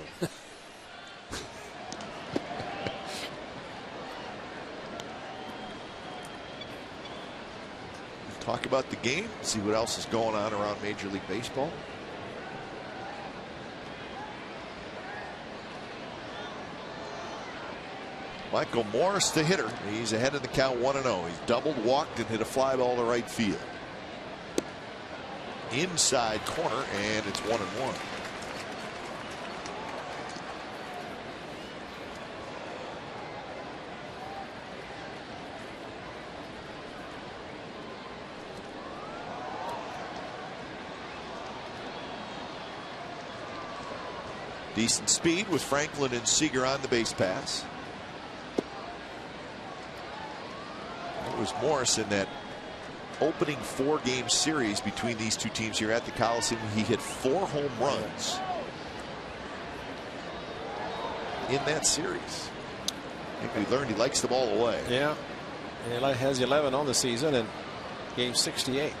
Talk about the game. See what else is going on around Major League Baseball. Michael Morse, the hitter. He's ahead of the count, 1-0. He's doubled, walked, and hit a fly ball to right field. Inside corner, and it's 1-1. Decent speed with Franklin and Seager on the base pass. It was Morris in that opening 4-game series between these two teams here at the Coliseum. He hit 4 home runs in that series. I think we learned he likes the ball away. Yeah, and he has 11 on the season in game 68.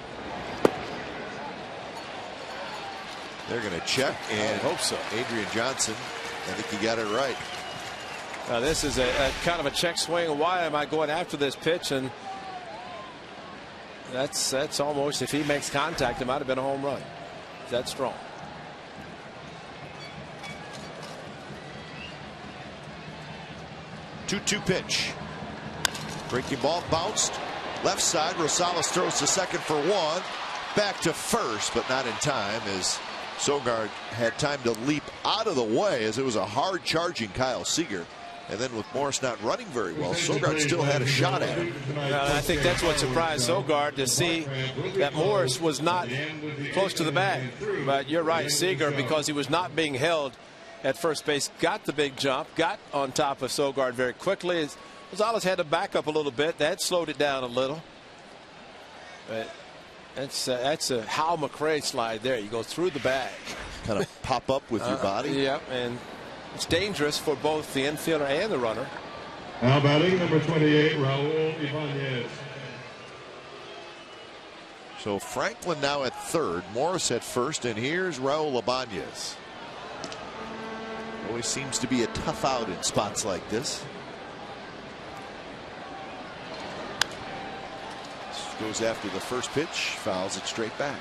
They're going to check, and I hope so. Adrian Johnson, I think he got it right. Now this is a kind of a check swing. Why am I going after this pitch? And that's almost, if he makes contact, it might have been a home run. That's strong. Two-2 pitch. Breaking ball bounced left side. Rosales throws to second for 1. Back to first, but not in time, as Sogard had time to leap out of the way, as it was a hard charging Kyle Seager. And then with Morris not running very well, Sogard still had a shot at him. I think that's what surprised Sogard, to see that Morris was not close to the bag. But you're right, Seager, because he was not being held at first base, got the big jump, got on top of Sogard very quickly. Rosales had to back up a little bit. That slowed it down a little. But that's a Hal McRae slide there. You go through the bag. Kind of pop up with your body. Yeah, and it's dangerous for both the infielder and the runner. Now batting number 28, Raul Ibanez. So Franklin now at third, Morris at first, and here's Raul Ibanez. Always seems to be a tough out in spots like this. Goes after the first pitch, fouls it straight back.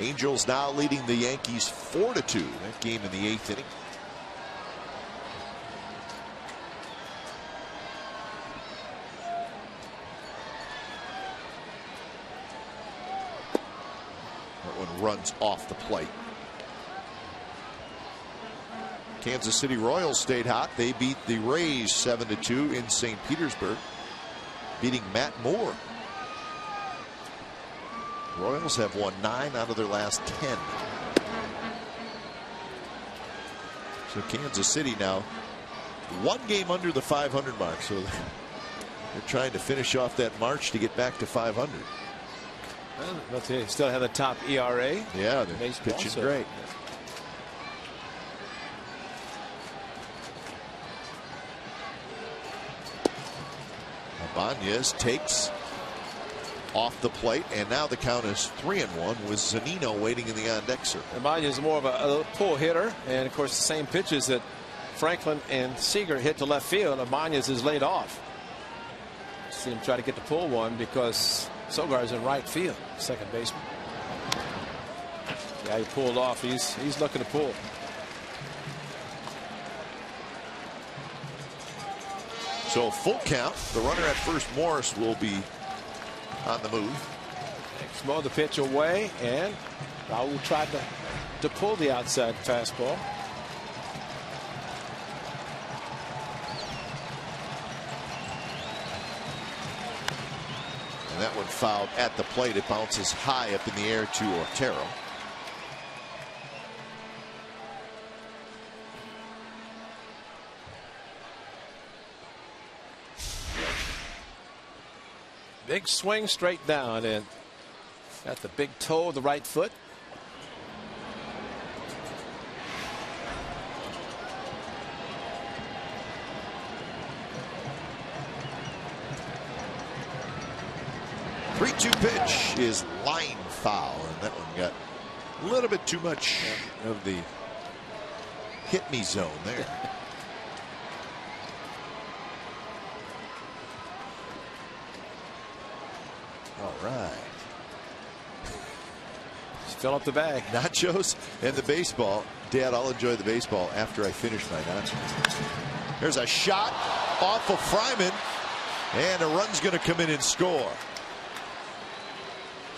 Angels now leading the Yankees 4-2. That game in the 8th inning. That one runs off the plate. Kansas City Royals stayed hot. They beat the Rays 7-2 in St. Petersburg, beating Matt Moore. Royals have won 9 out of their last 10. So Kansas City now 1 game under the 500 mark. So they're trying to finish off that march to get back to 500. But they still have the top ERA. Yeah, they're pitching great. Ibanez takes off the plate, and now the count is 3-1 with Zunino waiting in the on-deck circle. Ibanez is more of a pull hitter, and of course the same pitches that Franklin and Seager hit to left field. Ibanez is laid off. See him try to get the pull one because Sogard is in right field, second baseman. Yeah, he pulled off. He's looking to pull. So full count. The runner at first, Morris, will be on the move. Throw the pitch away, and Raul tried to pull the outside fastball. And that one fouled at the plate. It bounces high up in the air to Otero. Big swing straight down, and got the big toe of the right foot. Three-two pitch is line foul, and that one got a little bit too much of the hit me zone there. All right. Just fill up the bag. Nachos and the baseball. Dad, I'll enjoy the baseball after I finish my nachos. There's a shot off of Fryman, and a run's going to come in and score.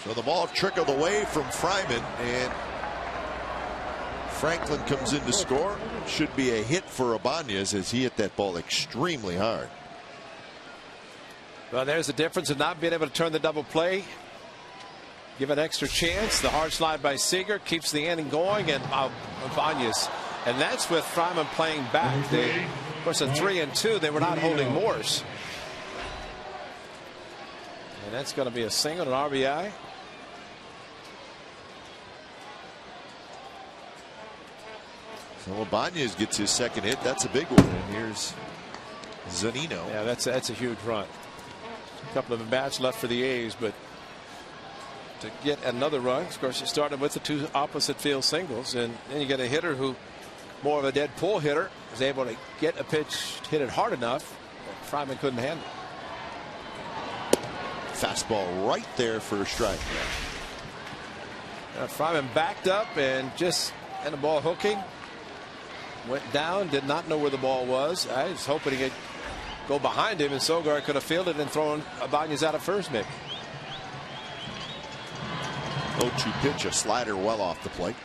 So the ball trickled away from Fryman, and Franklin comes in to score. Should be a hit for Ibanez, as he hit that ball extremely hard. Well, there's the difference of not being able to turn the double play. Give an extra chance. The hard slide by Seager keeps the inning going, and Ibanez. And that's with Fryman playing back. They, of course, at 3-2, they were not holding Morse. And that's going to be a single, an RBI. So Ibanez gets his second hit. That's a big one. And here's Zunino. Yeah, that's a huge run. A couple of bats left for the A's, but to get another run, of course, you started with the two opposite field singles, and then you get a hitter who, more of a dead pull hitter, is able to get a pitch, hit it hard enough. Fryman couldn't handle it. Fastball right there for a strike. Fryman backed up and the ball hooking. Went down, did not know where the ball was. I was hoping he could go behind him, and Sogard could have fielded and thrown Ibanez out at first, maybe. 0-2 pitch, a slider well off the plate.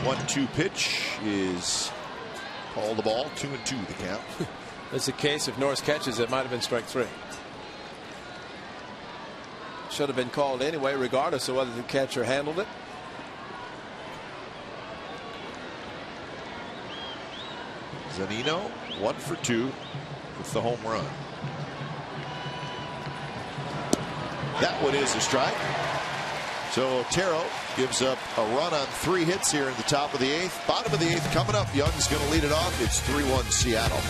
One-two pitch is called the ball. 2-2 the count. That's the case. If Norris catches it, might have been strike three. Should have been called anyway, regardless of whether the catcher handled it. Zunino 1 for 2 with the home run. That one is a strike. So Otero gives up a run on 3 hits here in the top of the 8th. Bottom of the 8th coming up. Young's going to lead it off. It's 3-1 Seattle.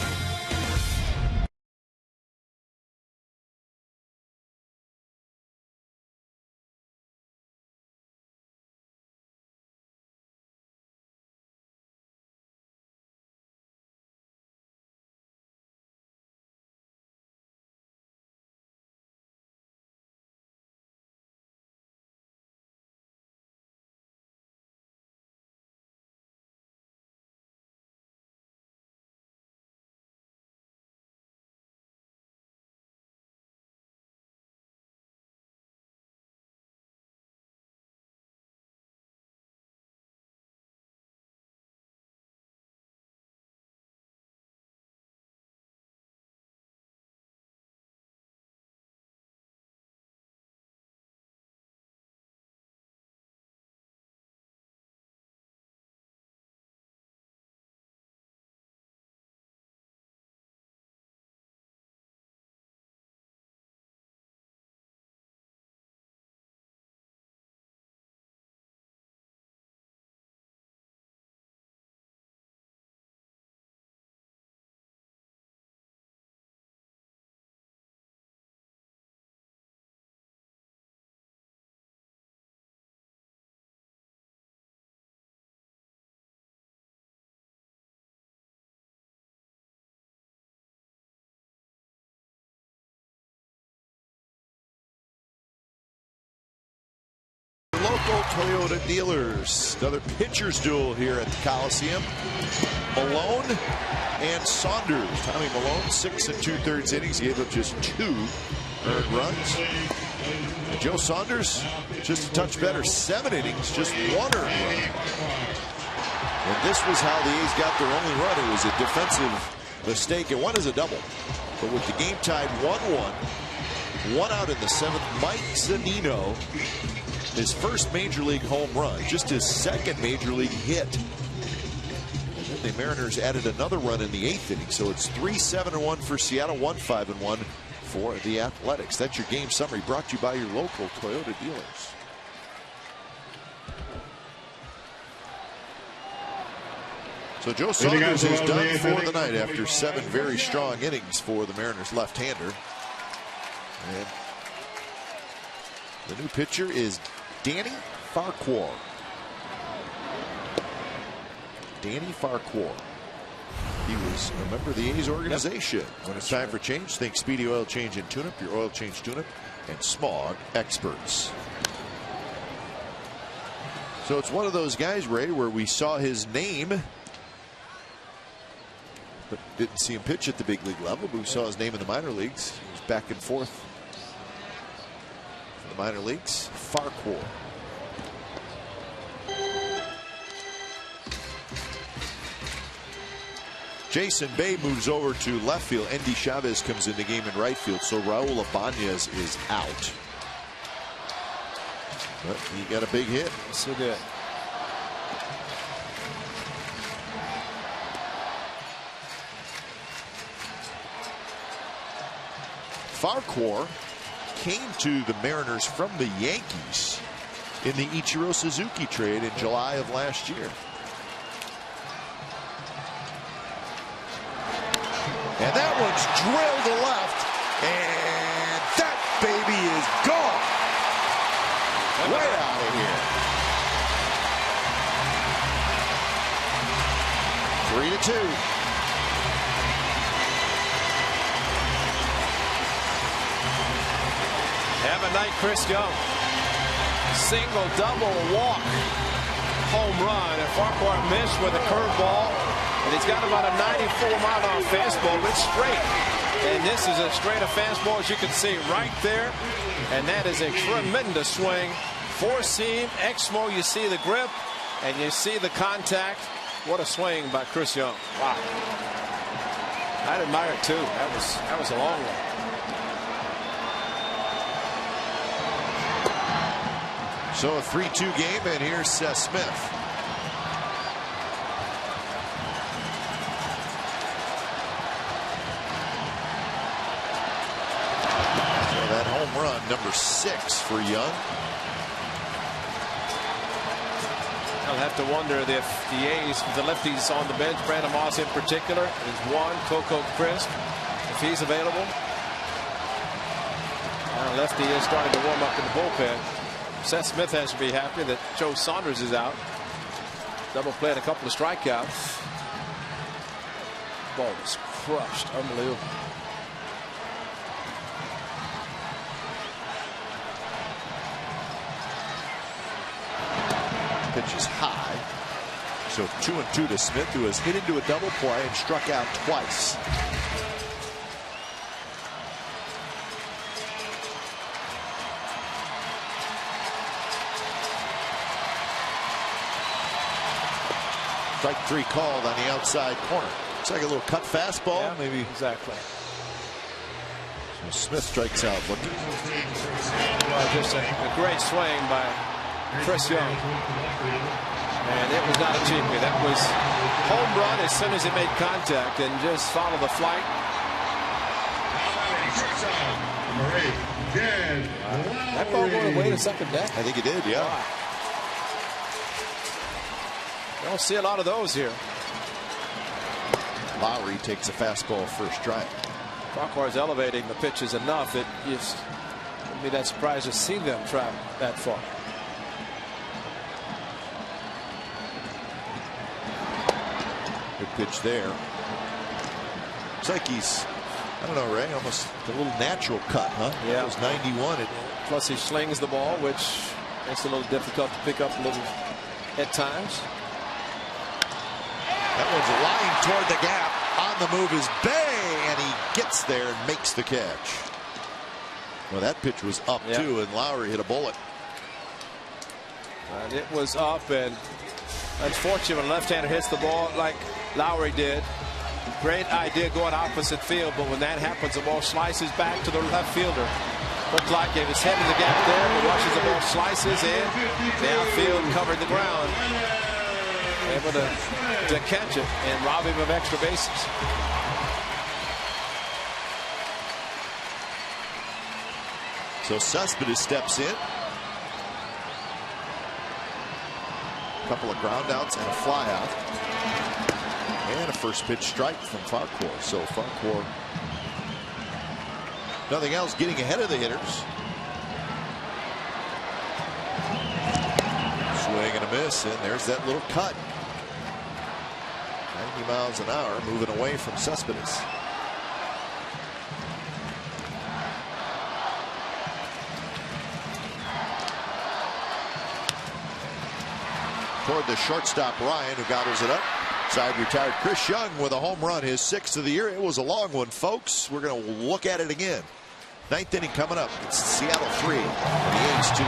Local Toyota dealers. Another pitcher's duel here at the Coliseum. Malone and Saunders. Tommy Malone, 6 2/3 innings. He gave up just 2 earned runs. And Joe Saunders, just a touch better, 7 innings, just 1 earned run. And this was how the A's got their only run. It was a defensive mistake, and 1 is a double. But with the game tied 1-1, 1 out in the 7th, Mike Zunino, his first major league home run, just his 2nd major league hit. And then the Mariners added another run in the 8th inning. So it's 3-7-1 for Seattle, 1-5-1 for the Athletics. That's your game summary, brought to you by your local Toyota dealers. So Joe Saunders is done for the night after 7 very strong innings for the Mariners left-hander. And the new pitcher is Danny Farquhar. Danny Farquhar. He was a member of the A's organization. Yep. When it's time for change, think Speedy Oil Change and Tune-Up, your oil change tune-up and smog experts. So it's one of those guys, Ray, where we saw his name but didn't see him pitch at the big league level, but we saw his name in the minor leagues. He was back and forth in the minor leagues. Farquhar. Jason Bay moves over to left field. Endy Chavez comes in the game in right field, so Raul Ibanez is out. But he got a big hit. So good. Farquhar came to the Mariners from the Yankees in the Ichiro Suzuki trade in July of last year. And that one's drilled to left, and that baby is gone. Way out of here. 3-2. Have a night, Chris Young. Single, double, walk, home run, and Farquhar missed with a curveball. And he's got about a 94-mile-an-hour fastball, but it's straight. And this is as straight a fastball as you can see right there. And that is a tremendous swing. Four-seam, Exmo, you see the grip, and you see the contact. What a swing by Chris Young. Wow. I'd admire it, too. That was a long one. So a 3-2 game, and here's Seth Smith. Run number 6 for Young. I'll have to wonder if the A's, the lefties on the bench, Brandon Moss in particular, is one, Coco Crisp, if he's available. Lefty is starting to warm up in the bullpen. Seth Smith has to be happy that Joe Saunders is out. Double play and a couple of strikeouts. Ball was crushed. Unbelievable. Pitch is high. So 2-2 to Smith, who has hit into a double play and struck out twice. Strike 3 called on the outside corner. It's like a little cut fastball, yeah, maybe. Exactly. So Smith strikes out looking. Well, just a great swing by Chris Young. And it was not a cheapie. That was home run as soon as he made contact, and just follow the flight. That ball going away to second deck. I think it did, yeah. Wow. Don't see a lot of those here. Lowry takes a fastball first strike. Farquhar's elevating the pitches enough that you wouldn't be that surprised to see them trap that far. Good pitch there. Looks like he's, I don't know, Ray, almost a little natural cut, huh? Yeah. It was 91. Plus he slings the ball, which makes it a little difficult to pick up a little at times. That one's lying toward the gap. On the move is Bay, and he gets there and makes the catch. Well, that pitch was up too, and Lowry hit a bullet. And it was up, and unfortunately, when a left-hander hits the ball like Lowry did, great idea going opposite field, but when that happens, the ball slices back to the left fielder. Looked like he was heading the gap there, but watches the ball slices in. The outfield covered the ground. Able to catch it and rob him of extra bases. So Cespedes steps in. A couple of ground outs and a fly out. And a first pitch strike from Farquhar. So Farquhar, nothing else, getting ahead of the hitters. Swing and a miss, and there's that little cut. 90 miles an hour, moving away from Cespedes. Toward the shortstop, Ryan, who gobbles it up. side retired. Chris Young with a home run, his 6th of the year. It was a long one, folks. We're going to look at it again. 9th inning coming up. It's Seattle 3 and the A's 2.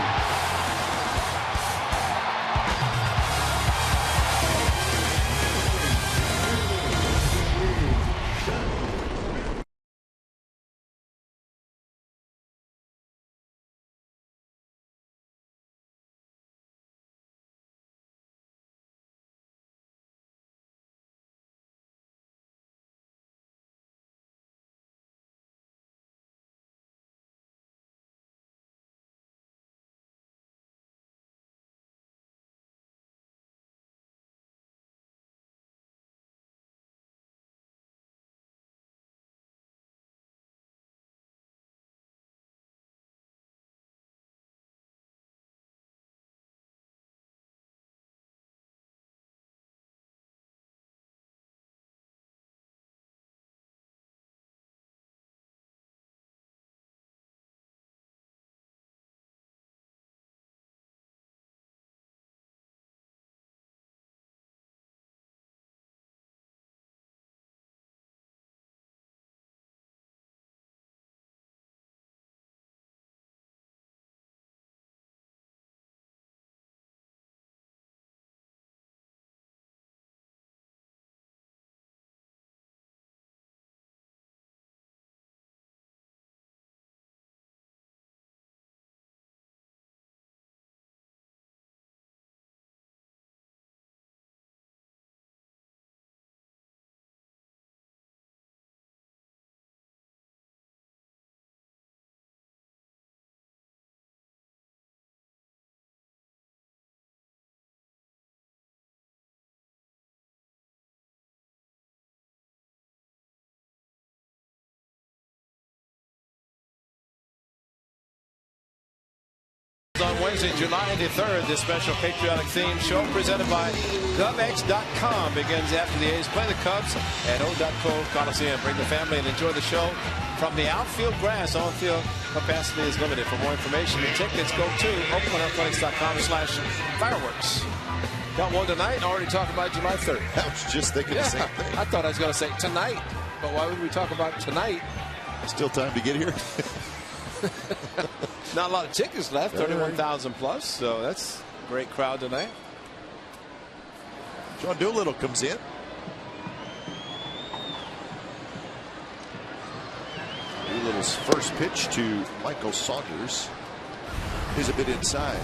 On Wednesday, July the 3rd, this special patriotic theme show presented by GovX.com begins after the A's play the Cubs at O.Co Coliseum. Bring the family and enjoy the show from the outfield grass. On-field capacity is limited. For more information and tickets, go to OaklandAthletics.com/fireworks. Got one tonight. Already talked about July 3rd. I was just thinking the same thing. I thought I was going to say tonight, but why would we talk about tonight? Still time to get here. Not a lot of tickets left, 31,000 plus, so that's a great crowd tonight. John Doolittle comes in. Doolittle's first pitch to Michael Saunders is a bit inside.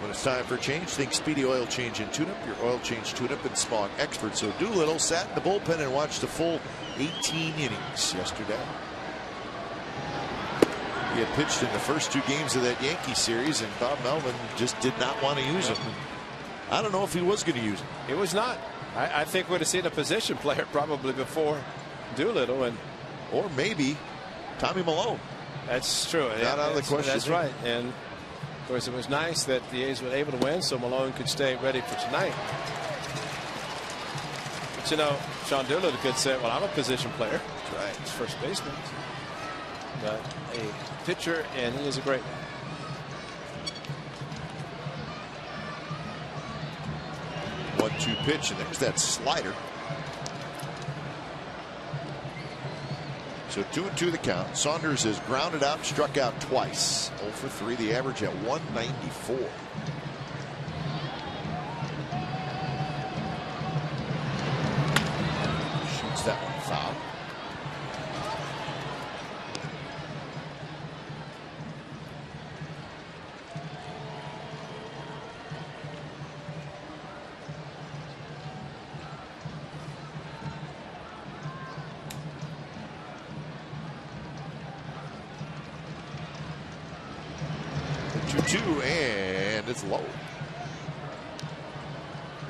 When it's time for change, think Speedy Oil Change and Tune-Up, your oil change tune-up and smog expert. So Doolittle sat in the bullpen and watched a full 18 innings yesterday. He had pitched in the first 2 games of that Yankee series, and Bob Melvin just did not want to use him. I don't know if he was going to use him. It was not. I think we'd have seen a position player probably before Doolittle, and or maybe Tommy Malone. That's true. Not out of the question. That's right. And of course, it was nice that the A's were able to win, so Malone could stay ready for tonight. But you know, Sean Doolittle could say, "Well, I'm a position player." That's right. He's first baseman. But a pitcher, and he is a great one. 1-2 pitch, and there's that slider. So 2-2 the count. Saunders has grounded out, struck out twice. 0 for 3, the average at 194. Shoots that one foul. And it's low.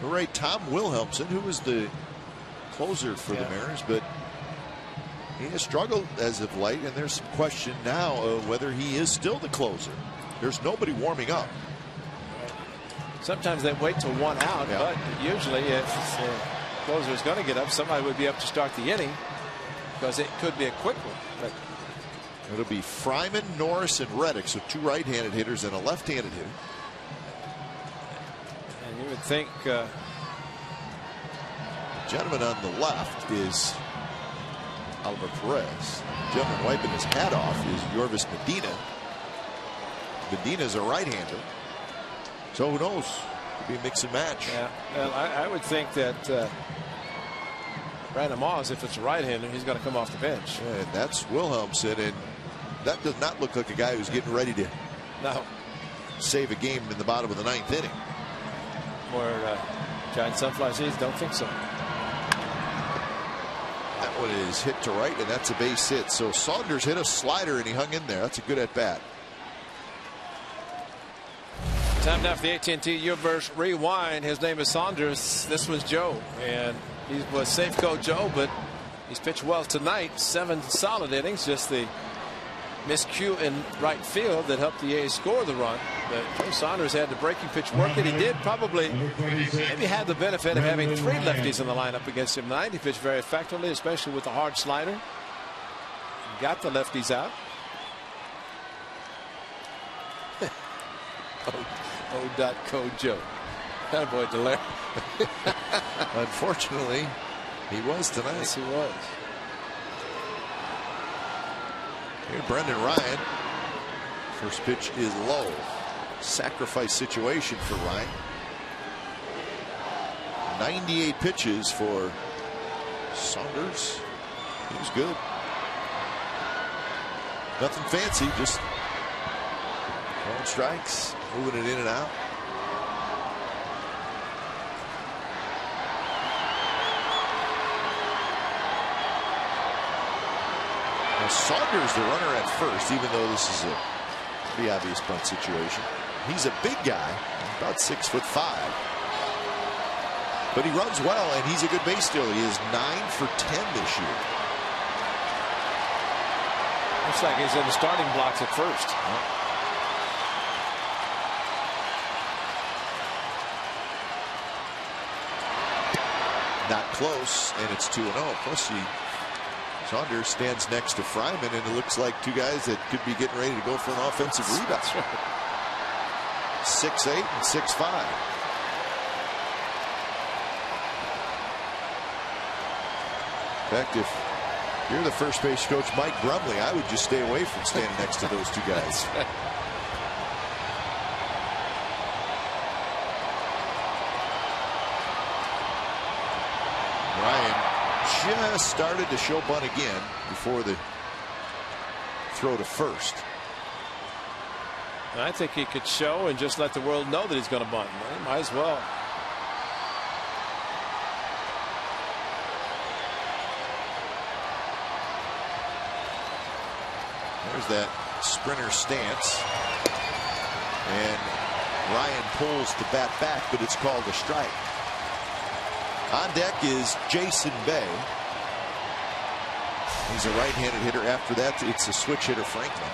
All right, Tom Wilhelmsen, who was the closer for the Mariners, but he has struggled as of late, and there's some question now of whether he is still the closer. There's nobody warming up. Sometimes they wait till 1 out, but usually if the closer is going to get up, somebody would be up to start the inning because it could be a quick one. But it'll be Fryman, Norris, and Reddick, so 2 right-handed hitters and a left-handed hitter. And you would think gentleman on the left is Oliver Perez. The gentleman wiping his hat off is Yorvis Medina. Medina's a right-hander. So who knows? Could be a mix and match. Yeah, well, I would think that Brandon Moss, if it's a right-hander, he's going to come off the bench. Yeah, and that's Wilhelmsen, and that does not look like a guy who's getting ready to save a game in the bottom of the 9th inning. Or Giant Sunflower Seeds, don't think so. That one is hit to right, and that's a base hit. So Saunders hit a slider, and he hung in there. That's a good at-bat. Time now for the AT&T Universe Rewind. His name is Saunders. This was Joe, and he was Safeco Joe, but he's pitched well tonight. 7 solid innings. Just the miscue in right field that helped the A's score the run. But Joe Saunders had the breaking pitch work that he did. Probably maybe had the benefit of having 3 lefties in the lineup against him tonight. He pitched very effectively, especially with the hard slider. Got the lefties out. O.Co Joe. That boy Delaire. Unfortunately, he was tonight. Yes, he was. Here's Brendan Ryan. First pitch is low. Sacrifice situation for Ryan. 98 pitches for Saunders. He was good. Nothing fancy, just throwing strikes, moving it in and out. Now Saunders the runner at first, even though this is a pretty obvious bunt situation. He's a big guy, about 6'5", but he runs well, and he's a good base stealer. He is 9 for 10 this year. Looks like he's in the starting blocks at first. Not close, and it's 2-0. Plus, Saunders stands next to Fryman, and it looks like 2 guys that could be getting ready to go for an offensive rebound. 6'8" and 6'5". In fact, if you're the first base coach, Mike Brumley, I would just stay away from standing next to those 2 guys. Ryan just started to show bunt again before the throw to first. I think he could show and just let the world know that he's going to bunt. He might as well. There's that sprinter stance, and Ryan pulls the bat back, but it's called a strike. On deck is Jason Bay. He's a right-handed hitter. After that, it's a switch hitter, Franklin.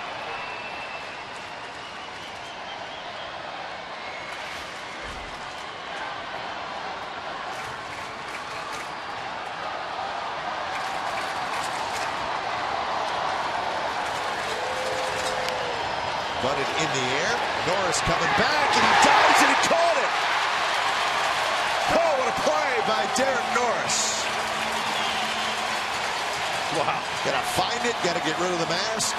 Bunted in the air. Norris coming back, and he dives, and he caught it. Oh, what a play by Darren Norris. Wow. Gotta find it, gotta get rid of the mask.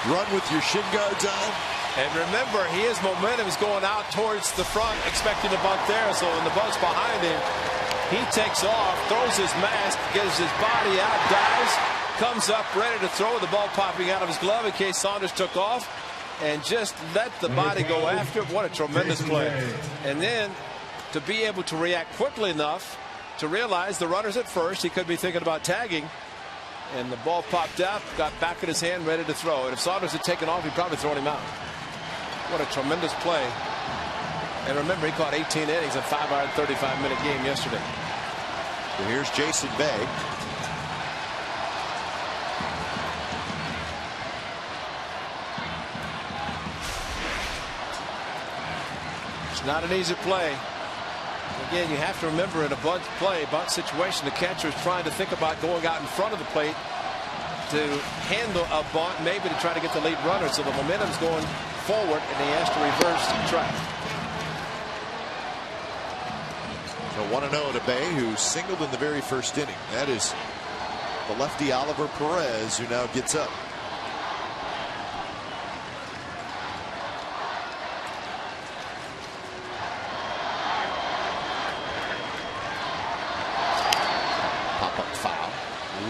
Run with your shin guards on. And remember, his momentum is going out towards the front, expecting to bunt there. So when the bunt's behind him, he takes off, throws his mask, gets his body out, dives, comes up ready to throw, the ball popping out of his glove in case Saunders took off, and just let the body go after it. What a tremendous play. And then to be able to react quickly enough to realize the runner's at first. He could be thinking about tagging, and the ball popped out, got back in his hand, ready to throw. And if Saunders had taken off, he'd probably thrown him out. What a tremendous play. And remember, he caught 18 innings in a 5-hour, 35-minute game yesterday. So here's Jason Bay. It's not an easy play. Again, you have to remember in a bunt play, bunt situation, the catcher is trying to think about going out in front of the plate to handle a bunt, maybe to try to get the lead runner. So the momentum's going forward, and he has to reverse track. The 1-0 to Bay, who singled in the very first inning. That is the lefty Oliver Perez, who now gets up. Pop-up foul.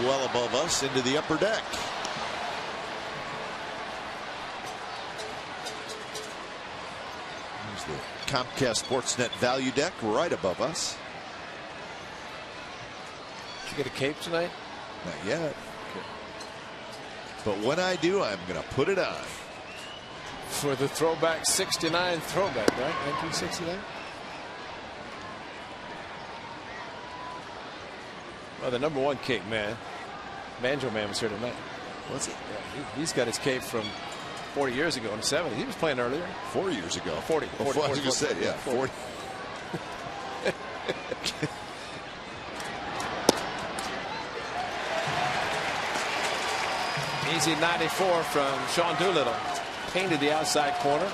Well above us into the upper deck. Here's the Comcast Sportsnet value deck right above us. Did you get a cape tonight? Not yet. Okay. But when I do, I'm going to put it on. For the throwback 69 throwback, right? 1969? Well, the #1 cape man, Banjo Man, was here tonight. Was he? Yeah, he's got his cape from 40 years ago in the 70s. He was playing earlier. 4 years ago. 40. I was going to say, yeah, 40. Easy 94 from Sean Doolittle. Painted the outside corner.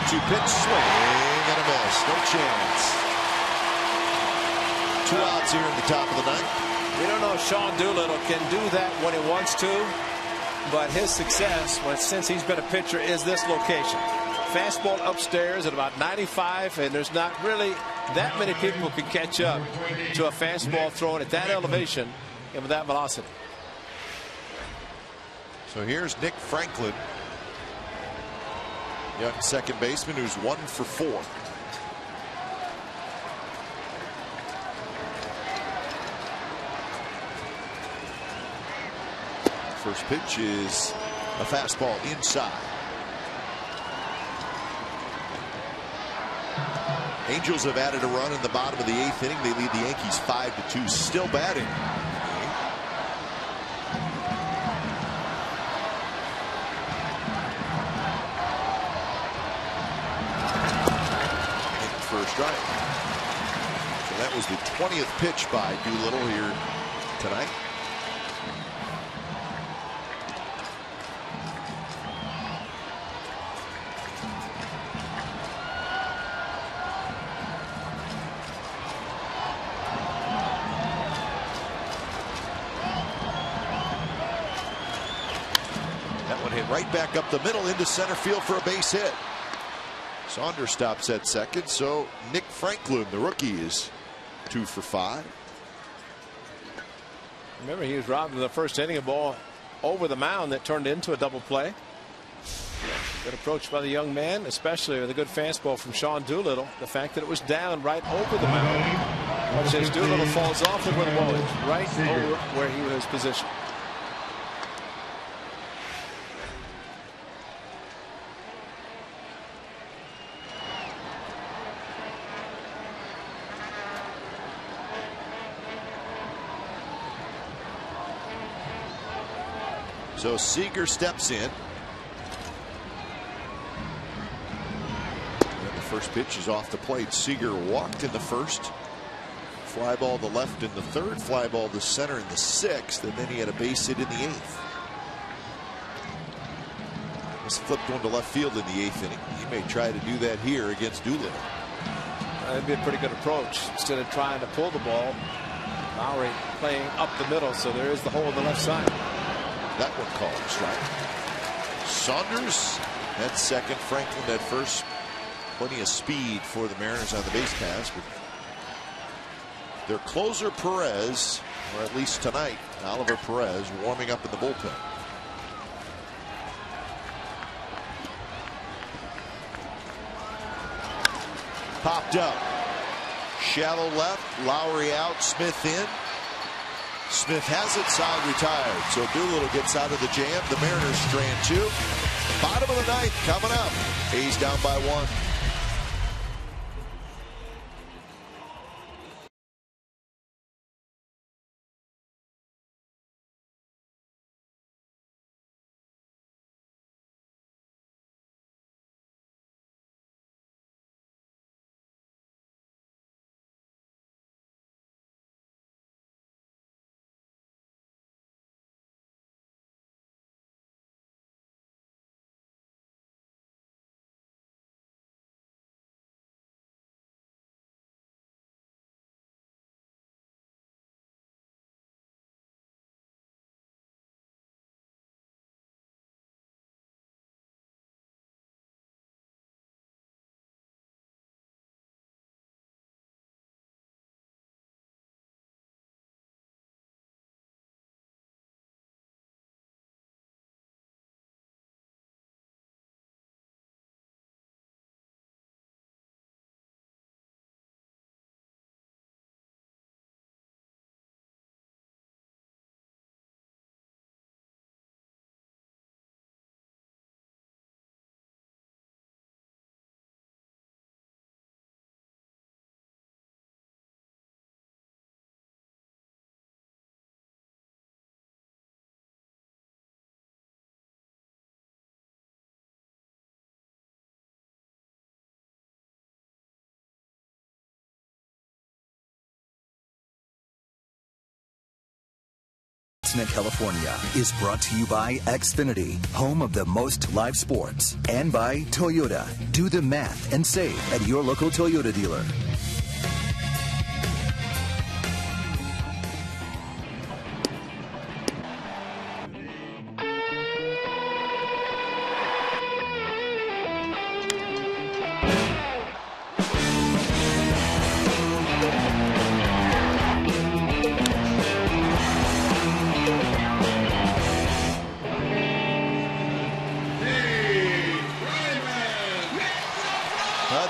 Two pitch swing and a miss. No chance. 2 outs here in the top of the ninth. We don't know if Sean Doolittle can do that when he wants to, but his success since he's been a pitcher is this location. Fastball upstairs at about 95, and there's not really that many people who can catch up to a fastball thrown at that elevation and with that velocity. So here's Nick Franklin, young second baseman who's 1 for 4. First pitch is a fastball inside. Angels have added a run in the bottom of the 8th inning. They lead the Yankees 5-2. Still batting. For a strike. So that was the 20th pitch by Doolittle here tonight. Right back up the middle into center field for a base hit. Saunders stops at second, so Nick Franklin, the rookie, is 2 for 5. Remember, he was robbed in the first inning, a ball over the mound that turned into a double play. Good approach by the young man, especially with a good fastball from Sean Doolittle. The fact that it was down right over the mound. Watch as Doolittle falls off and where the ball is, right over where he was positioned. So Seager steps in. And the first pitch is off the plate. Seager walked in the first. Fly ball to left in the 3rd. Fly ball to center in the 6th. And then he had a base hit in the 8th. Just flipped one to left field in the 8th inning. He may try to do that here against Doolittle. That'd be a pretty good approach. Instead of trying to pull the ball, Lowry playing up the middle, so there is the hole on the left side. That one called a strike. Saunders at second. Franklin at first. Plenty of speed for the Mariners on the base pass. But their closer Perez, or at least tonight, Oliver Perez, warming up in the bullpen. Popped up. Shallow left. Lowry out. Smith in. Smith has it, side retired. So Doolittle gets out of the jam. The Mariners strand 2. Bottom of the 9th coming up. A's down by 1. Chestnut, California is brought to you by Xfinity, home of the most live sports, and by Toyota. Do the math and save at your local Toyota dealer.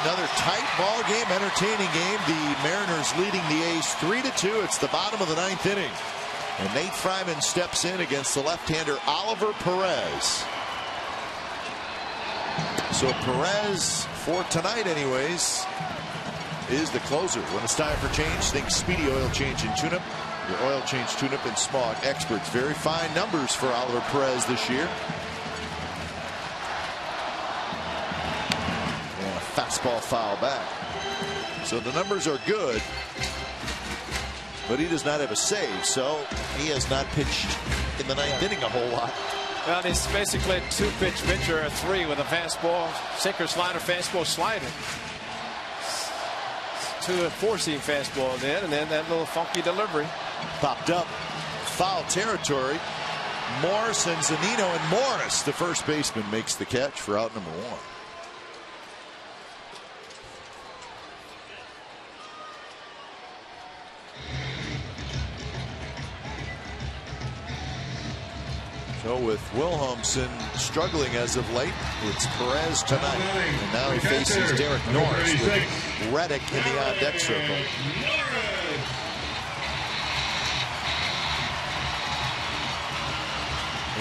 Another tight ball game, entertaining game. The Mariners leading the A's 3-2. It's the bottom of the 9th inning. And Nate Fryman steps in against the left-hander Oliver Perez. So Perez, for tonight anyways, is the closer. When it's time for change, think Speedy Oil Change and Tune-Up. Your oil change, tune-up, and smog experts. Very fine numbers for Oliver Perez this year. Fastball foul back. So the numbers are good, but he does not have a save, so he has not pitched in the 9th inning a whole lot. Well, he's basically a 2-pitch pitcher, a 3 with a fastball, sinker, slider, fastball, slider. 2 and 4-seam fastball then, and then that little funky delivery. Popped up. Foul territory. Morris and Zunino, and Morris, the first baseman, makes the catch for out number 1. So with Wilhelmsen struggling as of late, it's Perez tonight. And now he faces Derek Norris with Reddick in the on-deck circle.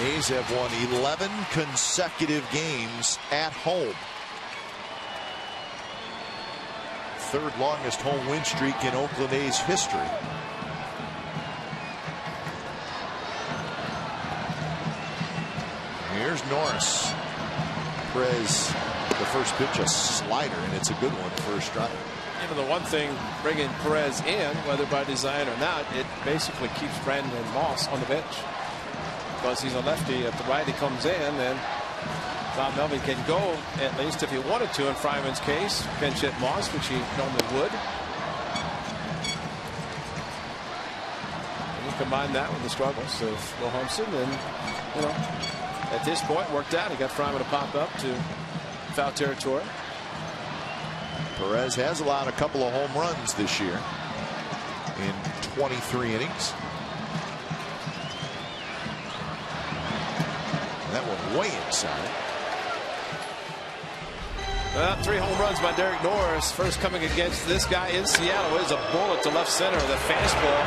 A's have won 11 consecutive games at home. Third longest home win streak in Oakland A's history. Here's Norris. Perez, the first pitch, a slider, and it's a good one, first strike. You know, the one thing bringing Perez in, whether by design or not, it basically keeps Brandon Moss on the bench. Because he's a lefty. If the righty comes in, then Bob Melvin can go, at least if he wanted to, in Fryman's case, pinch hit Moss, which he normally would. And you combine that with the struggles of Wilhelmsen, and, you know, at this point, worked out. He got Fryman to pop up to foul territory. Perez has allowed a couple of home runs this year in 23 innings. And that one way inside. Well, 3 home runs by Derek Norris. First coming against this guy in Seattle is a bullet to left center. The fastball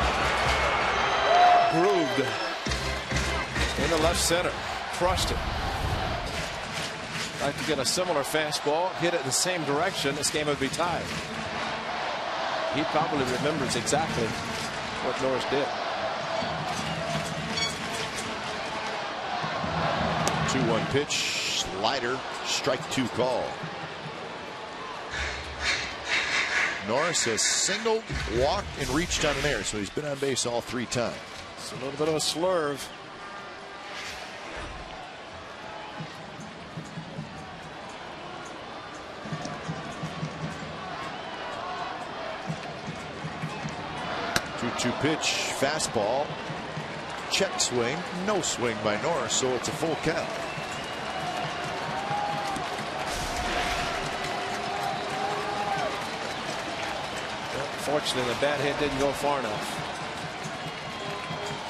grooved in the left center. Crushed it. Like to get a similar fastball, hit it in the same direction, this game would be tied. He probably remembers exactly what Norris did. 2-1 pitch, slider, strike 2 call. Norris has singled, walked, and reached on an error, so he's been on base all 3 times. It's a little bit of a slurve. Two pitch fastball, check swing, no swing by Norris, so it's a full count. Fortunately, the bat hit didn't go far enough.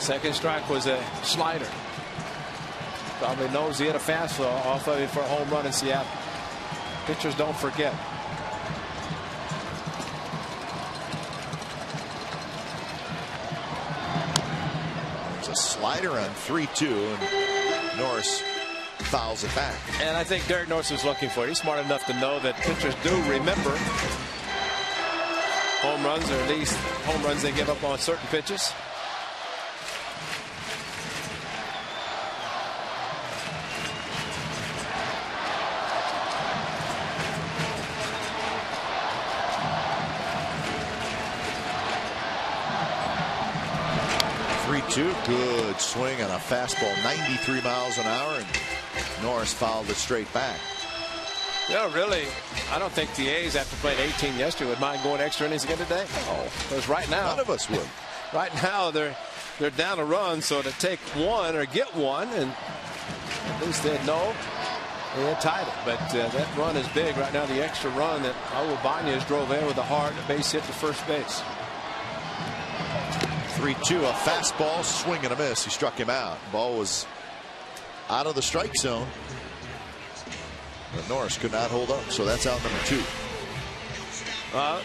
Second strike was a slider. Probably knows he hit a fastball off of it for a home run in Seattle. Pitchers don't forget. Slider on 3-2, and Norris fouls it back. And I think Derek Norris was looking for it. He's smart enough to know that pitchers do remember home runs, or at least home runs they give up on certain pitches. 3-2. Good swing on a fastball, 93 miles an hour, and Norris fouled it straight back. Yeah, really, I don't think the A's, after playing 18 yesterday, would mind going extra innings again today. Oh, because right now, none of us would. Right now, they're down a run, so to take one or get one, and at least they'd know they had tied it. But that run is big right now. The extra run that Raul Bañez drove in with a hard base hit to first base. 3-2, a fastball, swing and a miss. He struck him out. Ball was out of the strike zone, but Norris could not hold up, so that's out number 2.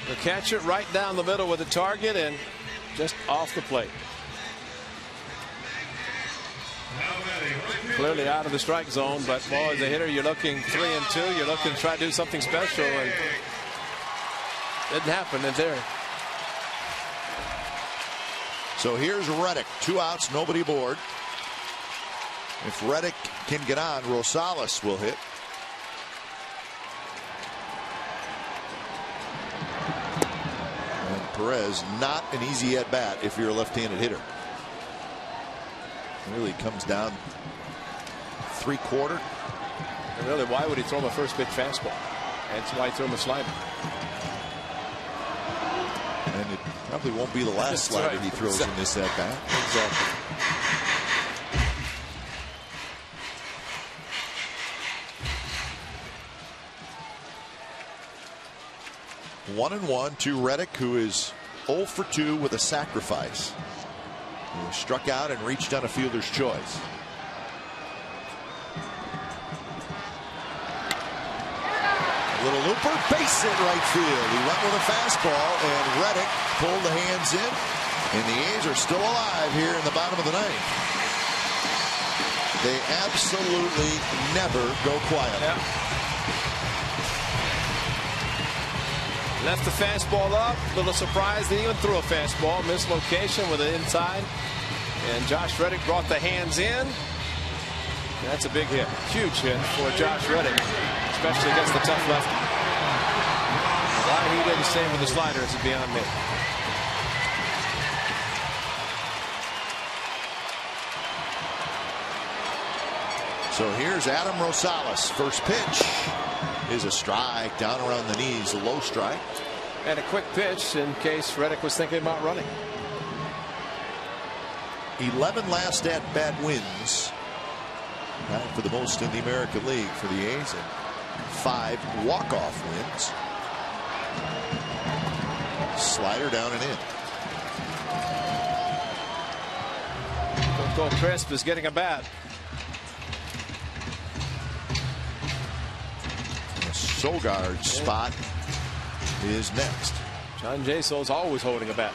The catcher right down the middle with the target and just off the plate. Clearly out of the strike zone, but boy, as a hitter, you're looking 3-2. You're looking to try to do something special, and it didn't happen in there. So here's Reddick, 2 outs, nobody aboard. If Reddick can get on, Rosales will hit. And Perez, not an easy at bat if you're a left-handed hitter. It really comes down 3/4. And really, why would he throw him a first pitch fastball? That's why he threw him a slider. And it probably won't be the last slider he throws in this at bat. Exactly. One and one to Reddick, who is 0 for 2 with a sacrifice. He struck out and reached on a fielder's choice. Little looper, base hit right field. He went with a fastball, and Reddick pulled the hands in, and the A's are still alive here in the bottom of the 9th. They absolutely never go quiet. Yeah. Left the fastball up. A little surprised they even threw a fastball. Mislocation with the inside. And Josh Reddick brought the hands in. That's a big hit. Huge hit for Josh Reddick, especially against the tough lefty. Why he did the same with the sliders is beyond me. So here's Adam Rosales. First pitch is a strike down around the knees, a low strike. And a quick pitch in case Reddick was thinking about running. 11 last at-bat wins. Tied for the most in the American League for the A's, and 5 walk-off wins. Slider down and in. Coco Crisp is getting a bat. Sogard's spot is next. John Jaso's always holding a bat.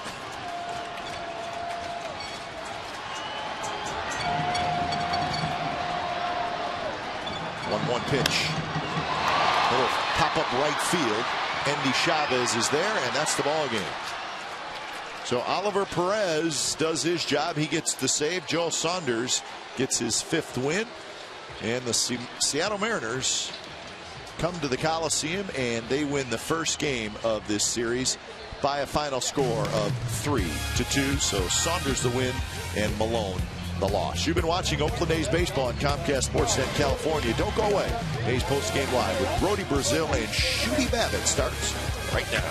One pitch. Little pop-up right field. Endy Chavez is there, and that's the ball game. So Oliver Perez does his job. He gets the save. Joe Saunders gets his 5th win. And the Seattle Mariners come to the Coliseum, and they win the first game of this series by a final score of 3-2. So Saunders the win and Malone the loss. You've been watching Oakland A's baseball on Comcast Sportsnet California. Don't go away. A's postgame live with Brody Brazil and Shooty Babbitt starts right now.